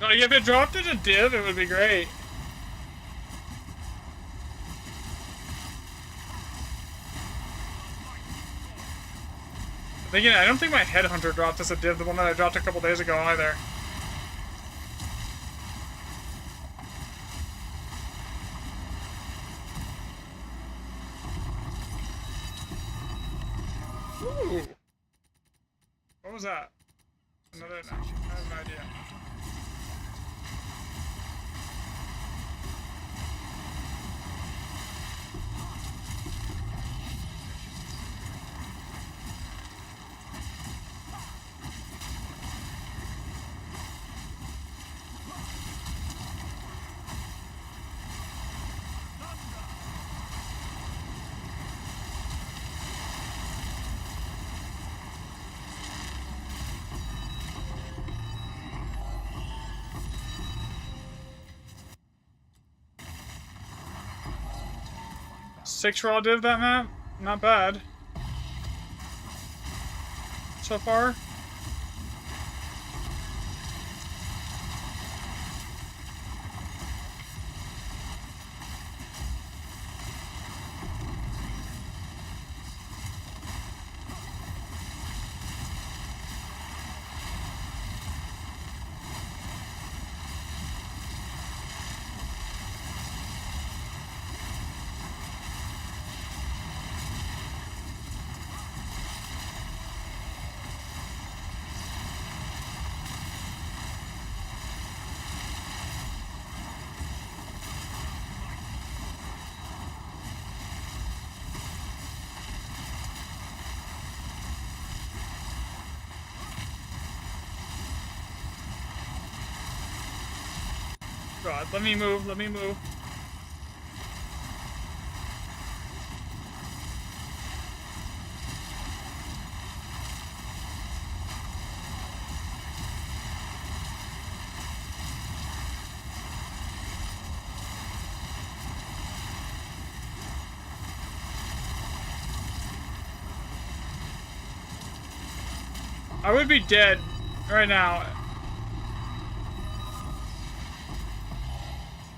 Like, if it dropped as a div, it would be great. Again, I don't think my Headhunter dropped as a div, the one that I dropped a couple days ago either. Ooh. What was that? Another. I have no idea. Six raw div that map? Not bad. So far. God, let me move, let me move. I would be dead right now.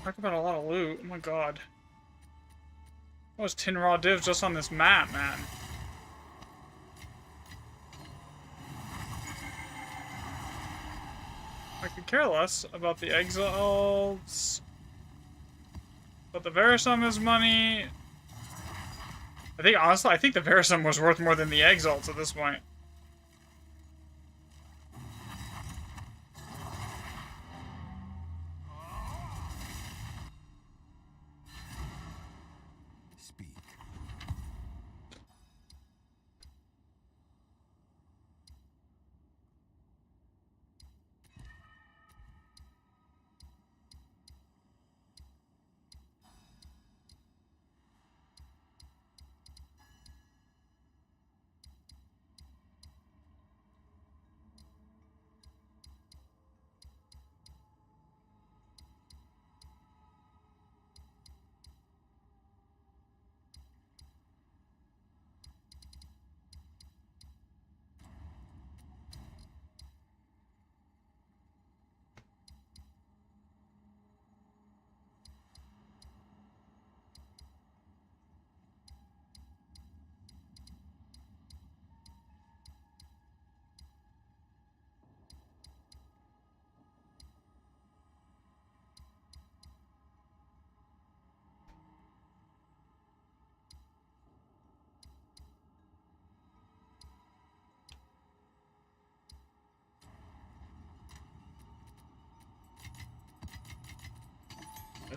Talk about a lot of loot. Oh my god. That was 10 raw divs just on this map, man. I could care less about the exalts. But the Verisum is money. I think, honestly, I think the Verisum was worth more than the exalts at this point.
Speak.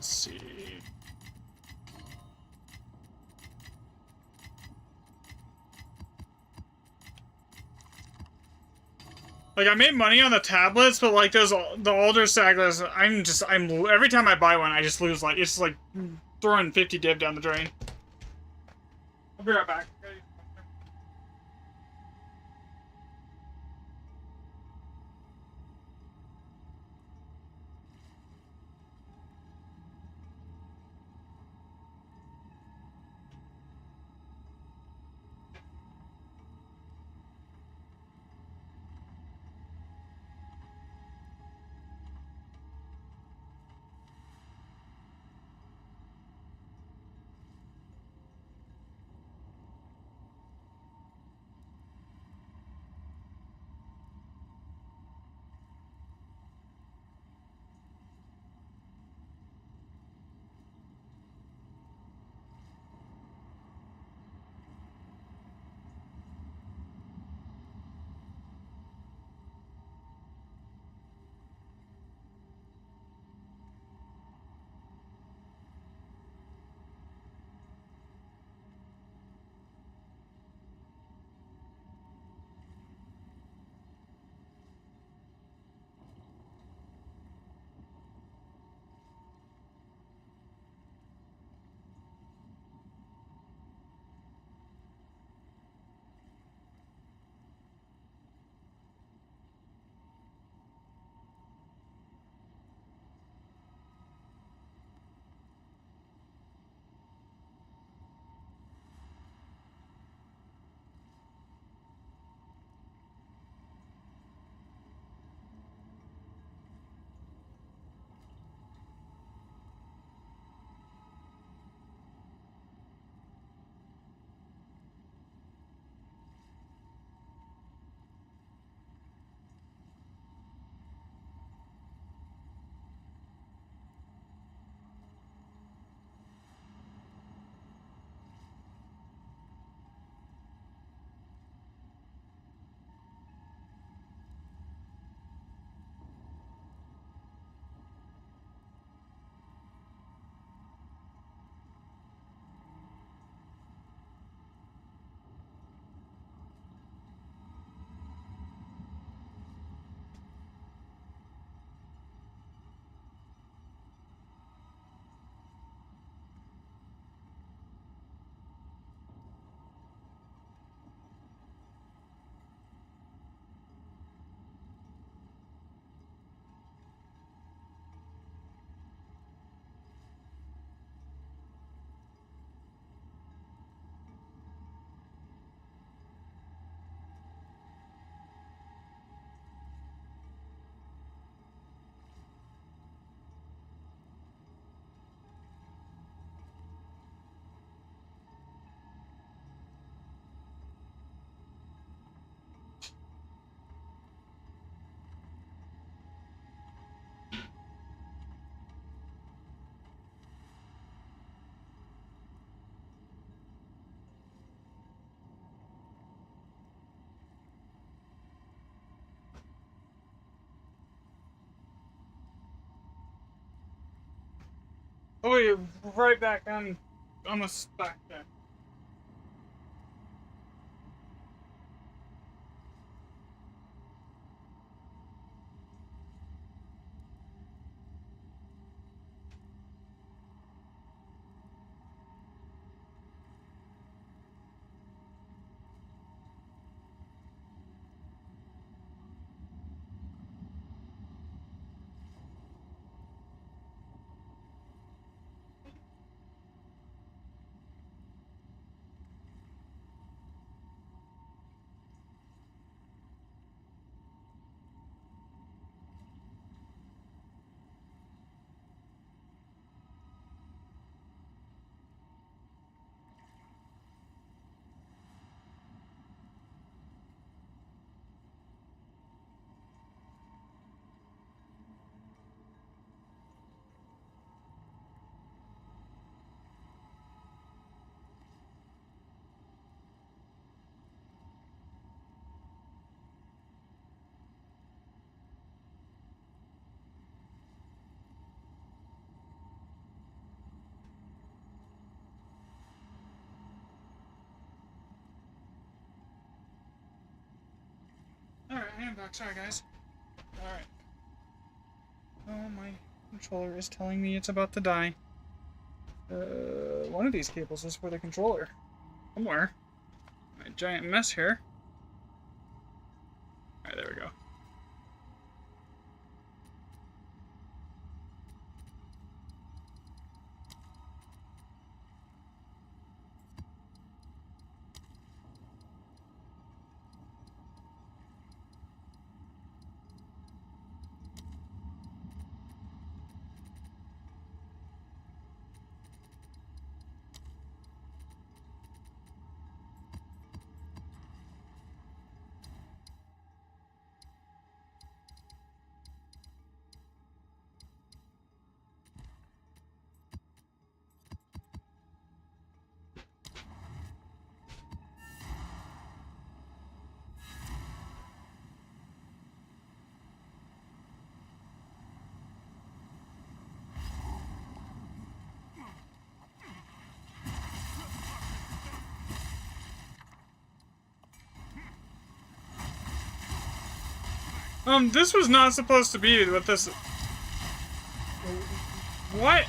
let's see. Like, I made money on the tablets, but like those the older Saglers, I'm every time I buy one, I just lose. Like, it's like throwing 50 div down the drain. I'll be right back. Oh, you're right back on the stack there. I'm back. Sorry, guys. Alright. Oh, my controller is telling me it's about to die. One of these cables is for the controller. Somewhere. A giant mess here. Alright, there we go. This was not supposed to be what this... What?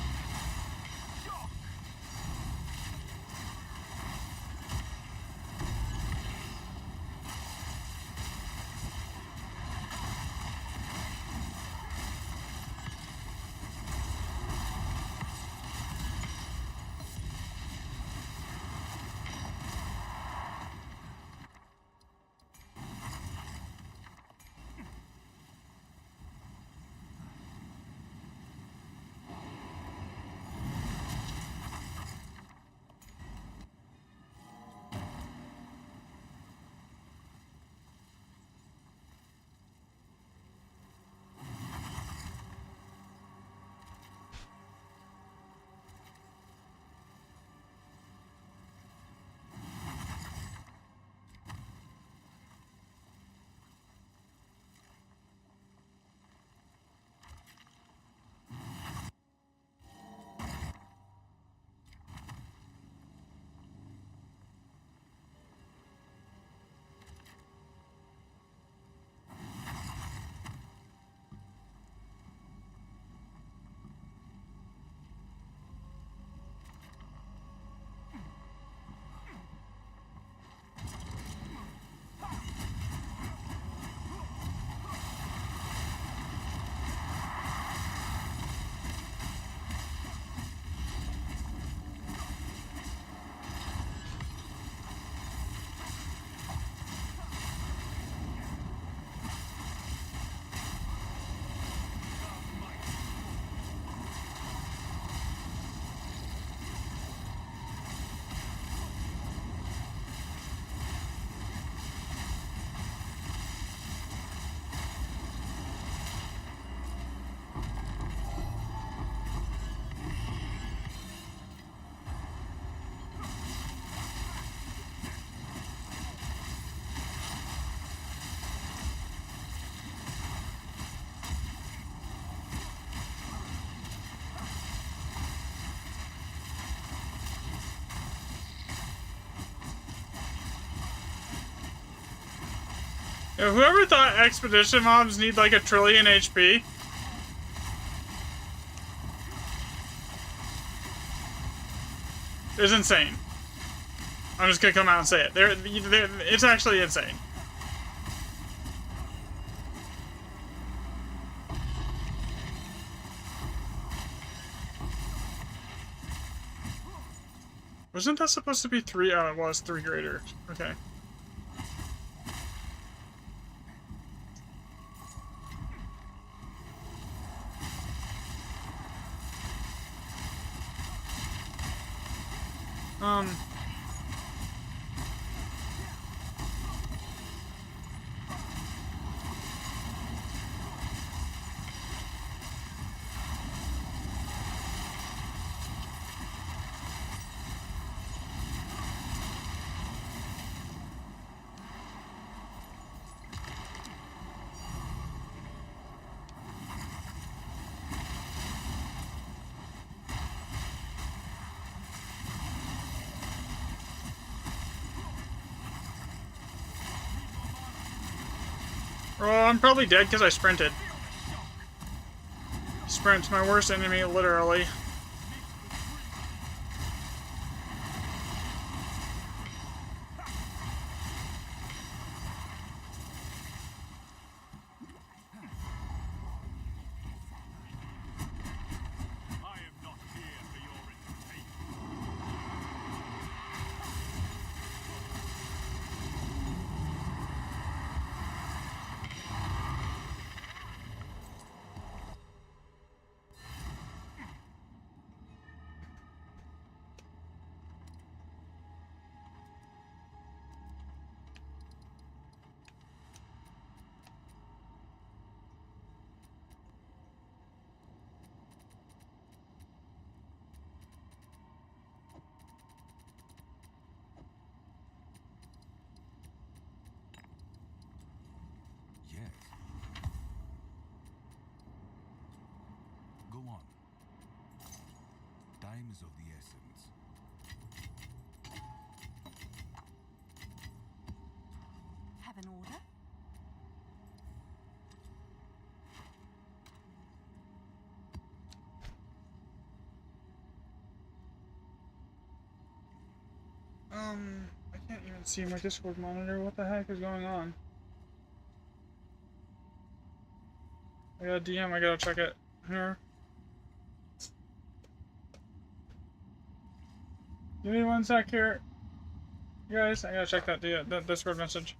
Yo, whoever thought expedition mobs need like 1 trillion HP? Is insane. I'm just gonna come out and say it. It's actually insane. Wasn't that supposed to be 3? Oh, it was 3 greater. Okay. Oh, I'm probably dead because I sprinted. Sprint's my worst enemy, literally.
I am not here for your entertainment.
Yes. Go on. Time is of the essence.
Have an order?
I can't even see my Discord monitor. What the heck is going on? I got a DM, I gotta check it. Here. Give me 1 sec here. You guys, I gotta check that Discord message.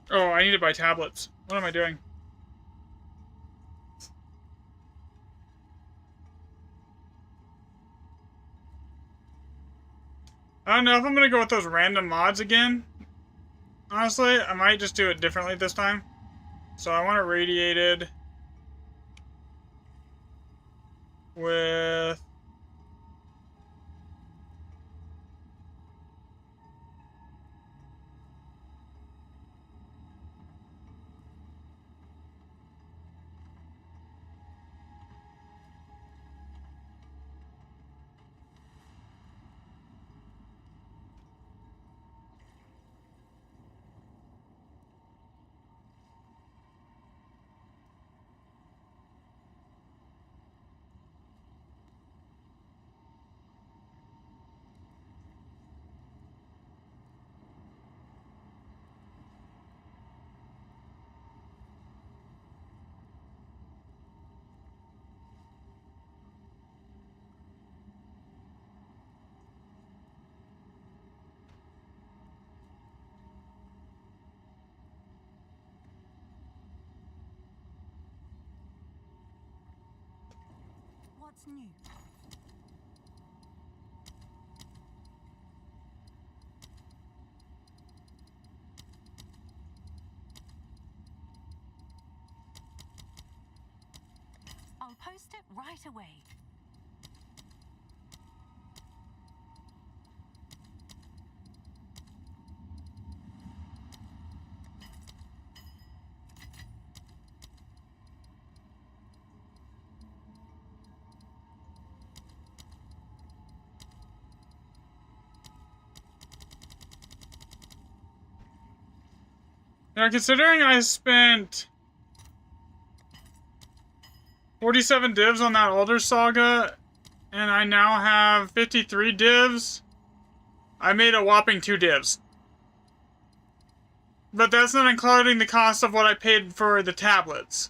Oh, I need to buy tablets. What am I doing? I don't know if I'm gonna go with those random mods again. Honestly, I might just do it differently this time. So I want it radiated with
What's new? I'll post it right away.
now, considering I spent 47 divs on that Elder Saga And I now have 53 divs. I made a whopping 2 divs. But that's not including the cost of what I paid for the tablets.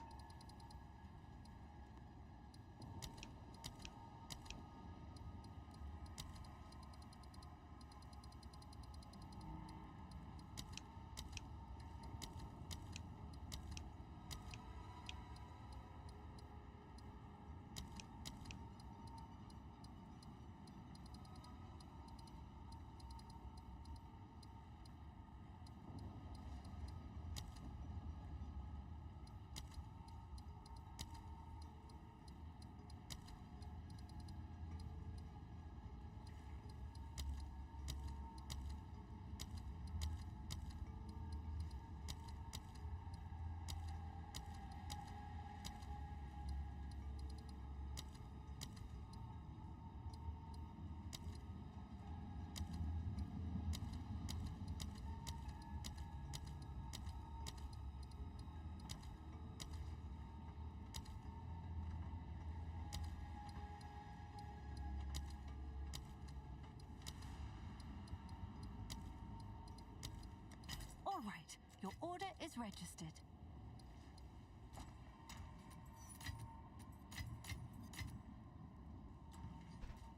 All right, your order is registered.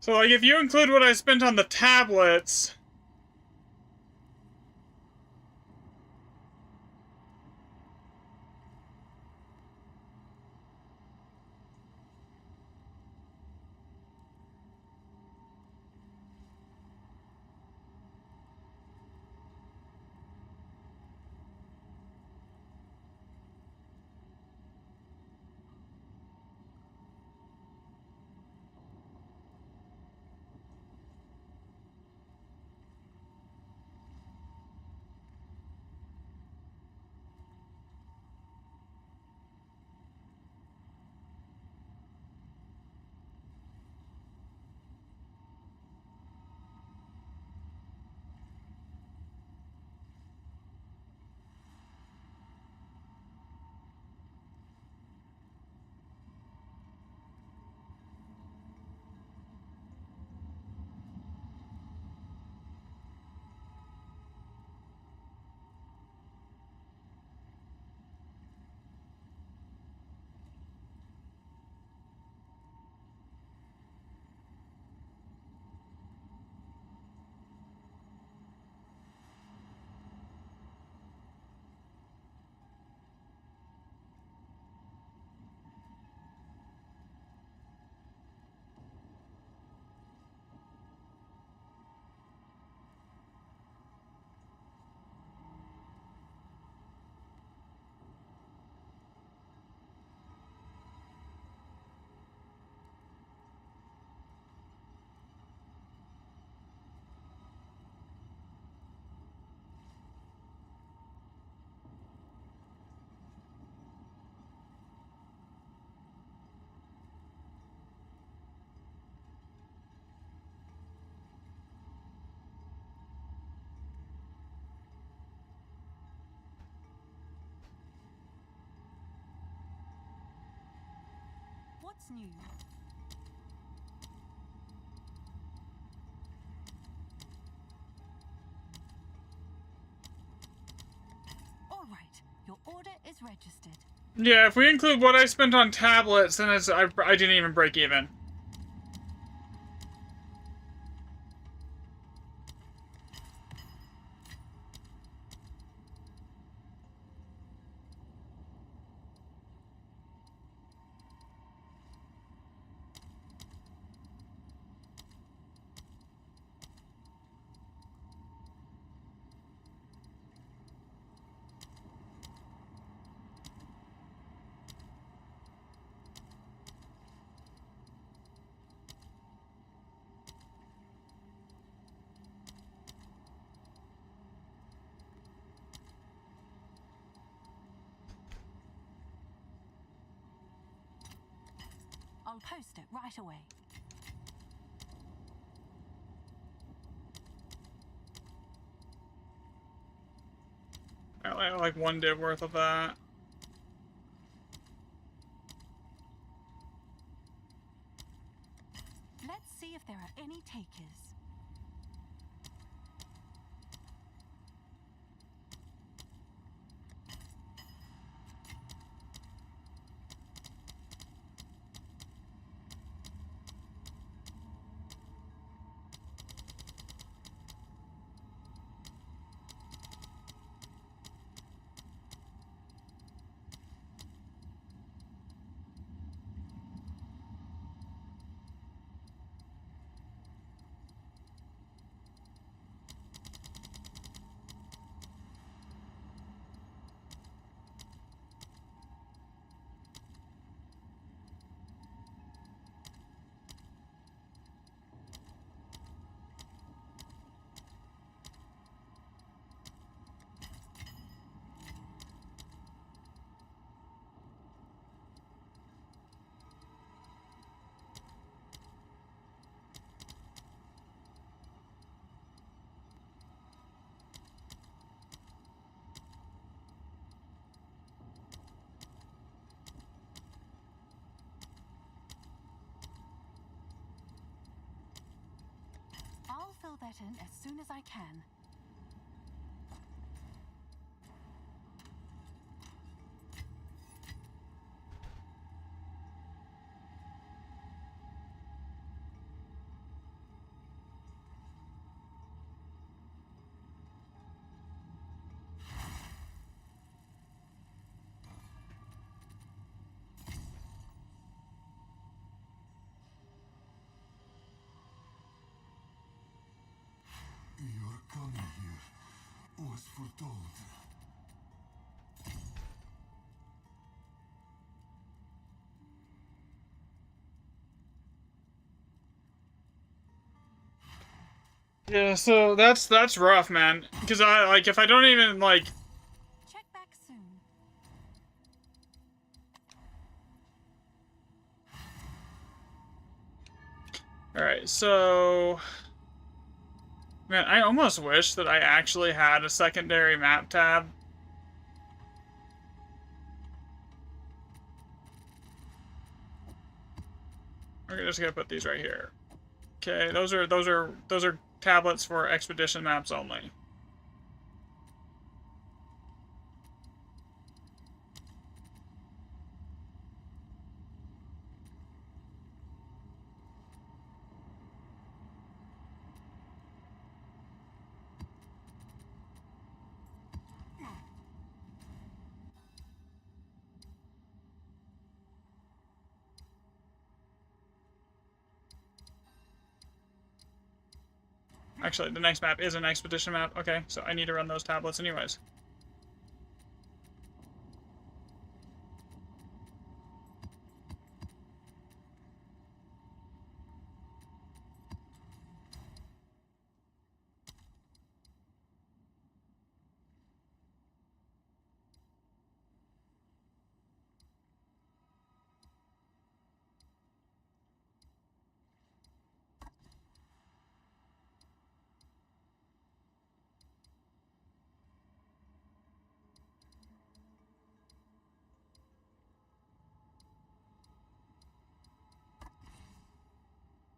So, like, if you include what I spent on the tablets...
What's new? All right, your order is registered.
Yeah, if we include what I spent on tablets, then it's, I didn't even break even.
I'll post it right away.
I like 1 div worth of that.
Let's see if there are any takers. I'll fill that in as soon as I can.
Your coming here was foretold.
Yeah, so that's rough, man. Because I like if I don't even like.
Check back soon.
All right, so. Man, I almost wish that I actually had a secondary map tab. We're just gonna put these right here. Okay, those are tablets for expedition maps only. Actually, the next map is an expedition map. Okay, so I need to run those tablets anyways.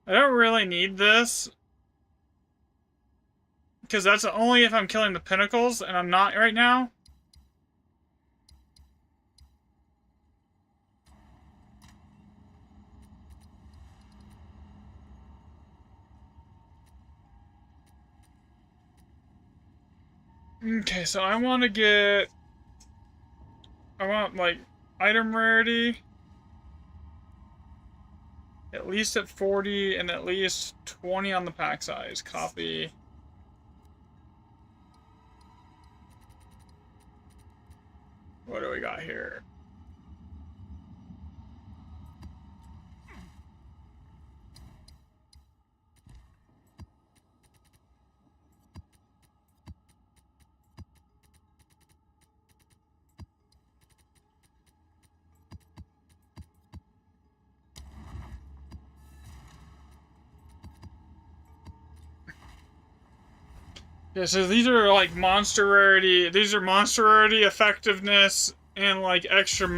I don't really need this. Because that's only if I'm killing the pinnacles, and I'm not right now. Okay, so I want to get... I want, like, item rarity. At least at 40, and at least 20 on the pack size. Copy. What do we got here? Yeah, so these are like monster rarity. These are monster rarity, effectiveness, and like extra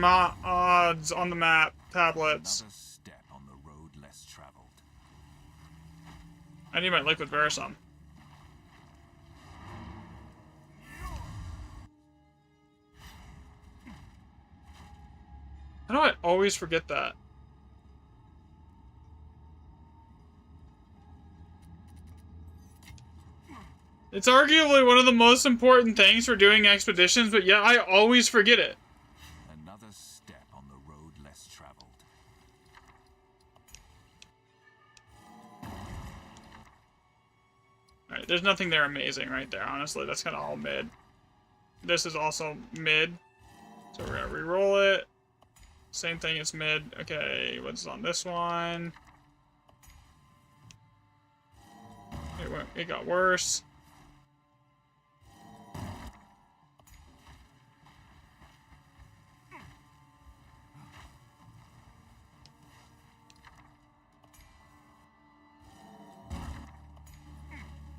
odds on the map tablets.
Another step on the road less traveled.
I need my liquid Verisum. How do I always forget that? It's arguably one of the most important things for doing expeditions, but yet I always forget it.
Another step on the road less traveled.
Alright, there's nothing there amazing right there, honestly. That's kind of all mid. This is also mid. So we're gonna re-roll it. Same thing as mid. Okay, what's on this one? It got worse.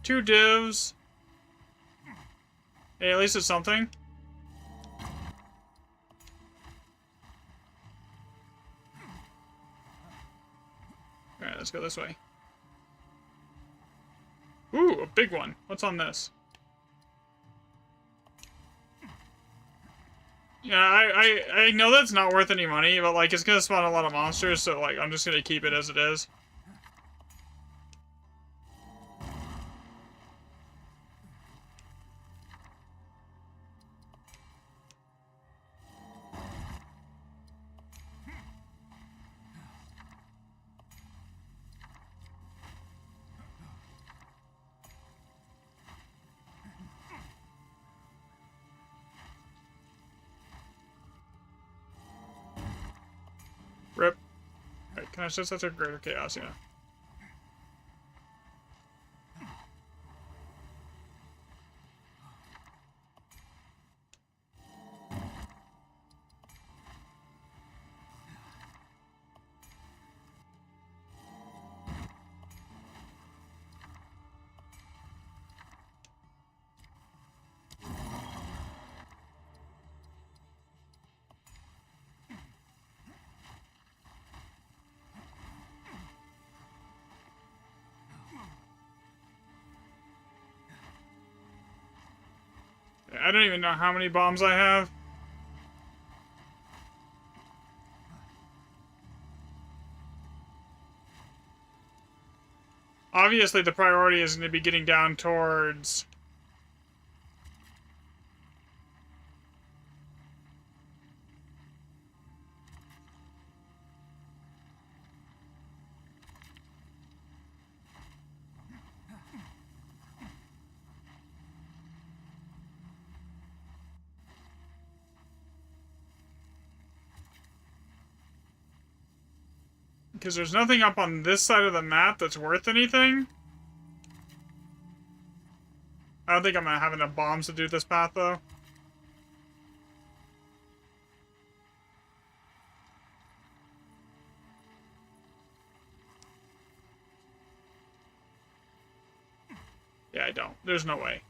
Two divs. Hey, at least it's something. Alright, let's go this way. Ooh, a big one. What's on this? Yeah, I know that's not worth any money, but like it's gonna spawn a lot of monsters, so like I'm just gonna keep it as it is. Rip. Alright, can I set that to greater chaos? Yeah. I don't even know how many bombs I have. Obviously, the priority is going to be getting down towards... Because there's nothing up on this side of the map that's worth anything. I don't think I'm going to have enough bombs to do this path, though. Yeah, I don't. There's no way.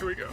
Here we go.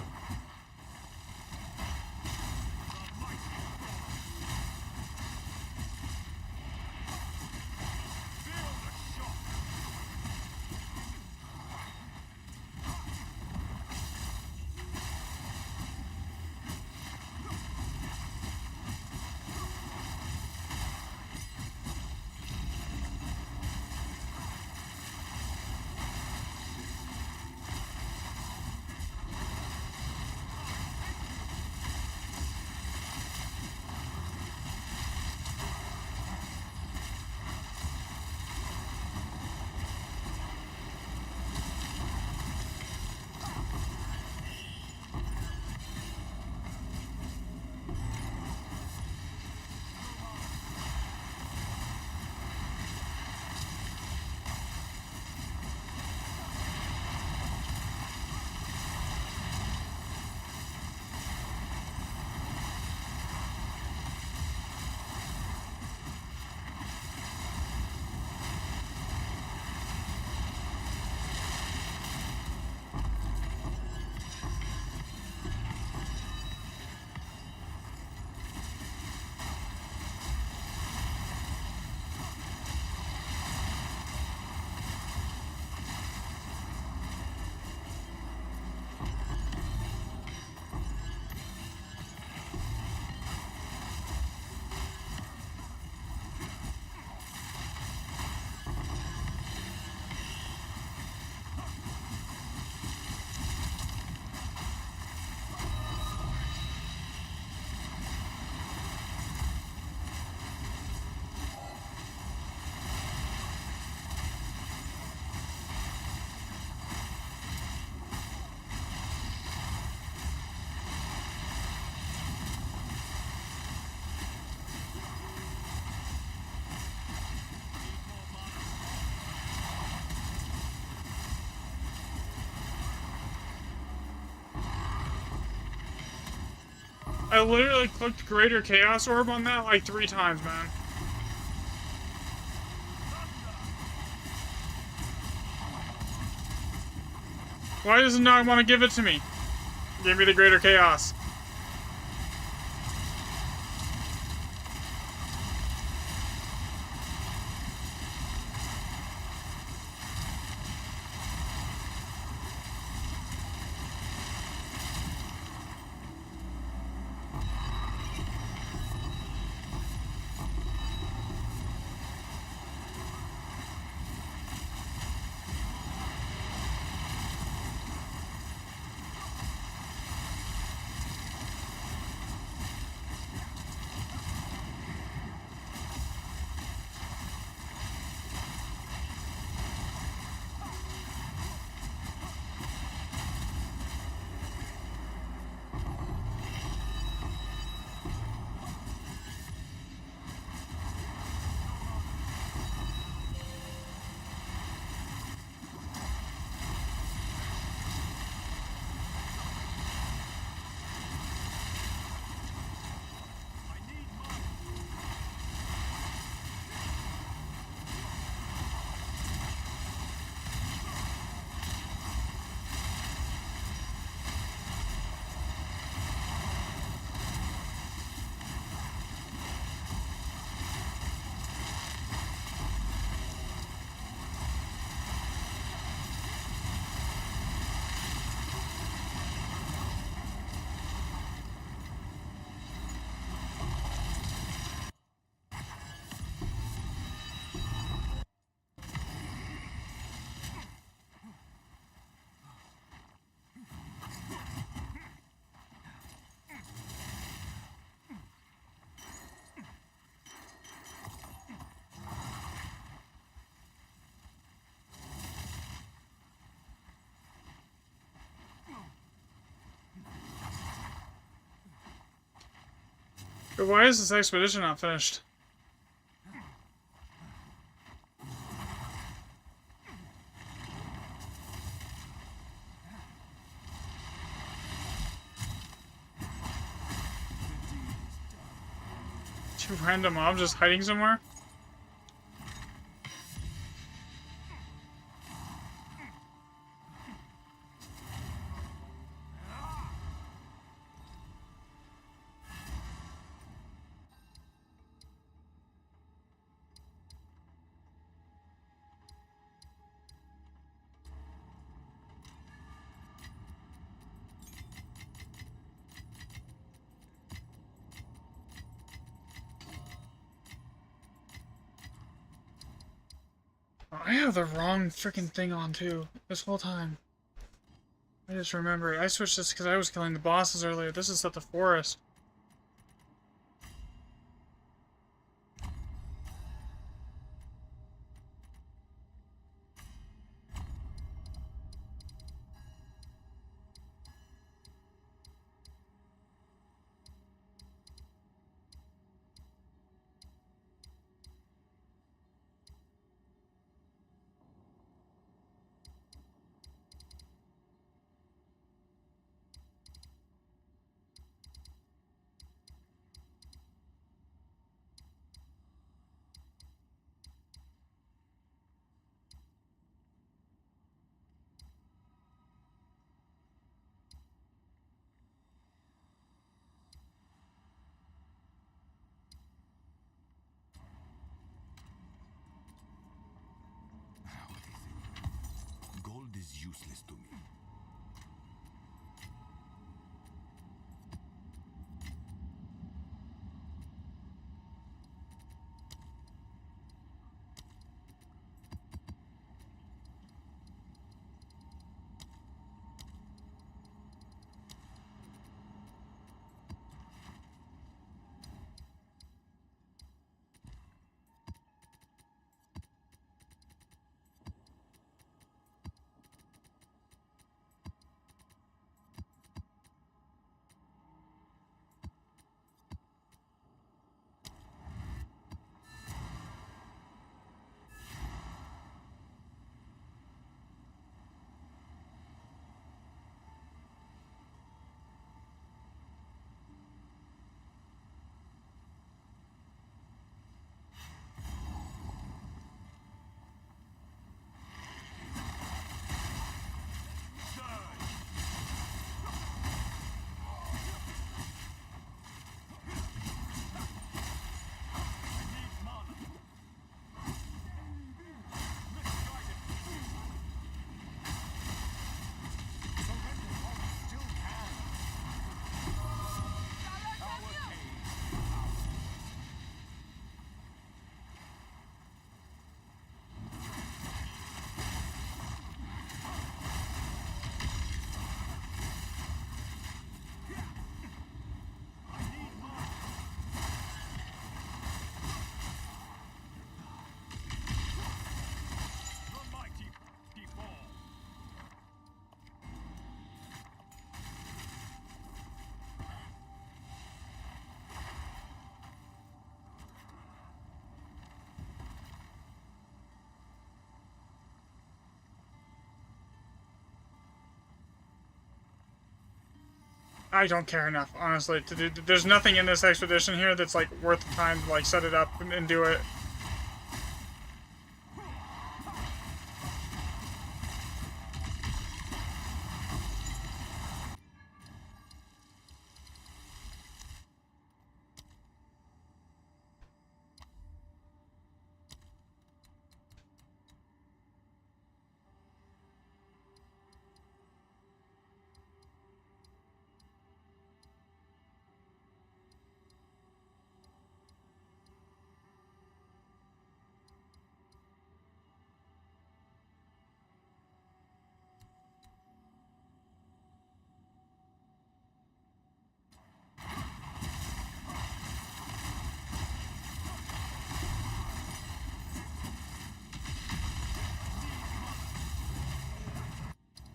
I literally clicked Greater Chaos Orb on that like 3 times, man. Why does it not want to give it to me? Give me the Greater Chaos. But why is this expedition not finished? Two random mobs just hiding somewhere? I have the wrong freaking thing on too this whole time. I just remember I switched this because I was killing the bosses earlier. This is at the forest.
How is it? Gold is useless to me.
The mighty fall.
I don't care enough, honestly. There's nothing in this expedition here that's like worth the time to like set it up and do it.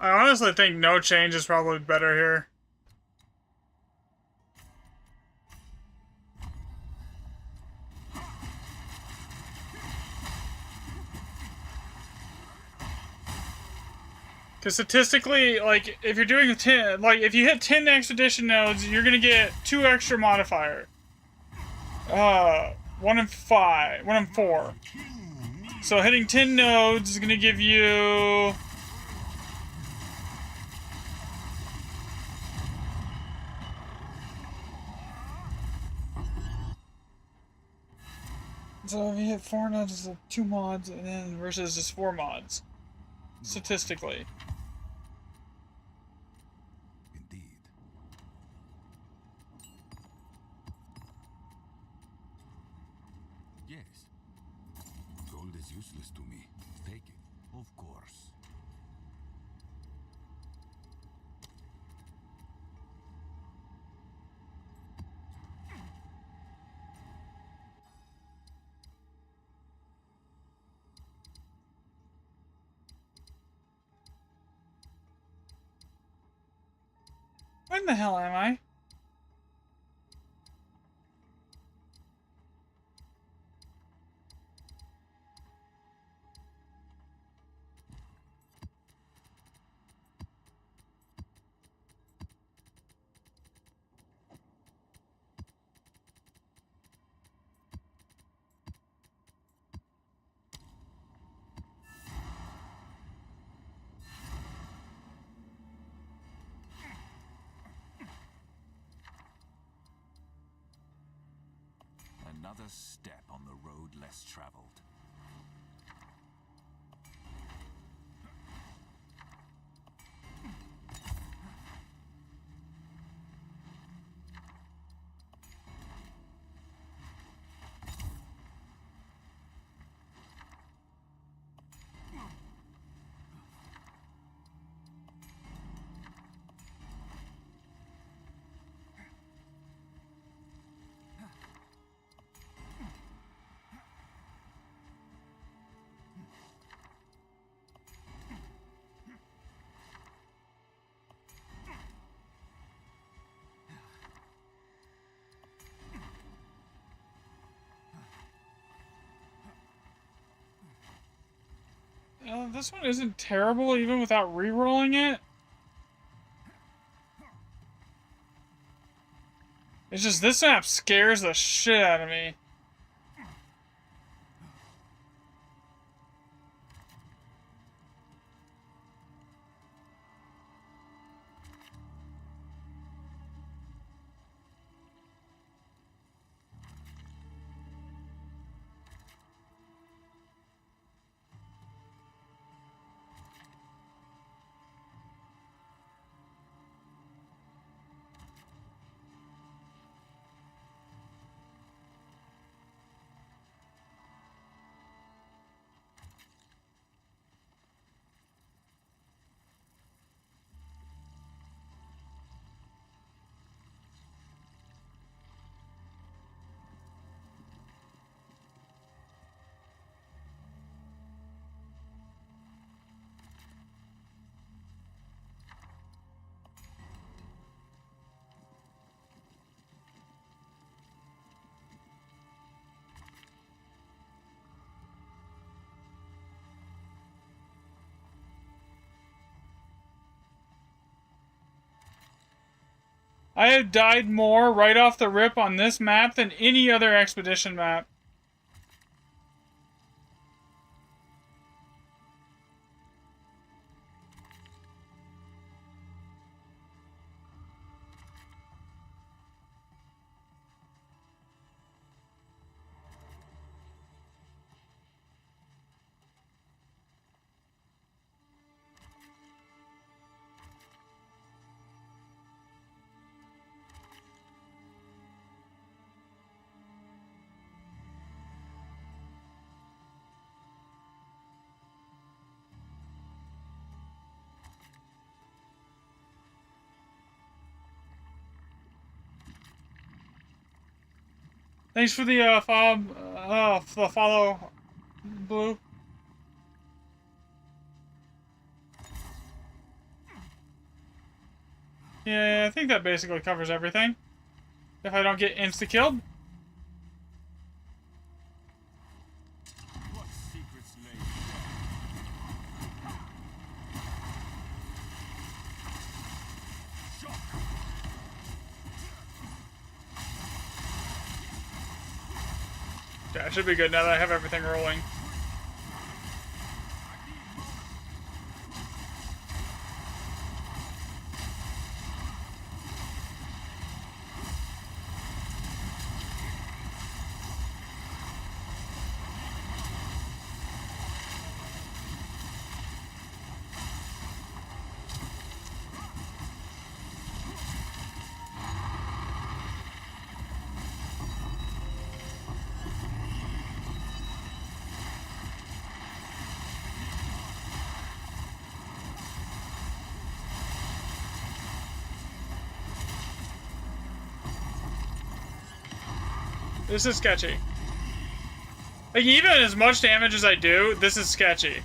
I honestly think no change is probably better here. Because statistically, like, if you're doing 10, like, if you hit 10 expedition nodes, you're gonna get 2 extra modifier. 1 in 5, 1 in 4. So hitting 10 nodes is gonna give you... So if you hit 4 nodes, it's 2 mods, and then versus just 4 mods. Statistically.
Indeed. Yes. Go Gold is useless to me. Take it. Of course.
When the hell am I?
Another step on the road less traveled.
This one isn't terrible even without re-rolling it. It's just this map scares the shit out of me. I have died more right off the rip on this map than any other expedition map. Thanks for the follow, Blue. Yeah, I think that basically covers everything. If I don't get insta-killed.
What secrets lay
That should be good now that I have everything rolling. This is sketchy. Like, even as much damage as I do, this is sketchy.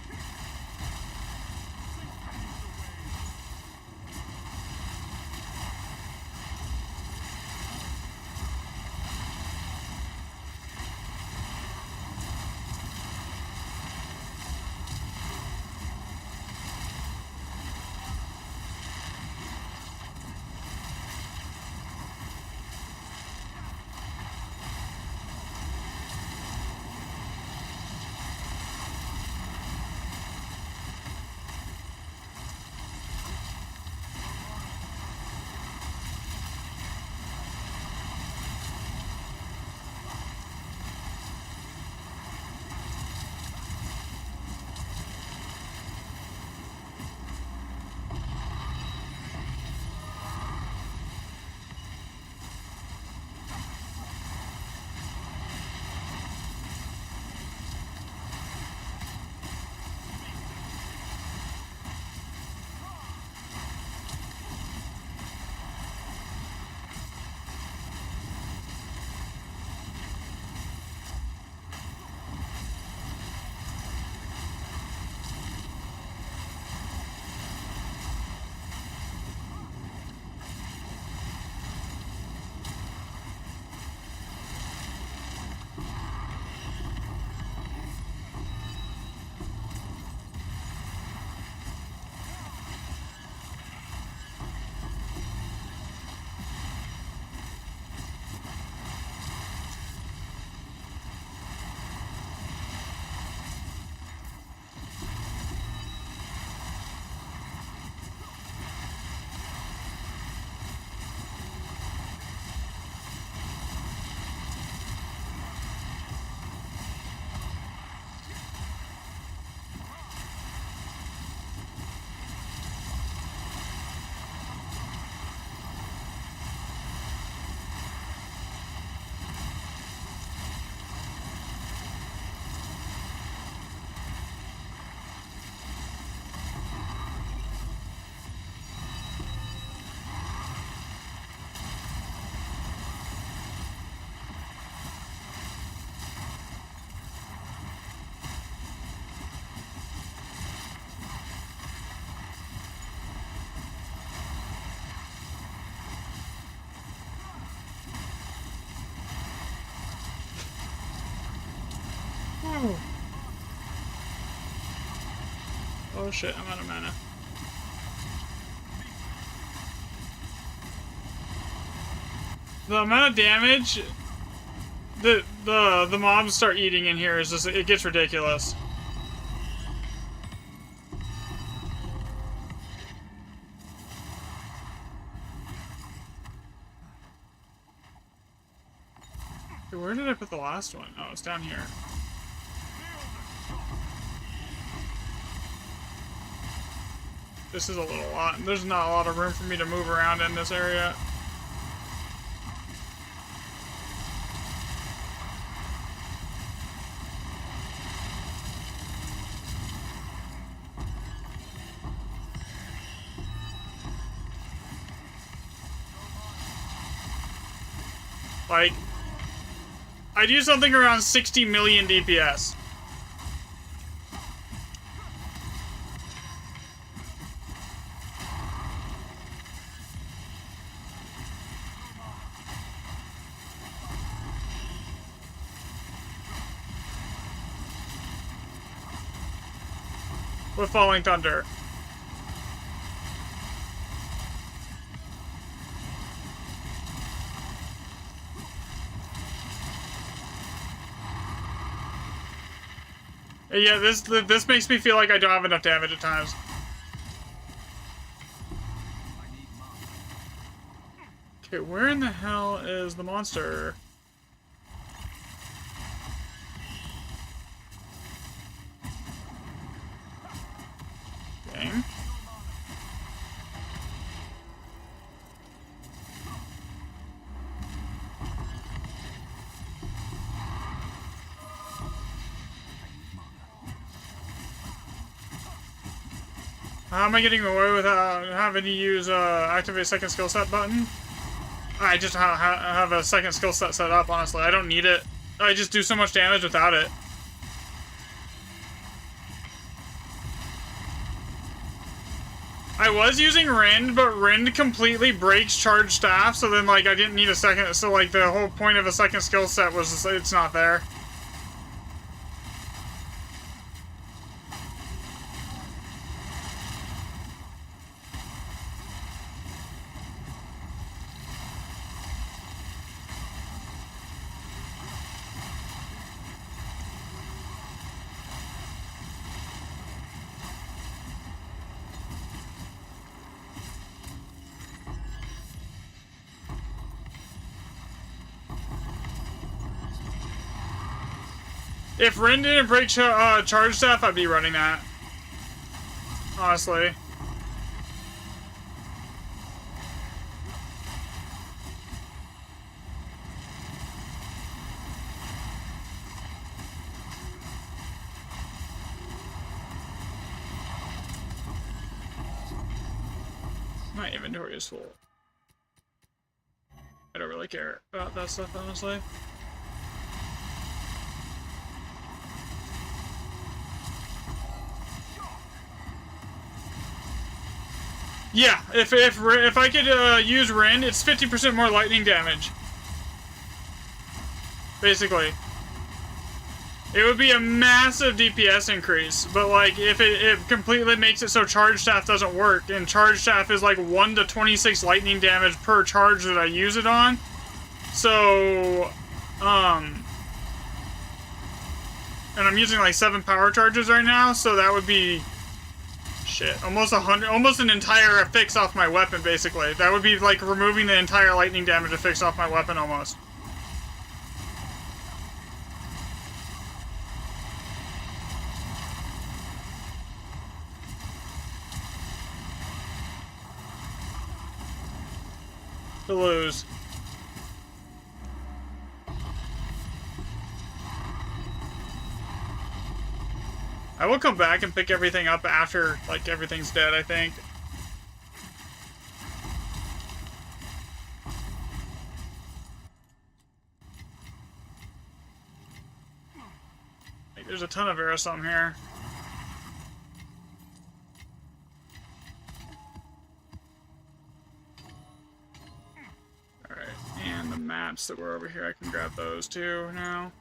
Oh shit, I'm out of mana. The amount of damage the mobs start eating in here is just, it gets ridiculous. Okay, where did I put the last one? Oh, it's down here. This is a little lot. There's not a lot of room for me to move around in this area. Like, I do something around 60 million DPS. With Falling Thunder. Yeah, this makes me feel like I don't have enough damage at times. Okay, where in the hell is the monster? Game. How am I getting away without having to use activate second skill set button? I just have a second skill set set up, honestly. I don't need it. I just do so much damage without it. I was using Rend, but Rend completely breaks Charge Staff, so then, like, I didn't need a second. So, like, the whole point of a second skill set was just, it's not there. If Rin didn't break Charge Staff, I'd be running that. Honestly. My inventory is full. I don't really care about that stuff, honestly. Yeah, if I could use Rend, it's 50% more lightning damage. Basically. It would be a massive DPS increase, but like if it completely makes it so Charge Staff doesn't work, and Charge Staff is like 1 to 26 lightning damage per charge that I use it on. So, and I'm using like 7 power charges right now, so that would be shit, almost 100, almost an entire affix off my weapon, basically. That would be like removing the entire lightning damage affix off my weapon, almost. To lose. I will come back and pick everything up after, like, everything's dead, I think. Like, there's a ton of Aerosol here. Alright, and the maps that were over here, I can grab those too now.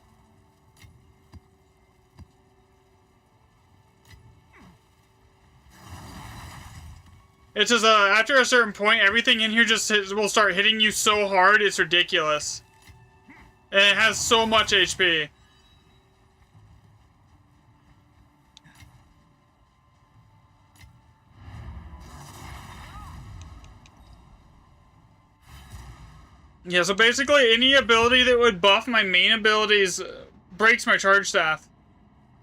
It's just, after a certain point, everything in here just will start hitting you so hard, it's ridiculous. And it has so much HP. Yeah, so basically, any ability that would buff my main abilities breaks my Charge Staff.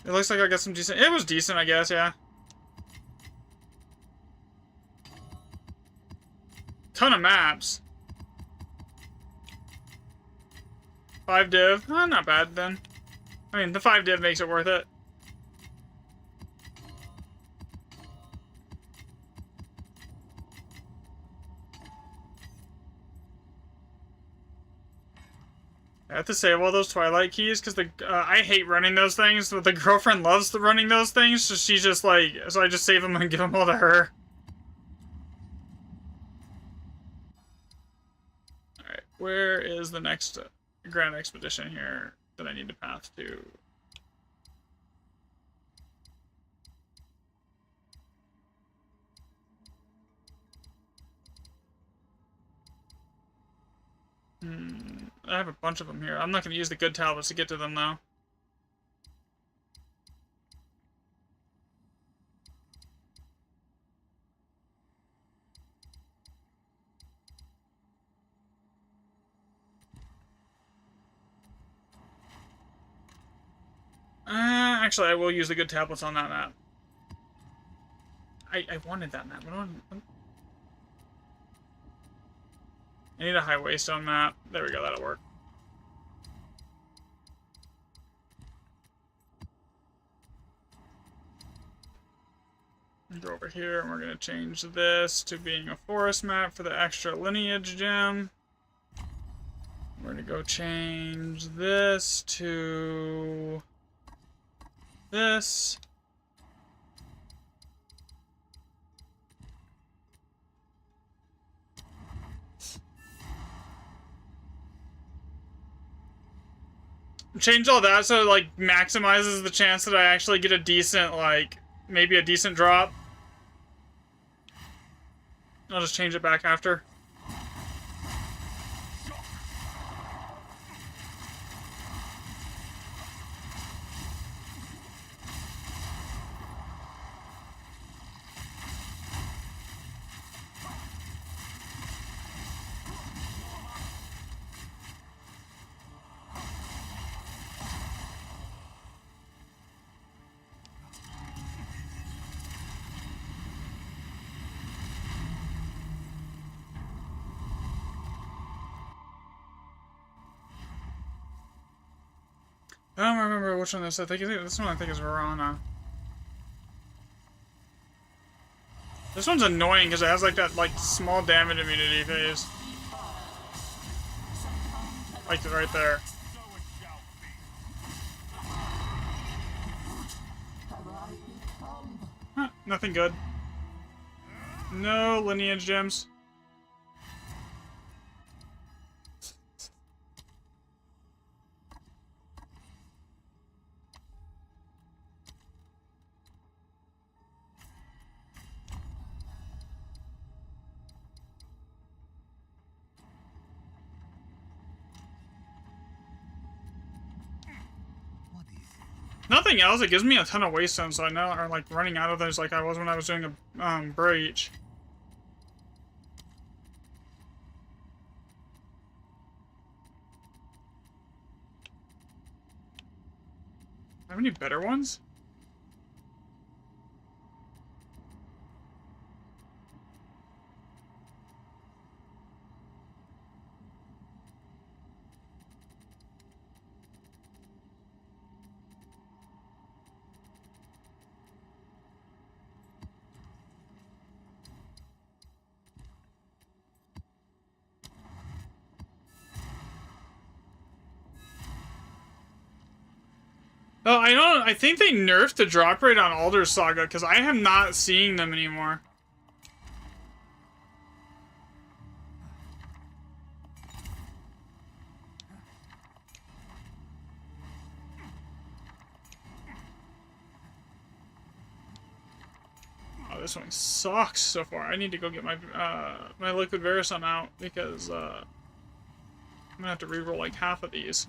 It looks like I got some decent... It was decent, I guess, yeah. Ton of maps. 5 div. Oh, not bad then. I mean, the 5 div makes it worth it. I have to save all those Twilight keys because I hate running those things, but the girlfriend loves running those things, so she's just like, so I just save them and give them all to her. Alright, where is the next Grand Expedition here that I need to path to? I have a bunch of them here. I'm not going to use the good tablets to get to them, though. Actually, I will use the good tablets on that map. I wanted that map. I need a high waystone map. There we go, that'll work. Go over here, and we're going to change this to being a forest map for the extra lineage gem. We're gonna go change this to this. Change all that so it like maximizes the chance that I actually get a decent, like, maybe a decent drop. I'll just change it back after. I don't remember which one this is. I think this one I think is Verana. This one's annoying because it has like that like small damage immunity phase. Like right there.
So it shall be.
Huh, nothing good. No lineage gems.
What is it?
Nothing else. It gives me a ton of waste stones, so I know are like running out of those like I was when I was doing a breach. Have any better ones? Oh, I don't. I think they nerfed the drop rate on Alder Saga because I am not seeing them anymore. Oh, this one sucks so far. I need to go get my my Liquid Verisum out because I'm gonna have to reroll like half of these.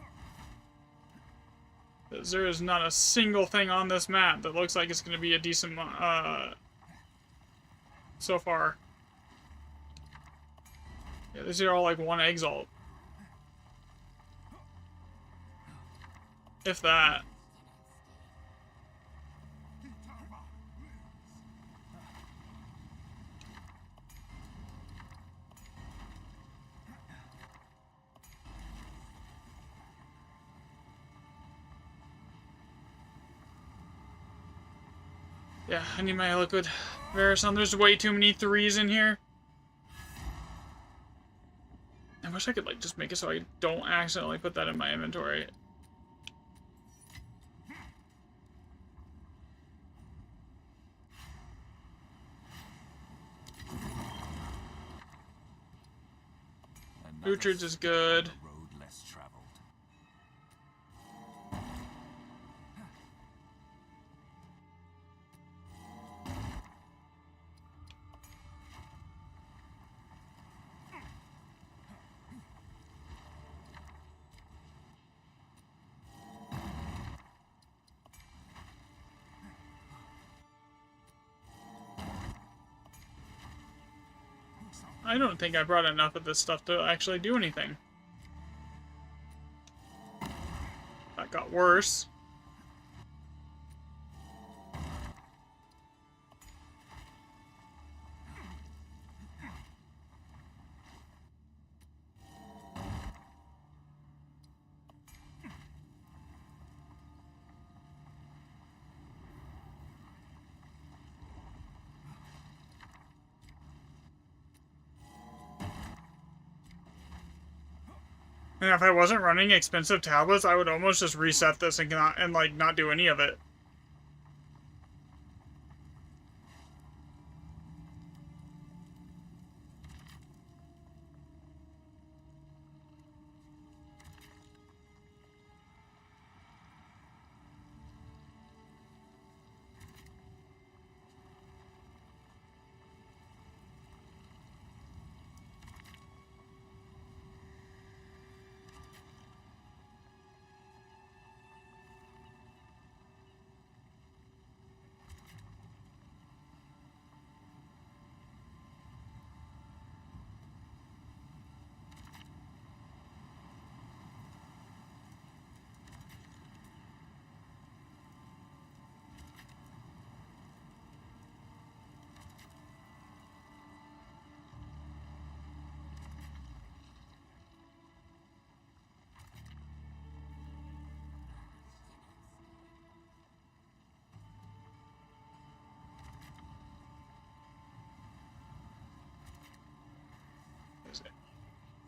There is not a single thing on this map that looks like it's going to be a decent so far. Yeah, these are all like one exalt. If that. Yeah, I need my Liquid Verisum. There's way too many 3s in here. I wish I could like just make it so I don't accidentally put that in my inventory. Butchers is good.
Road less traveled.
I don't think I brought enough of this stuff to actually do anything. That got worse. And if I wasn't running expensive tablets, I would almost just reset this and not do any of it.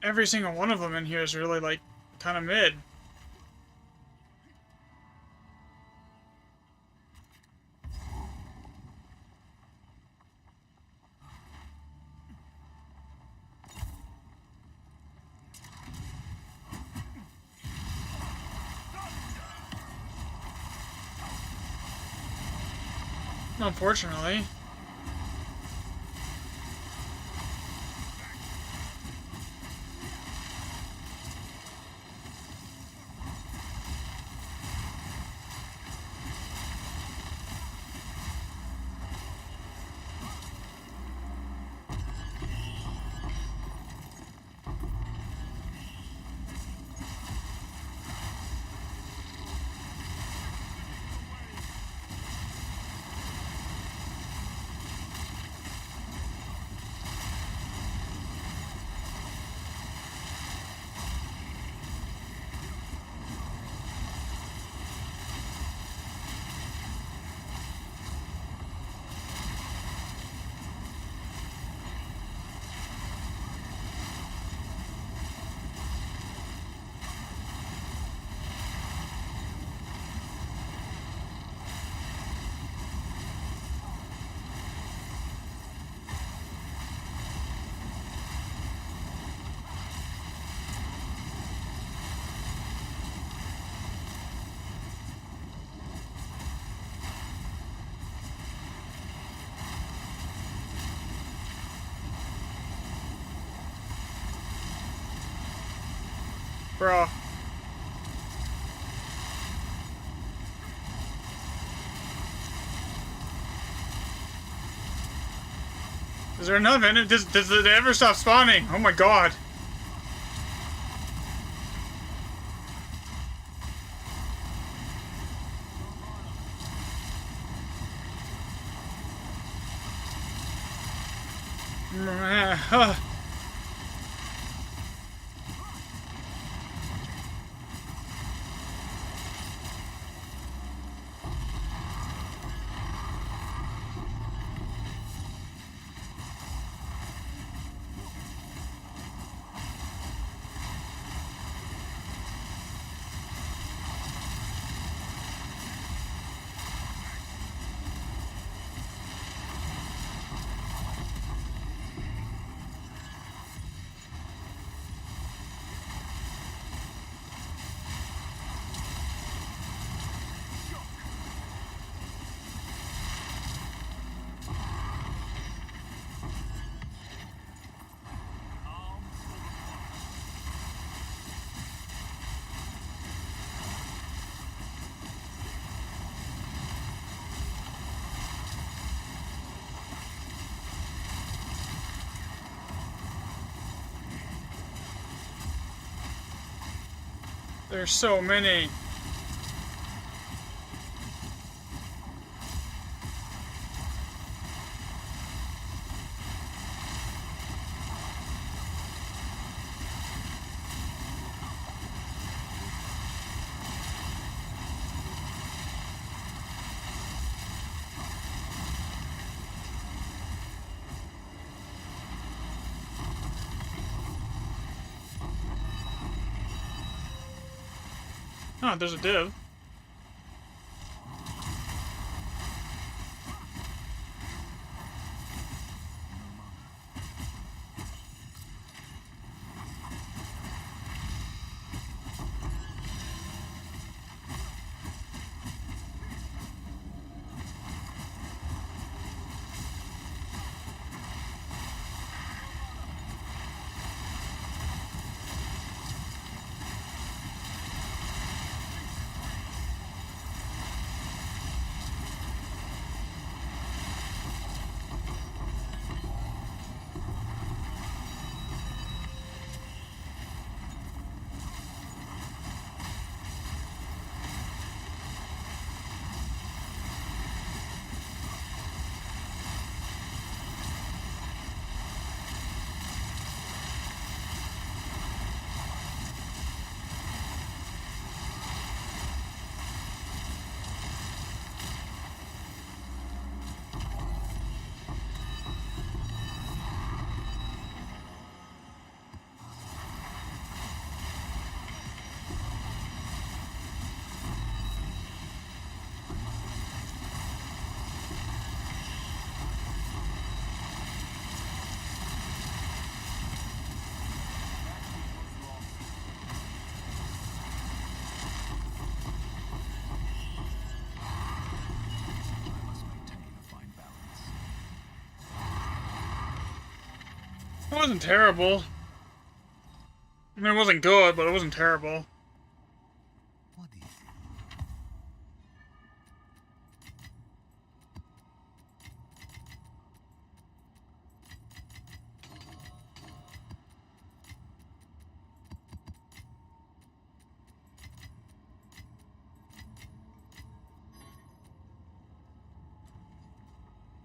Every single one of them in here is really, like, kind of mid. Unfortunately. Bro. Is there enough in it? Does it ever stop spawning? Oh my god. There's so many. Oh, there's a div.
I must maintain a fine balance.
It wasn't terrible. I mean, it wasn't good, but it wasn't terrible.
What is it?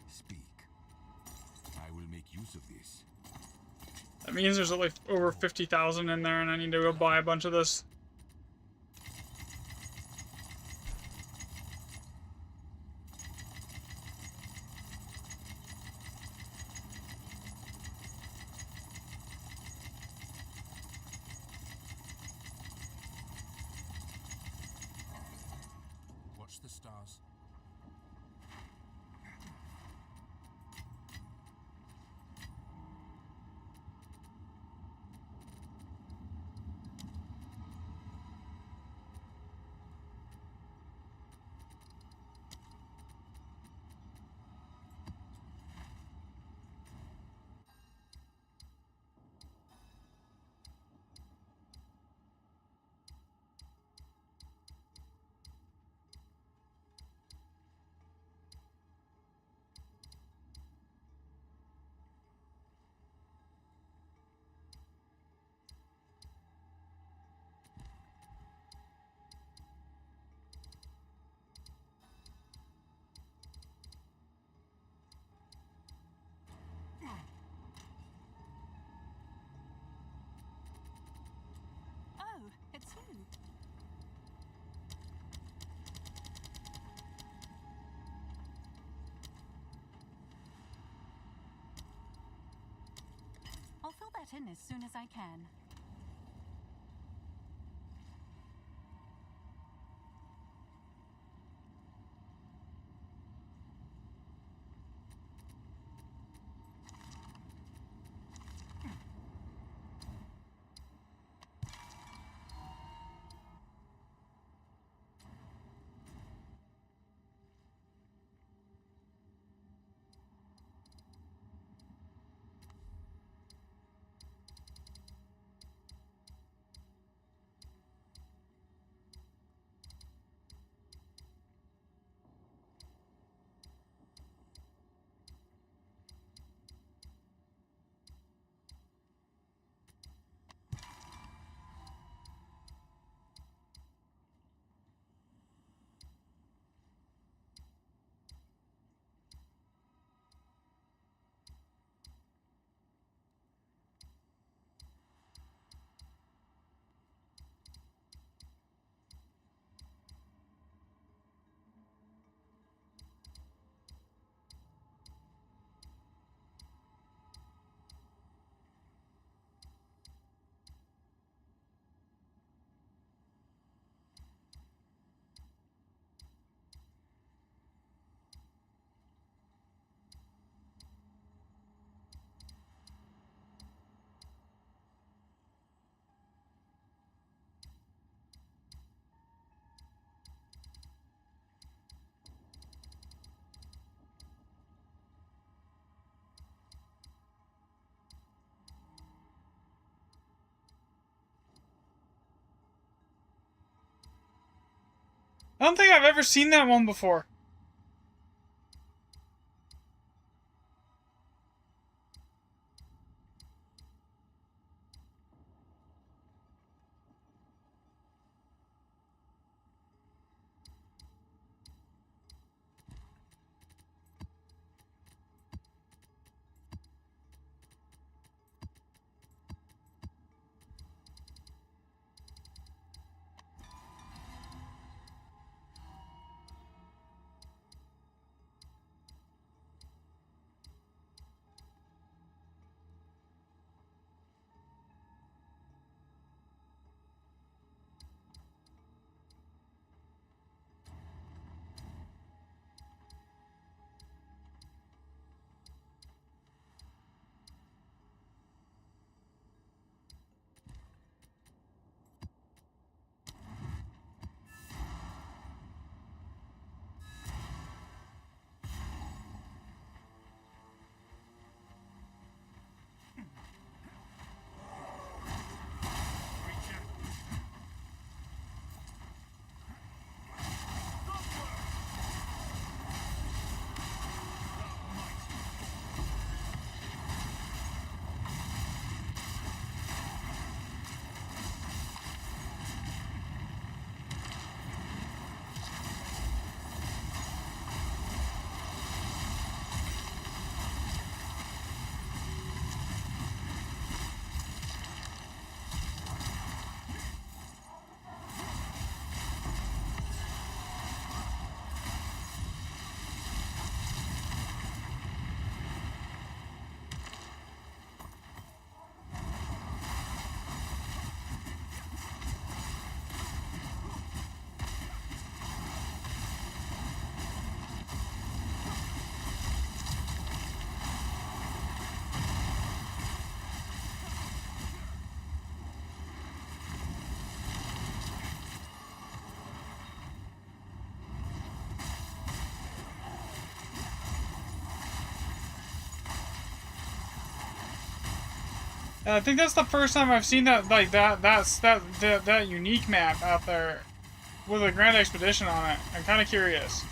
Speak. I will make use of this.
That means there's like over 50,000 in there, and I need to go buy a bunch of this.
Watch the stars.
Oh, it's you. I'll fill that in as soon as I can.
I don't think I've ever seen that one before. And I think that's the first time I've seen that, like, that unique map out there with a Grand Expedition on it. I'm kind of curious.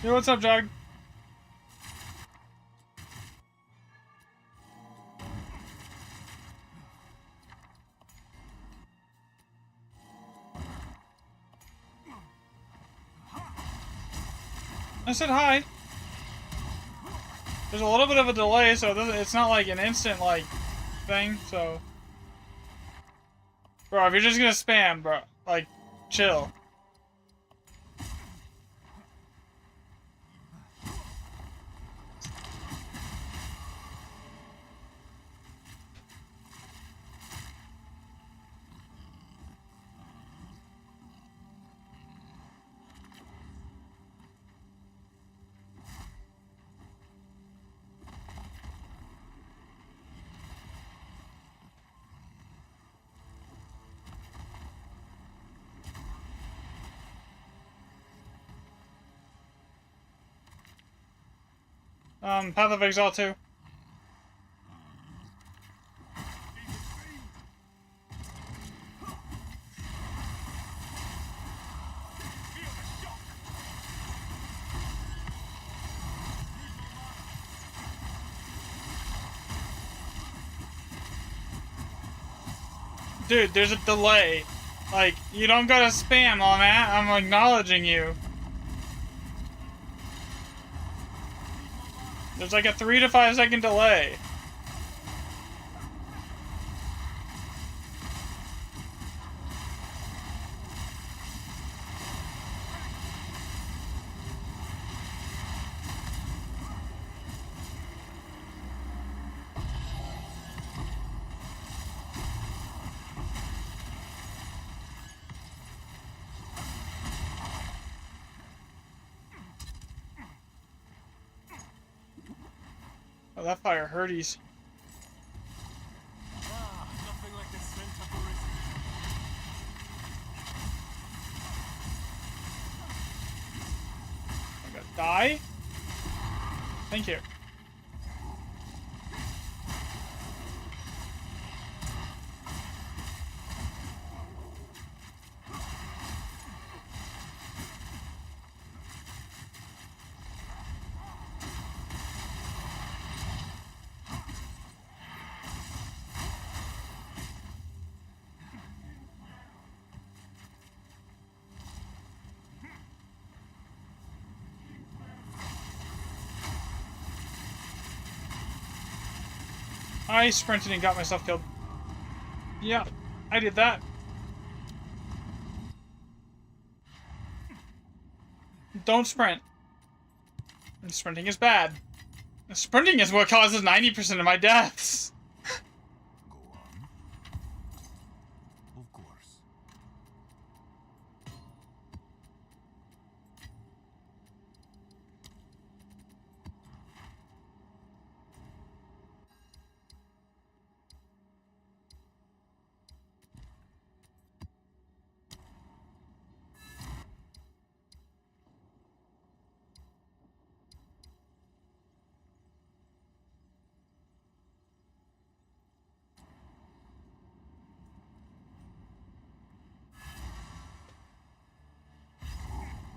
Yo, what's up, Jog? I said hi. There's a little bit of a delay, so it's not like an instant, like, thing, so... Bro, if you're just gonna spam, bro, like, chill. Path of Exile 2. Dude, there's a delay. Like, you don't gotta spam on that. I'm acknowledging you. There's like a 3 to 5 second delay. Oh, that fire hurties.
Nothing like the scent of Orison.
I'm gonna die. Thank you. I sprinted and got myself killed. Yeah, I did that. Don't sprint. Sprinting is bad. Sprinting is what causes 90% of my deaths.
Go on. Of course.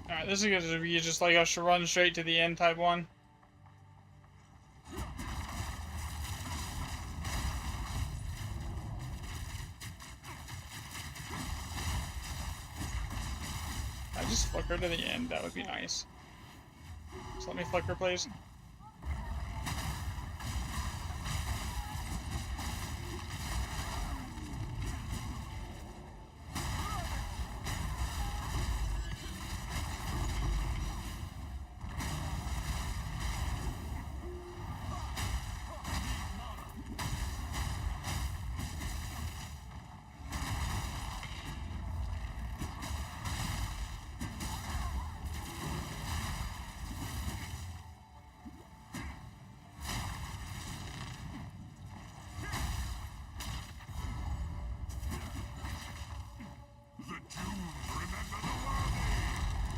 Alright, this is gonna be just like us to run straight to the end type one. I just flicker to the end, that would be nice. Just let me flicker, please.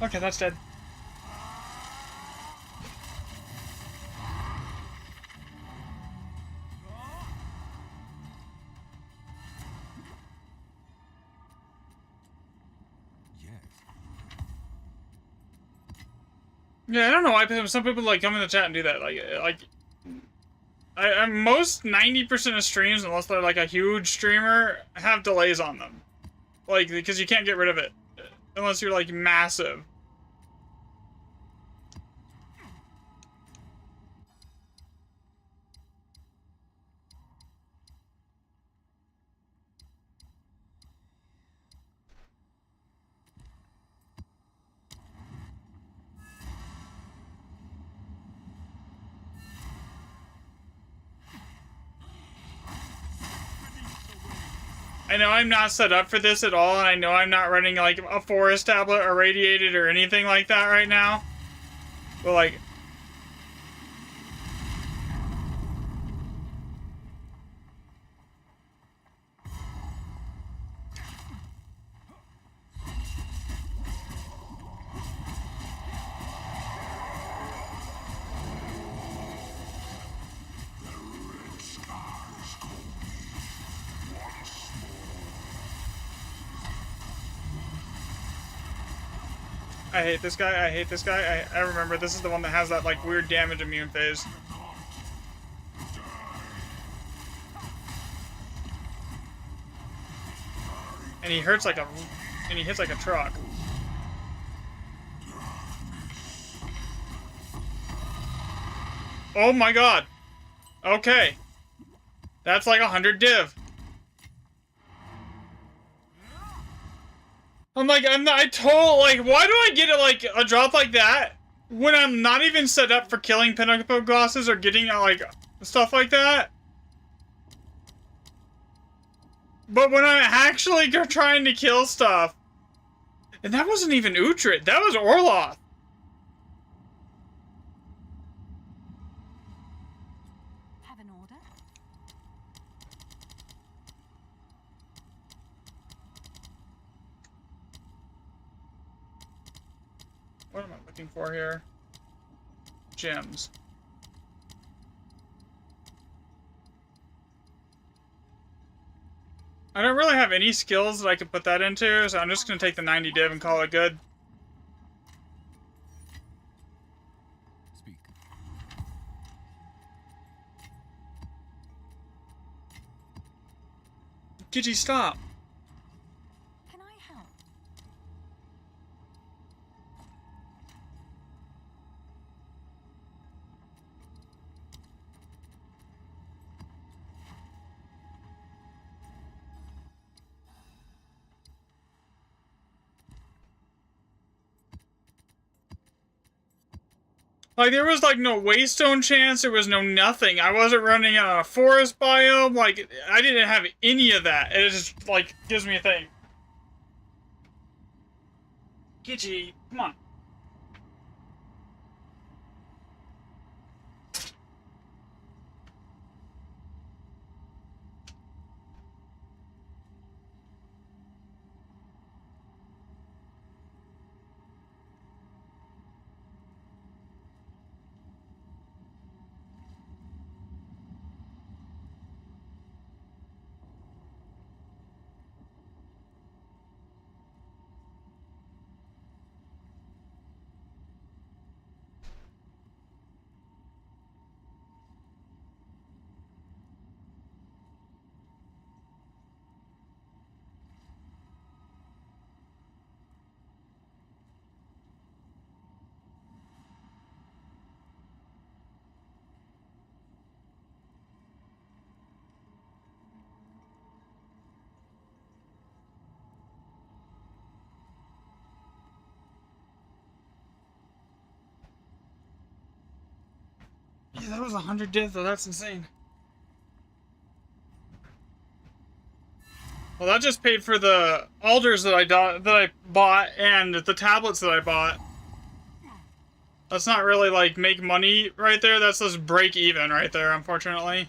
Okay, that's dead.
Yes.
Yeah, I don't know why some people like come in the chat and do that. I'm most 90% of streams, unless they're like a huge streamer, have delays on them. Like, because you can't get rid of it. Unless you're like massive. I know I'm not set up for this at all, and I know I'm not running like a forest tablet or radiated or anything like that right now. But like, I hate this guy, I hate this guy. I remember this is the one that has that like weird damage immune phase. And he hurts like a, and he hits like a truck. Oh my god. Okay. That's like 100 div. I'm like, I told, like, why do I get it, like, a drop like that when I'm not even set up for killing pinnacle glosses or getting, like, stuff like that? But when I'm actually trying to kill stuff, and that wasn't even Uhtred, that was Orloth.
have an order?
What am I looking for here? Gems. I don't really have any skills that I could put that into, so I'm just gonna take the 90 div and call it good.
Speak.
Gigi, stop.
Can I help?
Like, there was, like, no waystone chance, there was no nothing. I wasn't running on a forest biome, like, I didn't have any of that. It just, like, gives me a thing. Gigi, come on. Yeah, that was 100 div, though. That's insane. Well, that just paid for the alders that I bought and the tablets that I bought. That's not really, like, make money right there. That's just break even right there, unfortunately.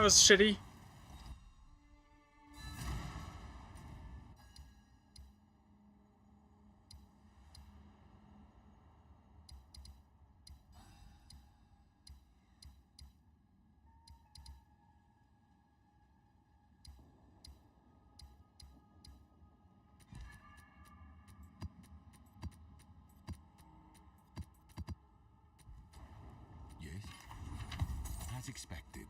That was shitty.
Yes? As expected.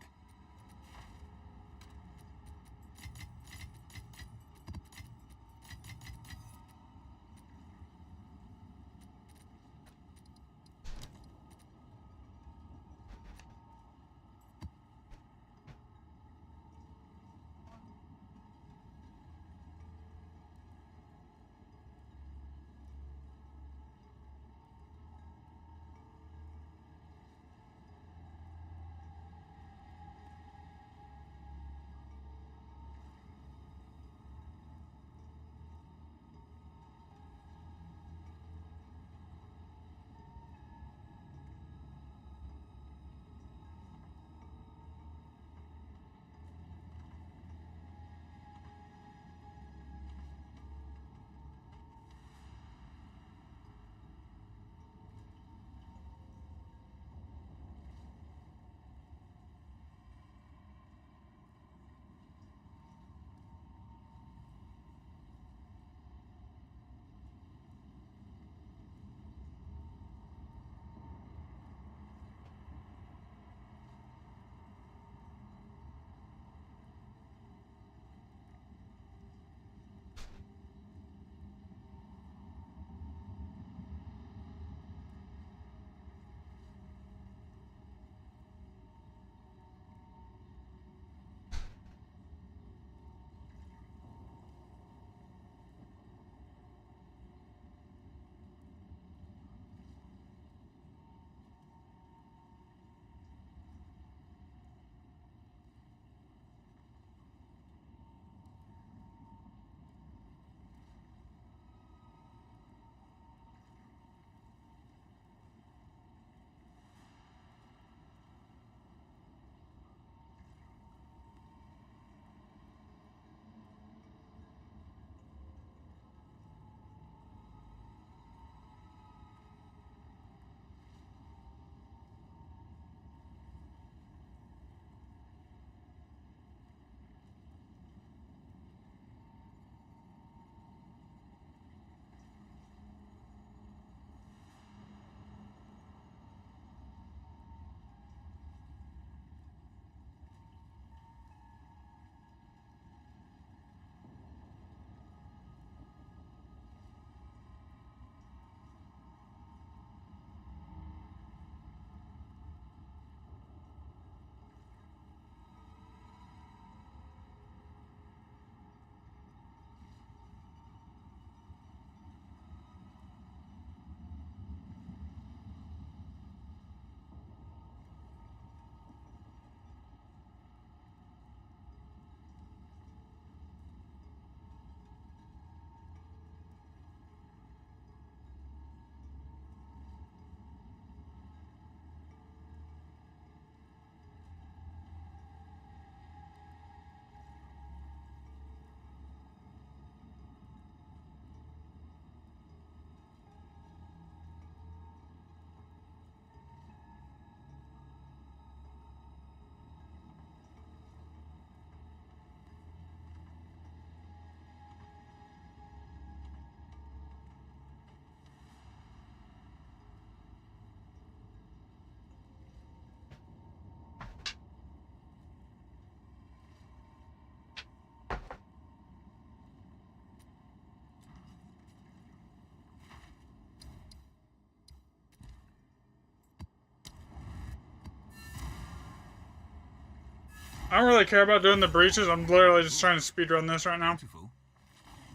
I don't really care about doing the breaches. I'm literally just trying to speedrun this right now.
Beautiful,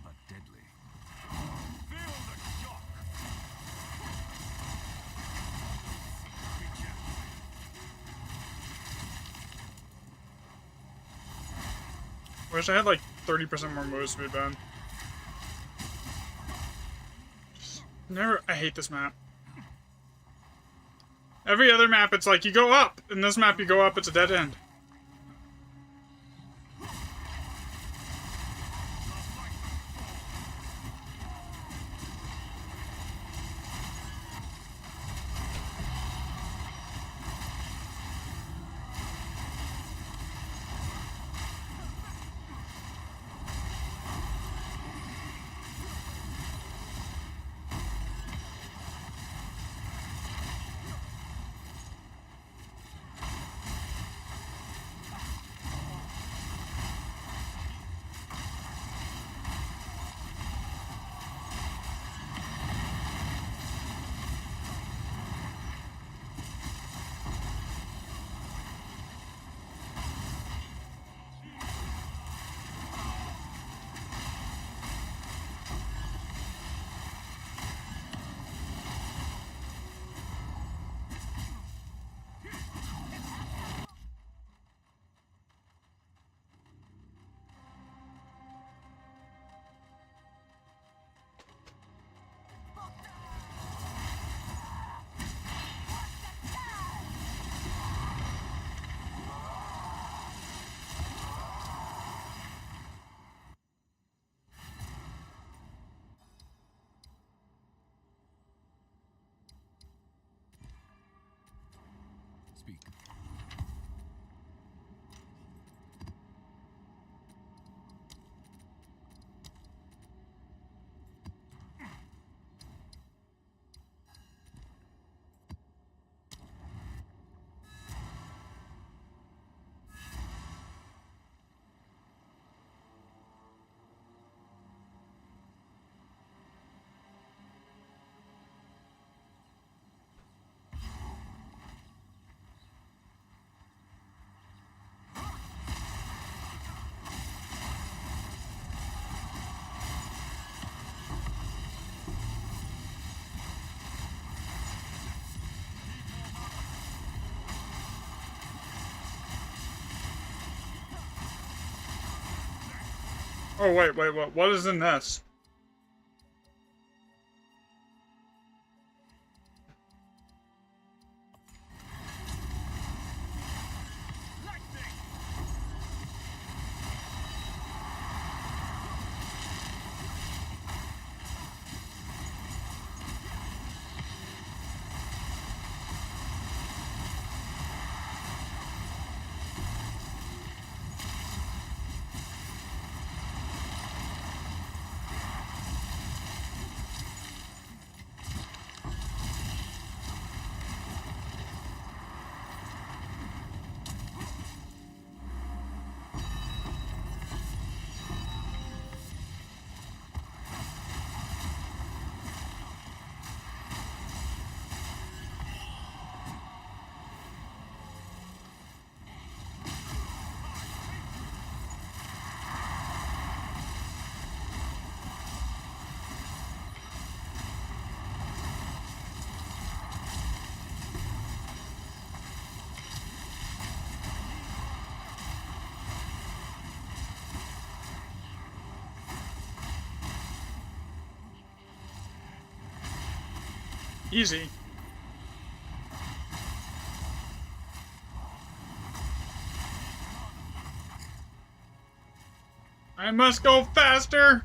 but deadly.
Feel the shock.
Wish I had like 30% more move speed, Ben. Never. I hate this map. Every other map, it's like you go up. In this map, you go up, it's a dead end. Oh, wait, what is in this? Easy. I must go faster!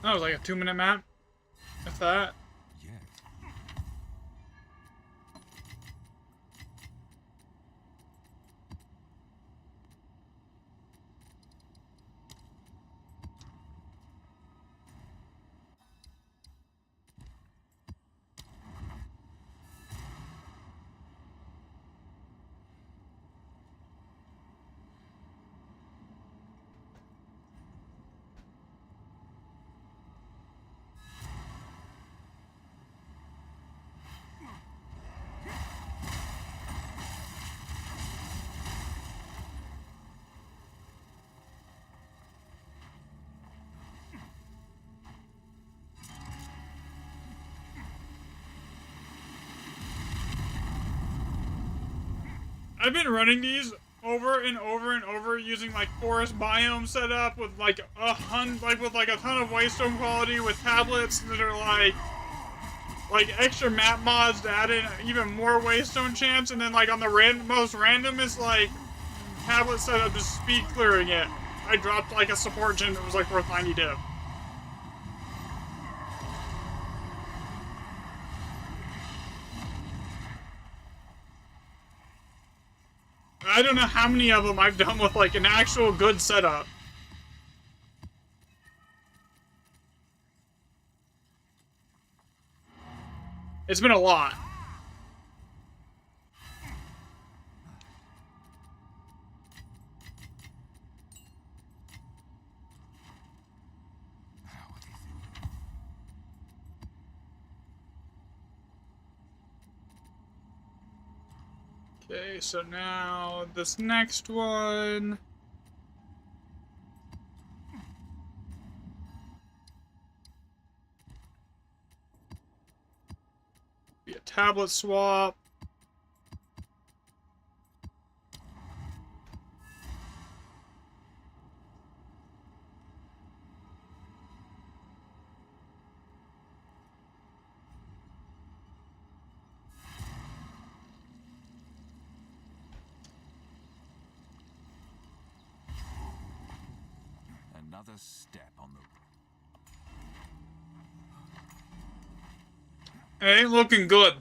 That was like a 2-minute map. If that.
Yes.
I've been running these over and over and over using like forest biome setup with like a ton of waystone quality with tablets that are like extra map mods to add in even more waystone chance, and then like on the most random is like tablet setup just speed clearing it. I dropped like a support gen that was like worth 90 div. I don't know how many of them I've done with like an actual good setup. It's been a lot.
What is it?
Okay, so now this next one. Be a tablet swap.
Another step on the...
It ain't looking good.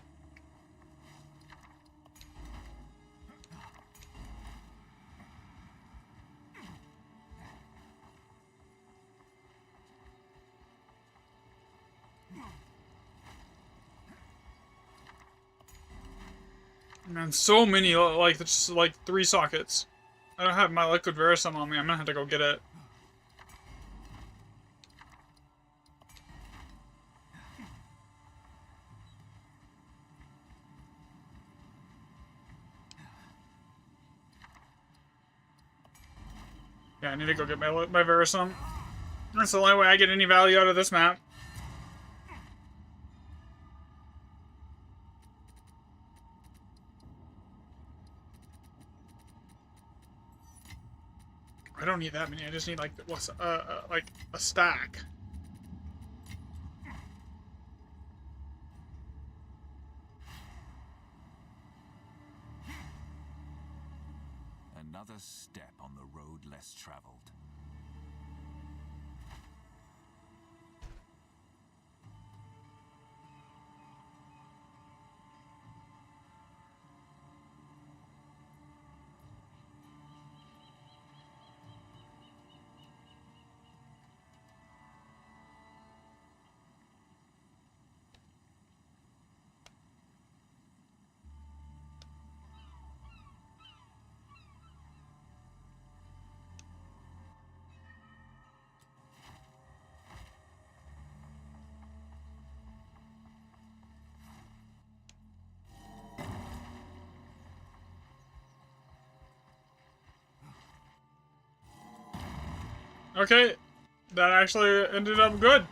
Man, so many, like, just like 3 sockets. I don't have my liquid Verisum on me. I'm gonna have to go get it. Yeah, I need to go get my Verisum. That's the only way I get any value out of this map. I don't need that many. I just need like what's like a stack.
Another step on the road less traveled.
Okay, that actually ended up good.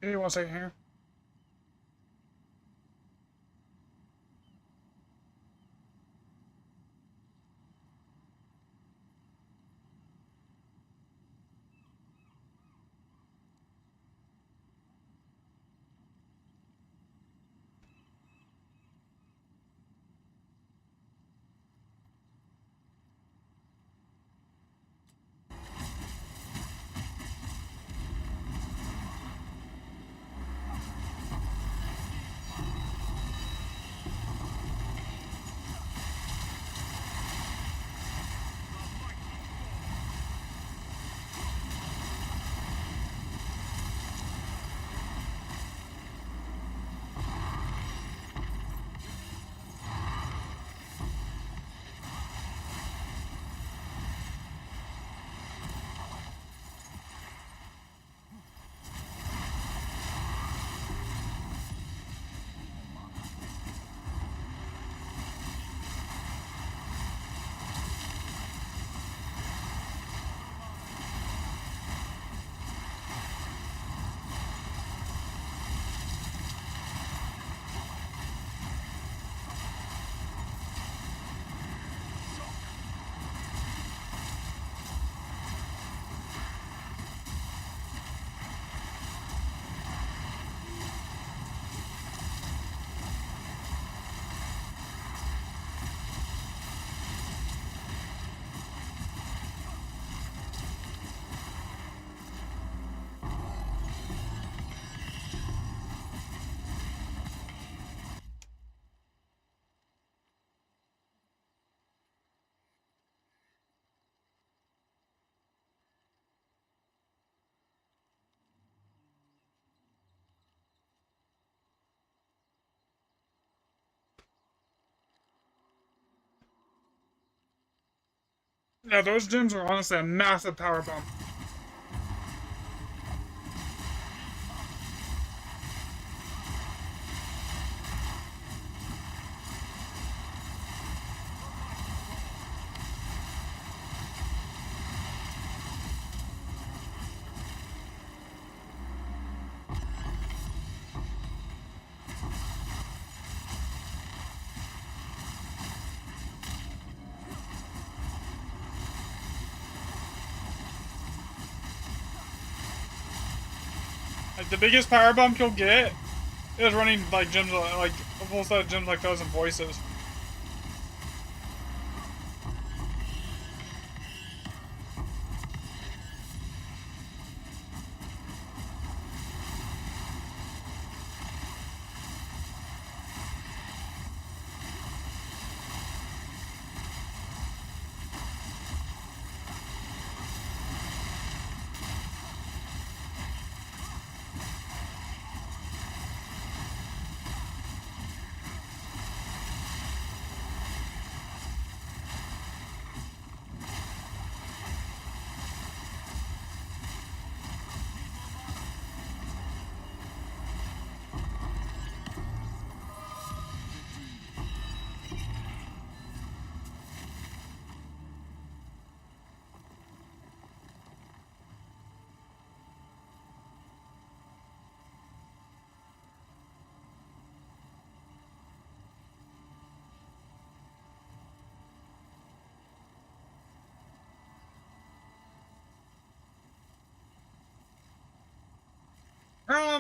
Give me 1 second here. Yeah, those gems were honestly a massive power bump. Like, the biggest power bump you'll get is running, like, gems, like, a full set of gems like those and voices.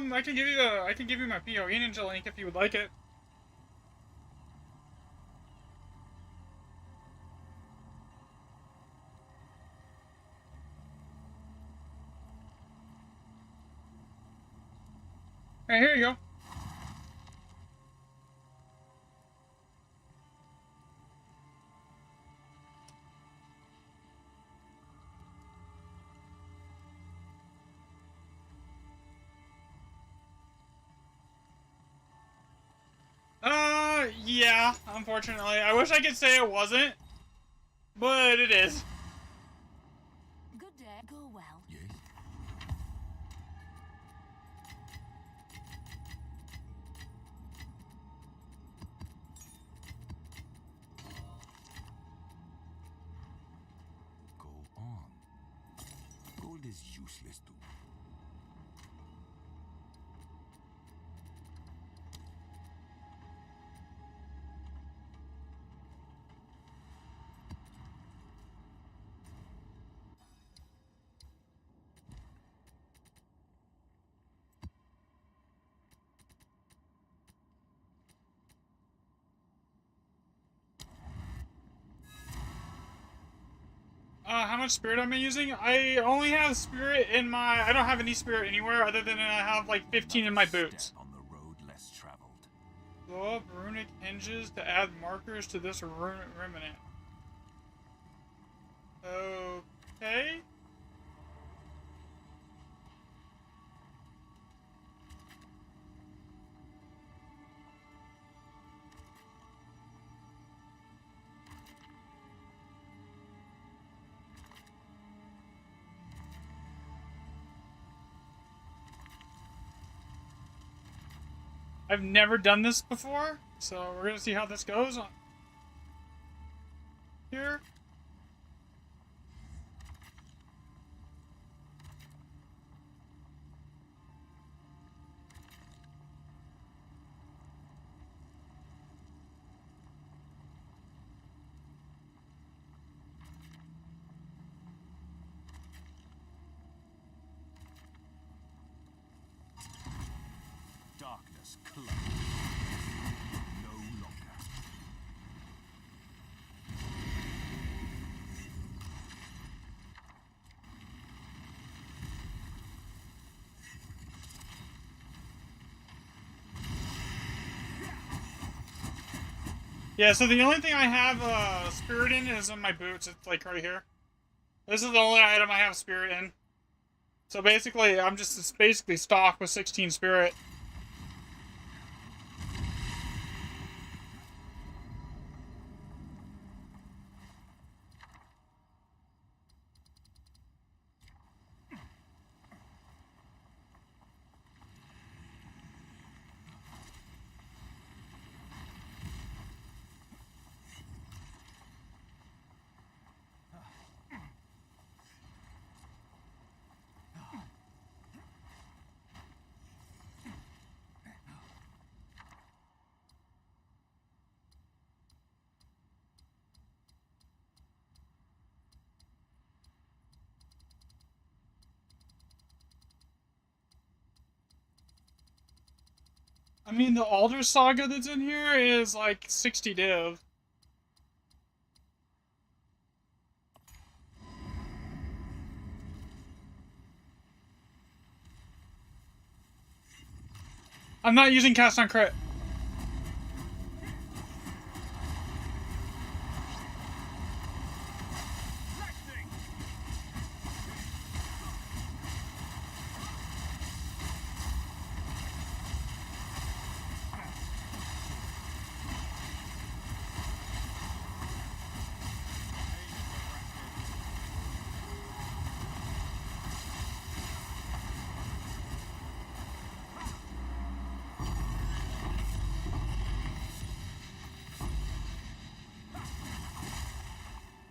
I can give you my PoE Ninja link if you would like it. Hey, here you go. Yeah, unfortunately. I wish I could say it wasn't, but it is.
Good day. Go well.
Yes? Go on. Gold is useless too.
much spirit am I using? I only have spirit in my... I don't have any spirit anywhere other than I have like 15 in my boots.
Step on the road less traveled.
Blow up runic hinges to add markers to this remnant. Okay. I've never done this before, so we're gonna see how this goes on here.
Darkness close. No longer.
Yeah, so the only thing I have spirit in is in my boots. It's like right here. This is the only item I have spirit in. So basically, I'm just basically stocked with 16 spirit. I mean, the Alder Saga that's in here is like 60 div. I'm not using cast on crit.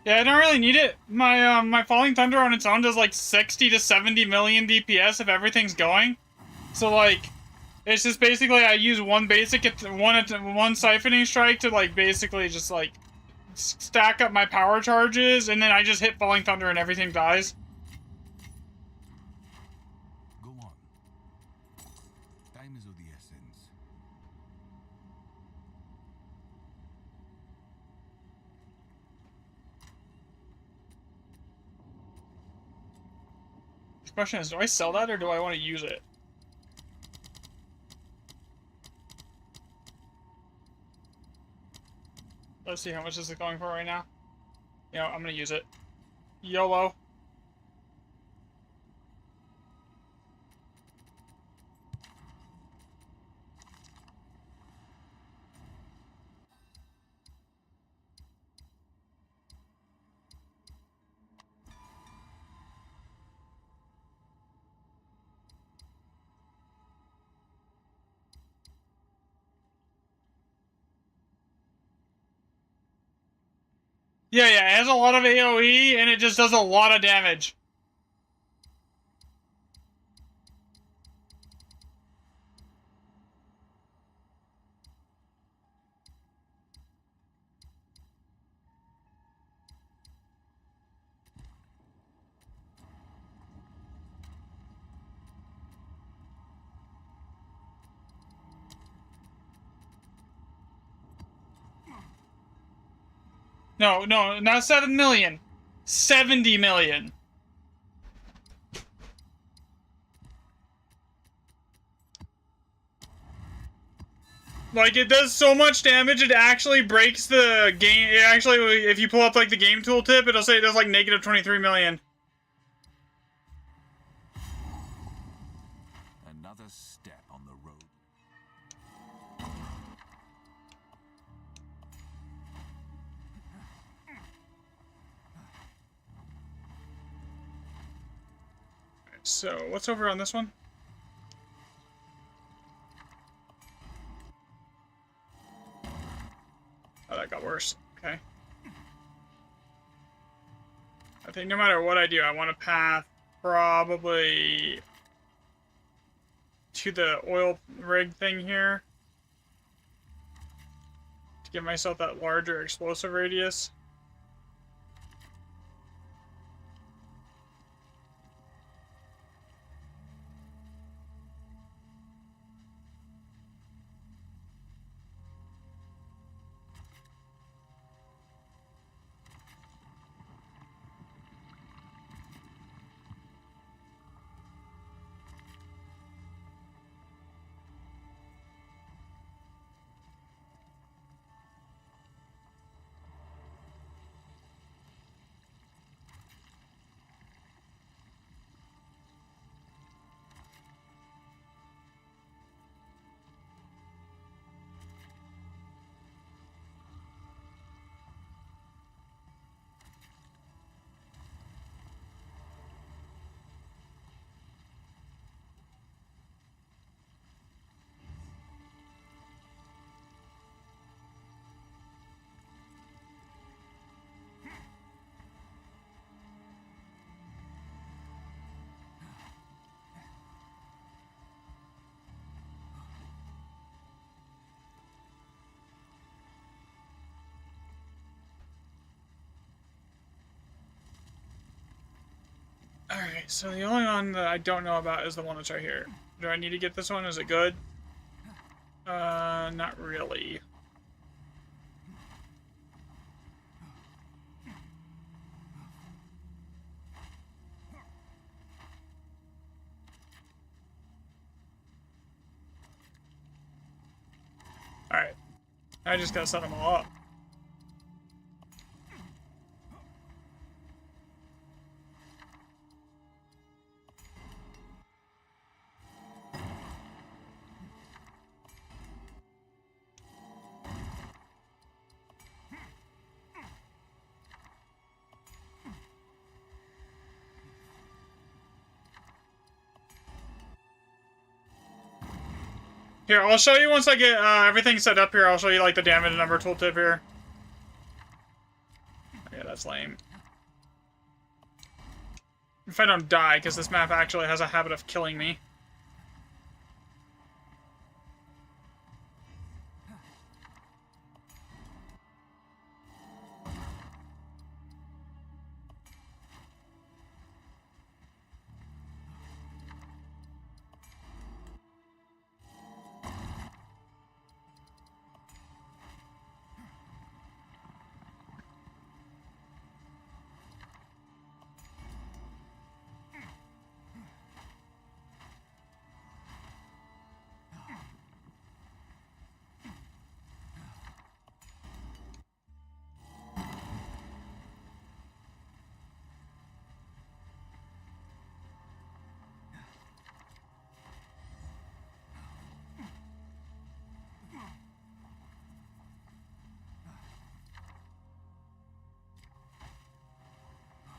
Yeah, I don't really need it. My Falling Thunder on its own does like 60 to 70 million DPS if everything's going. So like, it's just basically I use one basic one siphoning strike to like basically just like stack up my power charges, and then I just hit Falling Thunder and everything dies.
Go on. Time is of the essence.
The question is, do I sell that or do I want to use it? Let's see, how much is it going for right now? You know, I'm gonna use it. YOLO. Yeah, it has a lot of AoE, and it just does a lot of damage. No, not 7 million. 70 million. Like, it does so much damage, it actually breaks the game. It actually, if you pull up, like, the game tooltip, it'll say it does, like, negative 23 million.
Another step on the road.
So, what's over on this one? Oh, that got worse. Okay. I think no matter what I do, I want a path probably to the oil rig thing here to give myself that larger explosive radius. Alright, so the only one that I don't know about is the one that's right here. Do I need to get this one? Is it good? Not really. Alright. I just gotta set them all up. Here, I'll show you once I get everything set up here. I'll show you like the damage number tooltip here. Yeah, that's lame. If I don't die, because this map actually has a habit of killing me.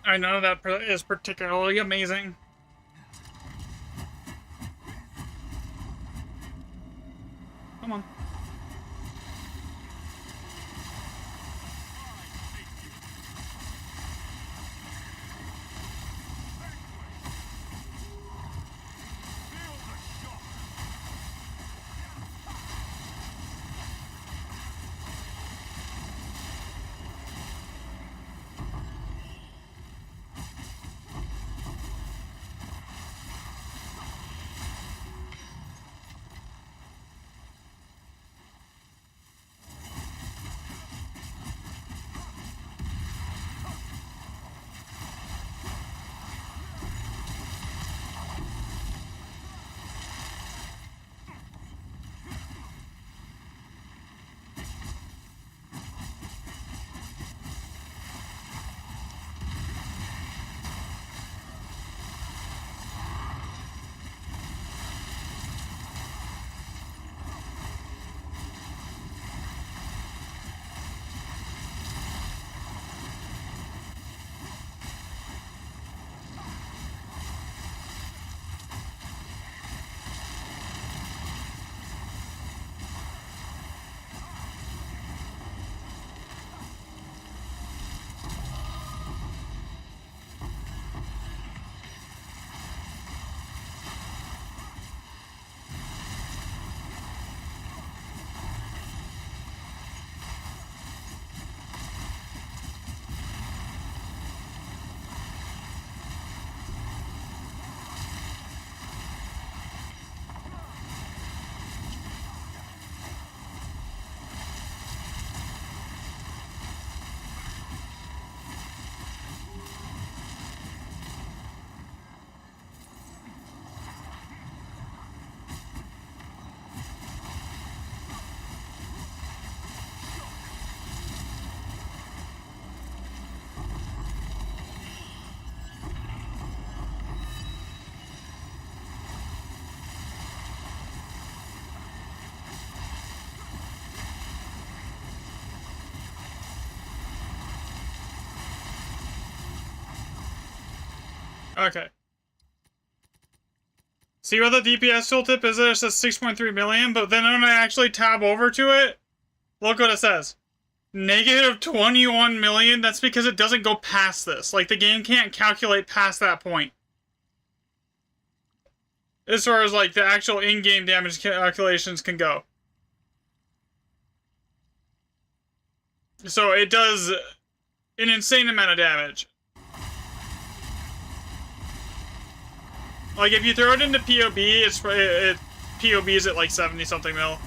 I know that is particularly amazing. Come on. Okay. See what the DPS tooltip is there? It says 6.3 million, but then when I actually tab over to it, look what it says. Negative 21 million? That's because it doesn't go past this. Like, the game can't calculate past that point. As far as, like, the actual in-game damage calculations can go. So it does an insane amount of damage. Like, if you throw it into POB, it POBs at like 70-something mil.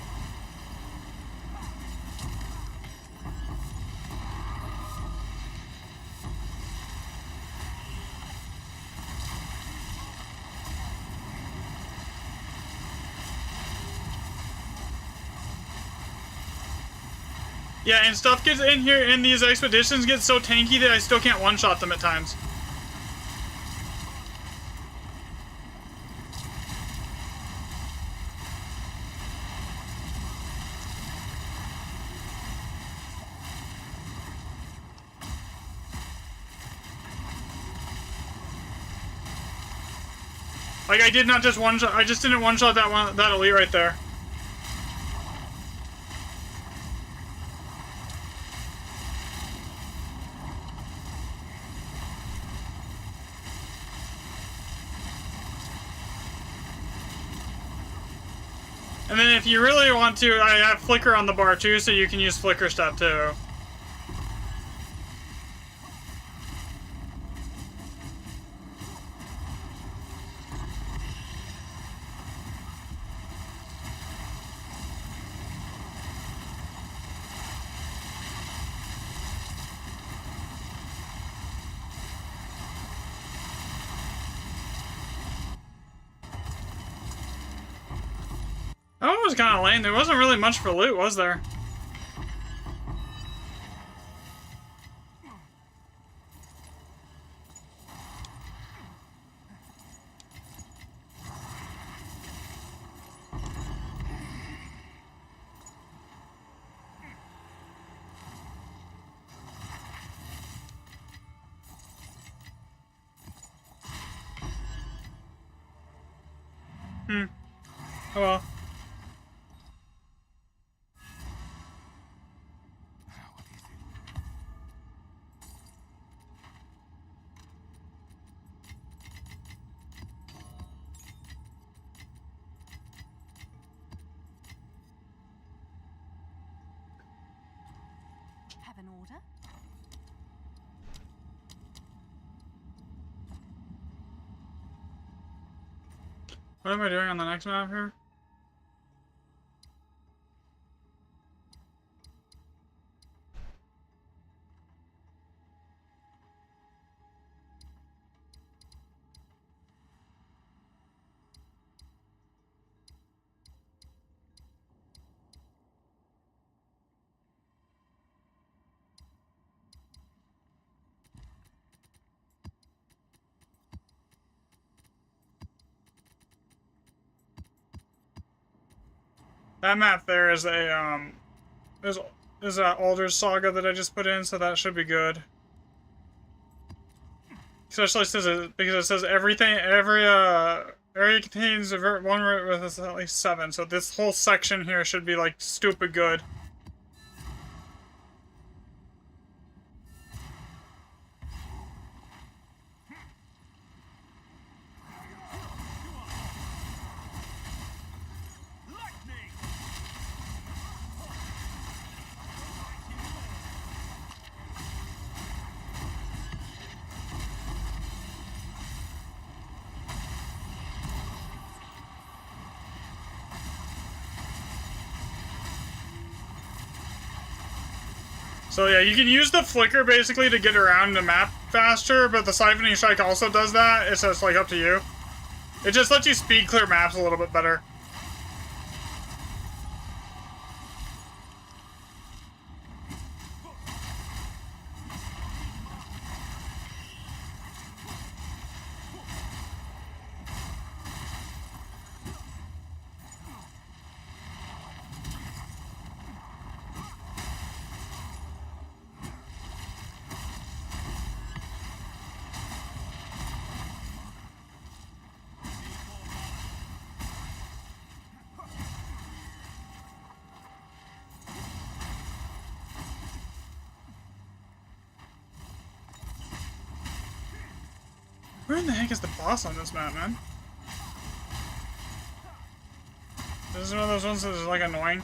Yeah, and stuff gets in here, and these expeditions get so tanky that I still can't one-shot them at times. Like, I did not just one-shot, I just didn't one-shot that elite right there. And then if you really want to, I have flicker on the bar too, so you can use flicker step too. That one was kind of lame. There wasn't really much for loot, was there? Oh well.
What is it?
Have an order?
What am I doing on the next map here? That map there is a is a Alder's Saga that I just put in, so that should be good. Especially because it says every area contains one route with at least 7, so this whole section here should be like stupid good. So yeah, you can use the flicker basically to get around the map faster, but the siphoning strike also does that. It's just like up to you. It just lets you speed clear maps a little bit better. Where in the heck is the boss on this map, man? This is one of those ones that is like annoying.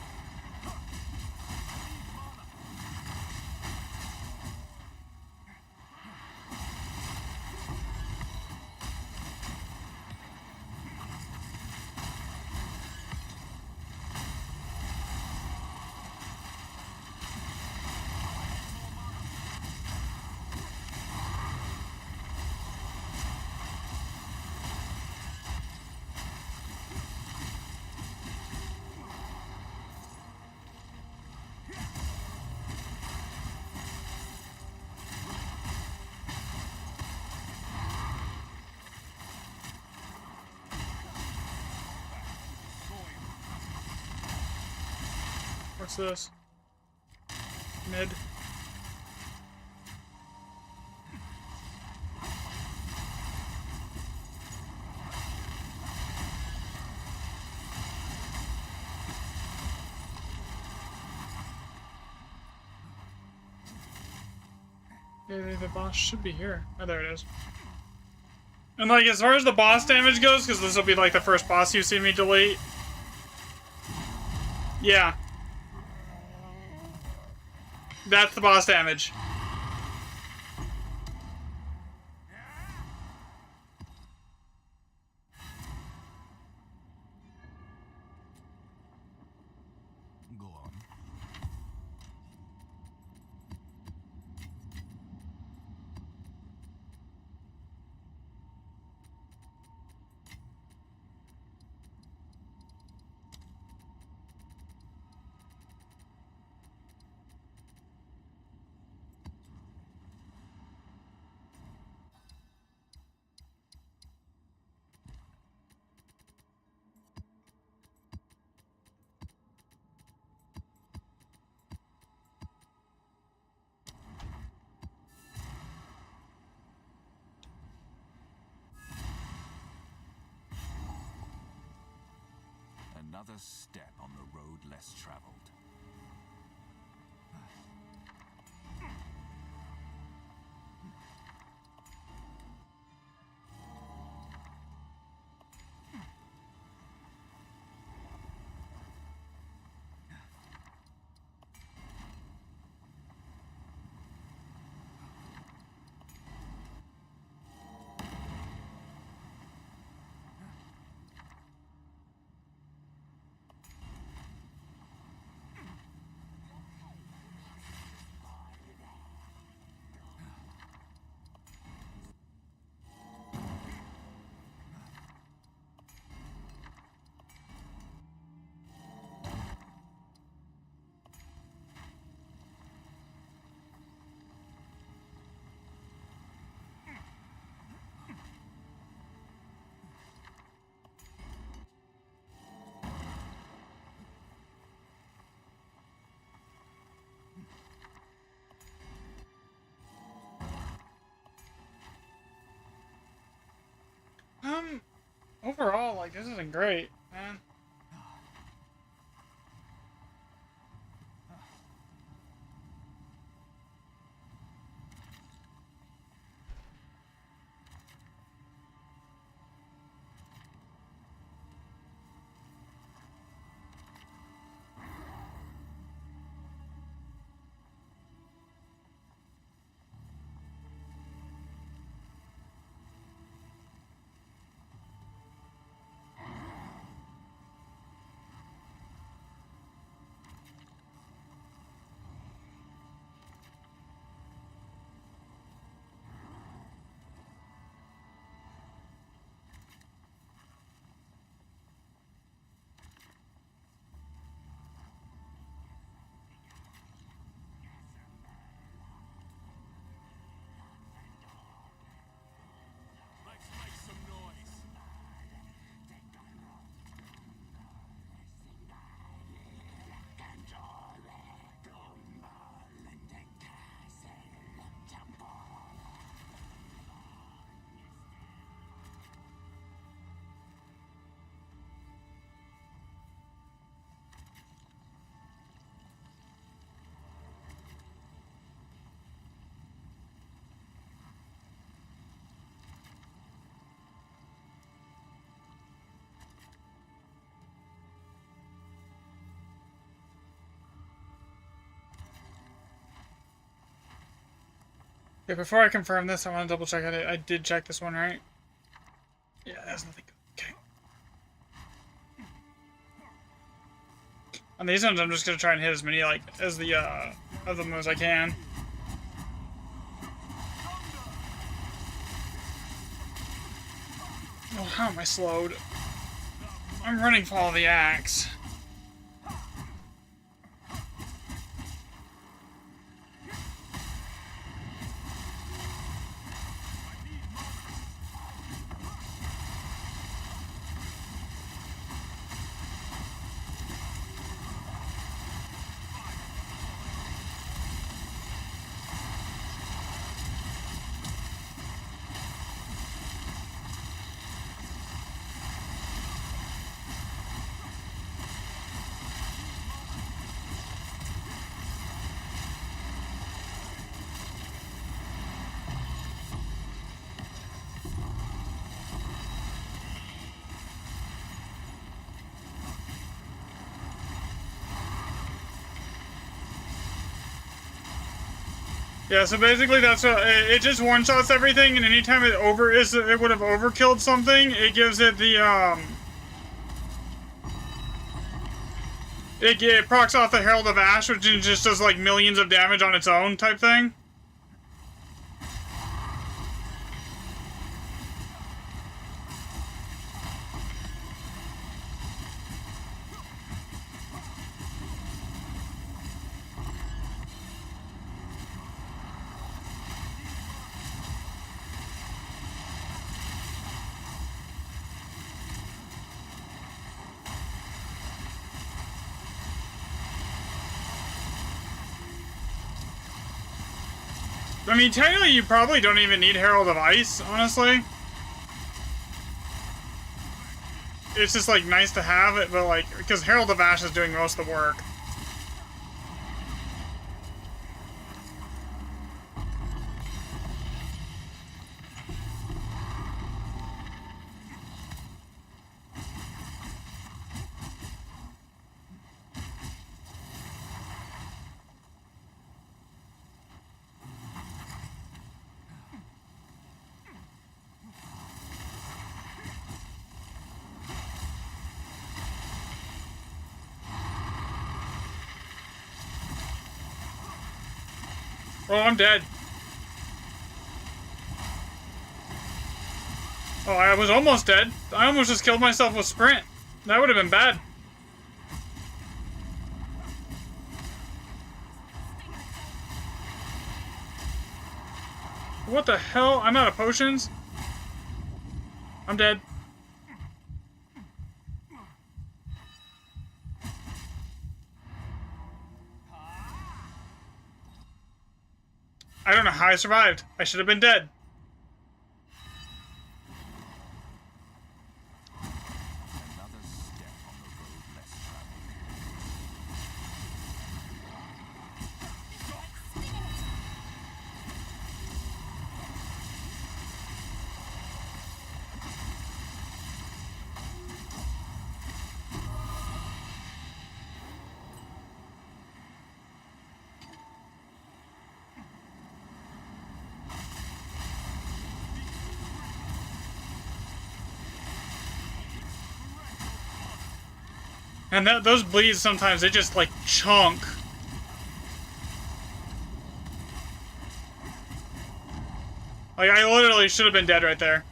What's this? Mid. Yeah, the boss should be here. Oh, there it is. And like, as far as the boss damage goes, because this will be like the first boss you see me delete. Yeah. That's the boss damage.
Go on. Another step on the road less traveled.
Overall, like, this isn't great, man. Okay, before I confirm this, I want to double check it. I did check this one, right? Yeah, there's nothing. Okay. On these ones, I'm just gonna try and hit as many like as the of them as I can. Oh, how am I slowed? I'm running Fall of the Axe. Yeah, so basically that's what, it just one-shots everything, and anytime it would have overkilled something, it gives it the, it procs off the Herald of Ash, which just does like millions of damage on its own type thing. I mean, technically, you probably don't even need Herald of Ice, honestly. It's just, like, nice to have it, but, like, because Herald of Ash is doing most of the work. Oh, I'm dead. Oh, I was almost dead. I almost just killed myself with Sprint. That would have been bad. What the hell? I'm out of potions? I'm dead. I don't know how I survived. I should have been dead.
Another step on the road less traveled.
And those bleeds sometimes, they just like chunk. Like, I literally should have been dead right there.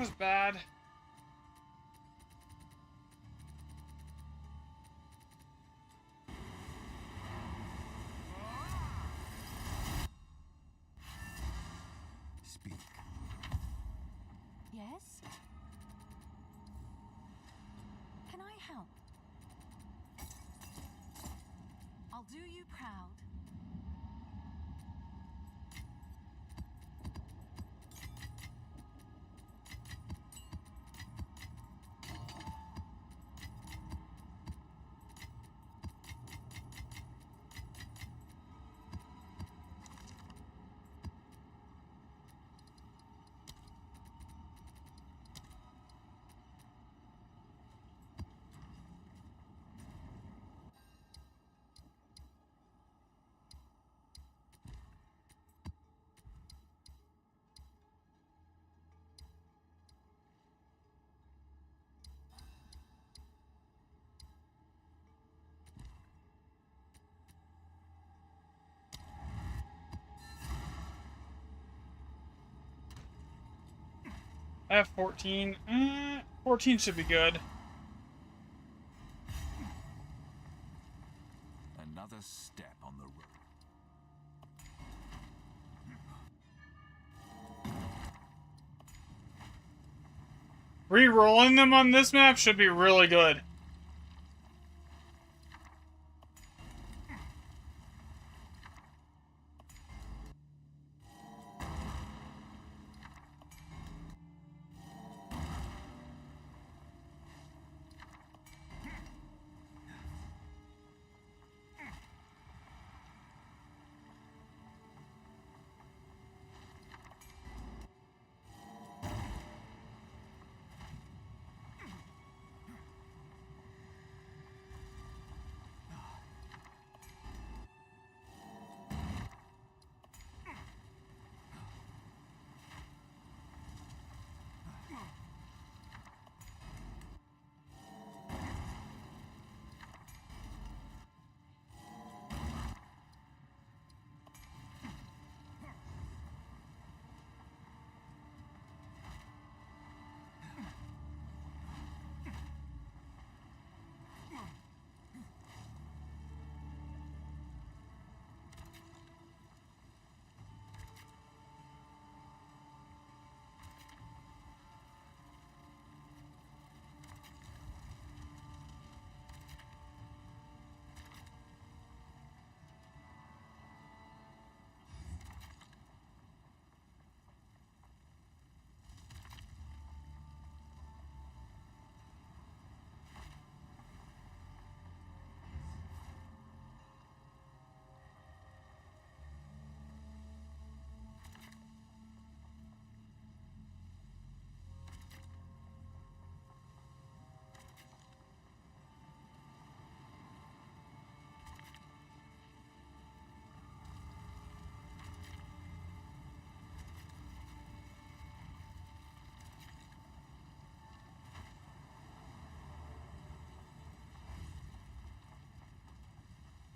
was bad.
Speak.
Yes? Can I help? I'll do you proud.
I have 14. 14 should be good.
Another step on the road.
Re-rolling them on this map should be really good.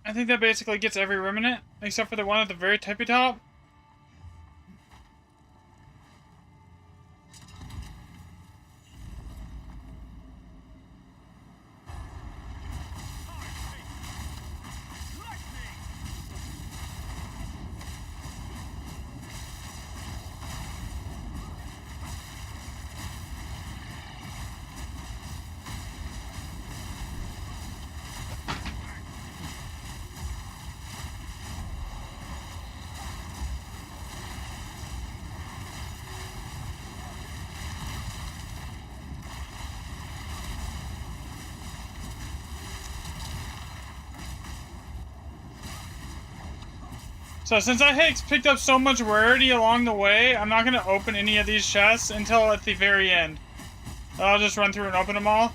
I think that basically gets every remnant, except for the one at the very tippy top. So since I picked up so much rarity along the way, I'm not going to open any of these chests until at the very end. I'll just run through and open them all.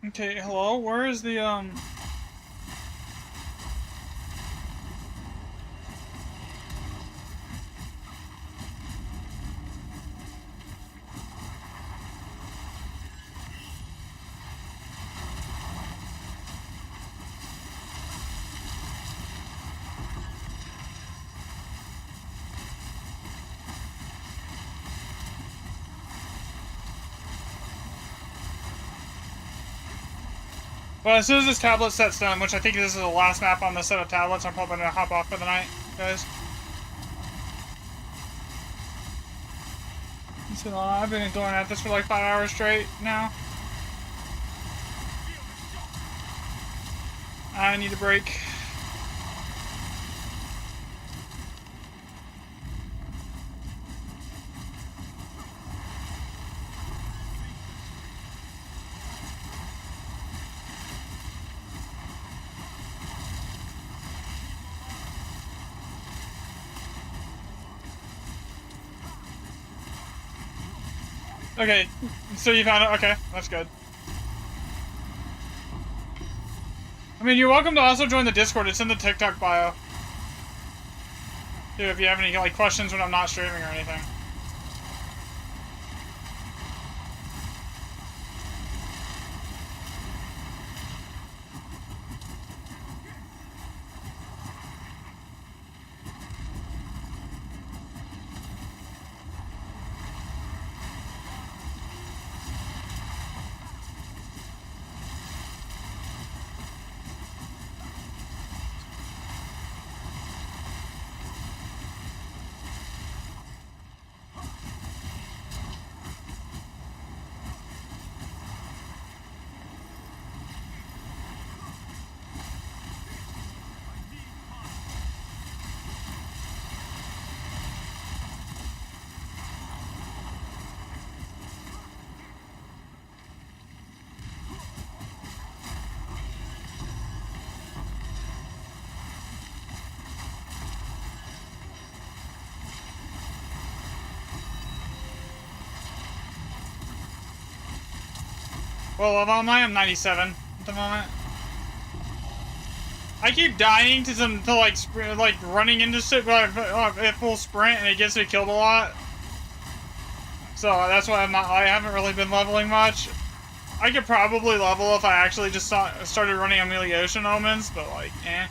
Okay, hello? Where is the, Well, as soon as this tablet set's done, which I think this is the last map on the set of tablets, I'm probably gonna hop off for the night, guys. So I've been going at this for like 5 hours straight now. I need a break. Okay, so you found it? Okay, that's good. I mean, you're welcome to also join the Discord. It's in the TikTok bio. Dude, if you have any like questions when I'm not streaming or anything. Well, level am I? I'm 97 at the moment. I keep dying to some like running into shit, but at full sprint, and it gets me killed a lot. So that's why I haven't really been leveling much. I could probably level if I actually just started running Ameliotion Omens, but like, eh.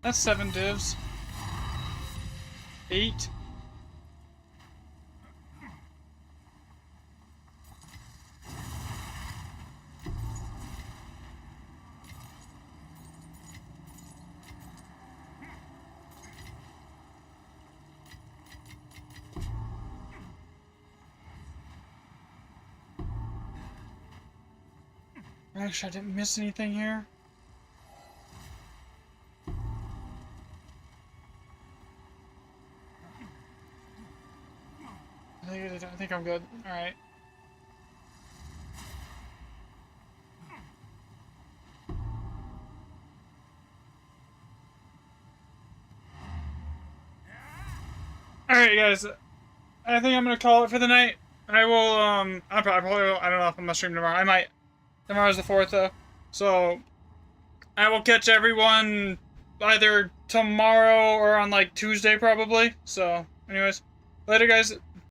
That's 7 divs. 8. Actually, I didn't miss anything here. think I'm good. All right. All right, guys. I think I'm gonna call it for the night. I will. I probably. I don't know if I'm gonna stream tomorrow. I might. Tomorrow's the 4th, though. So I will catch everyone either tomorrow or on like Tuesday, probably. So, anyways, later, guys.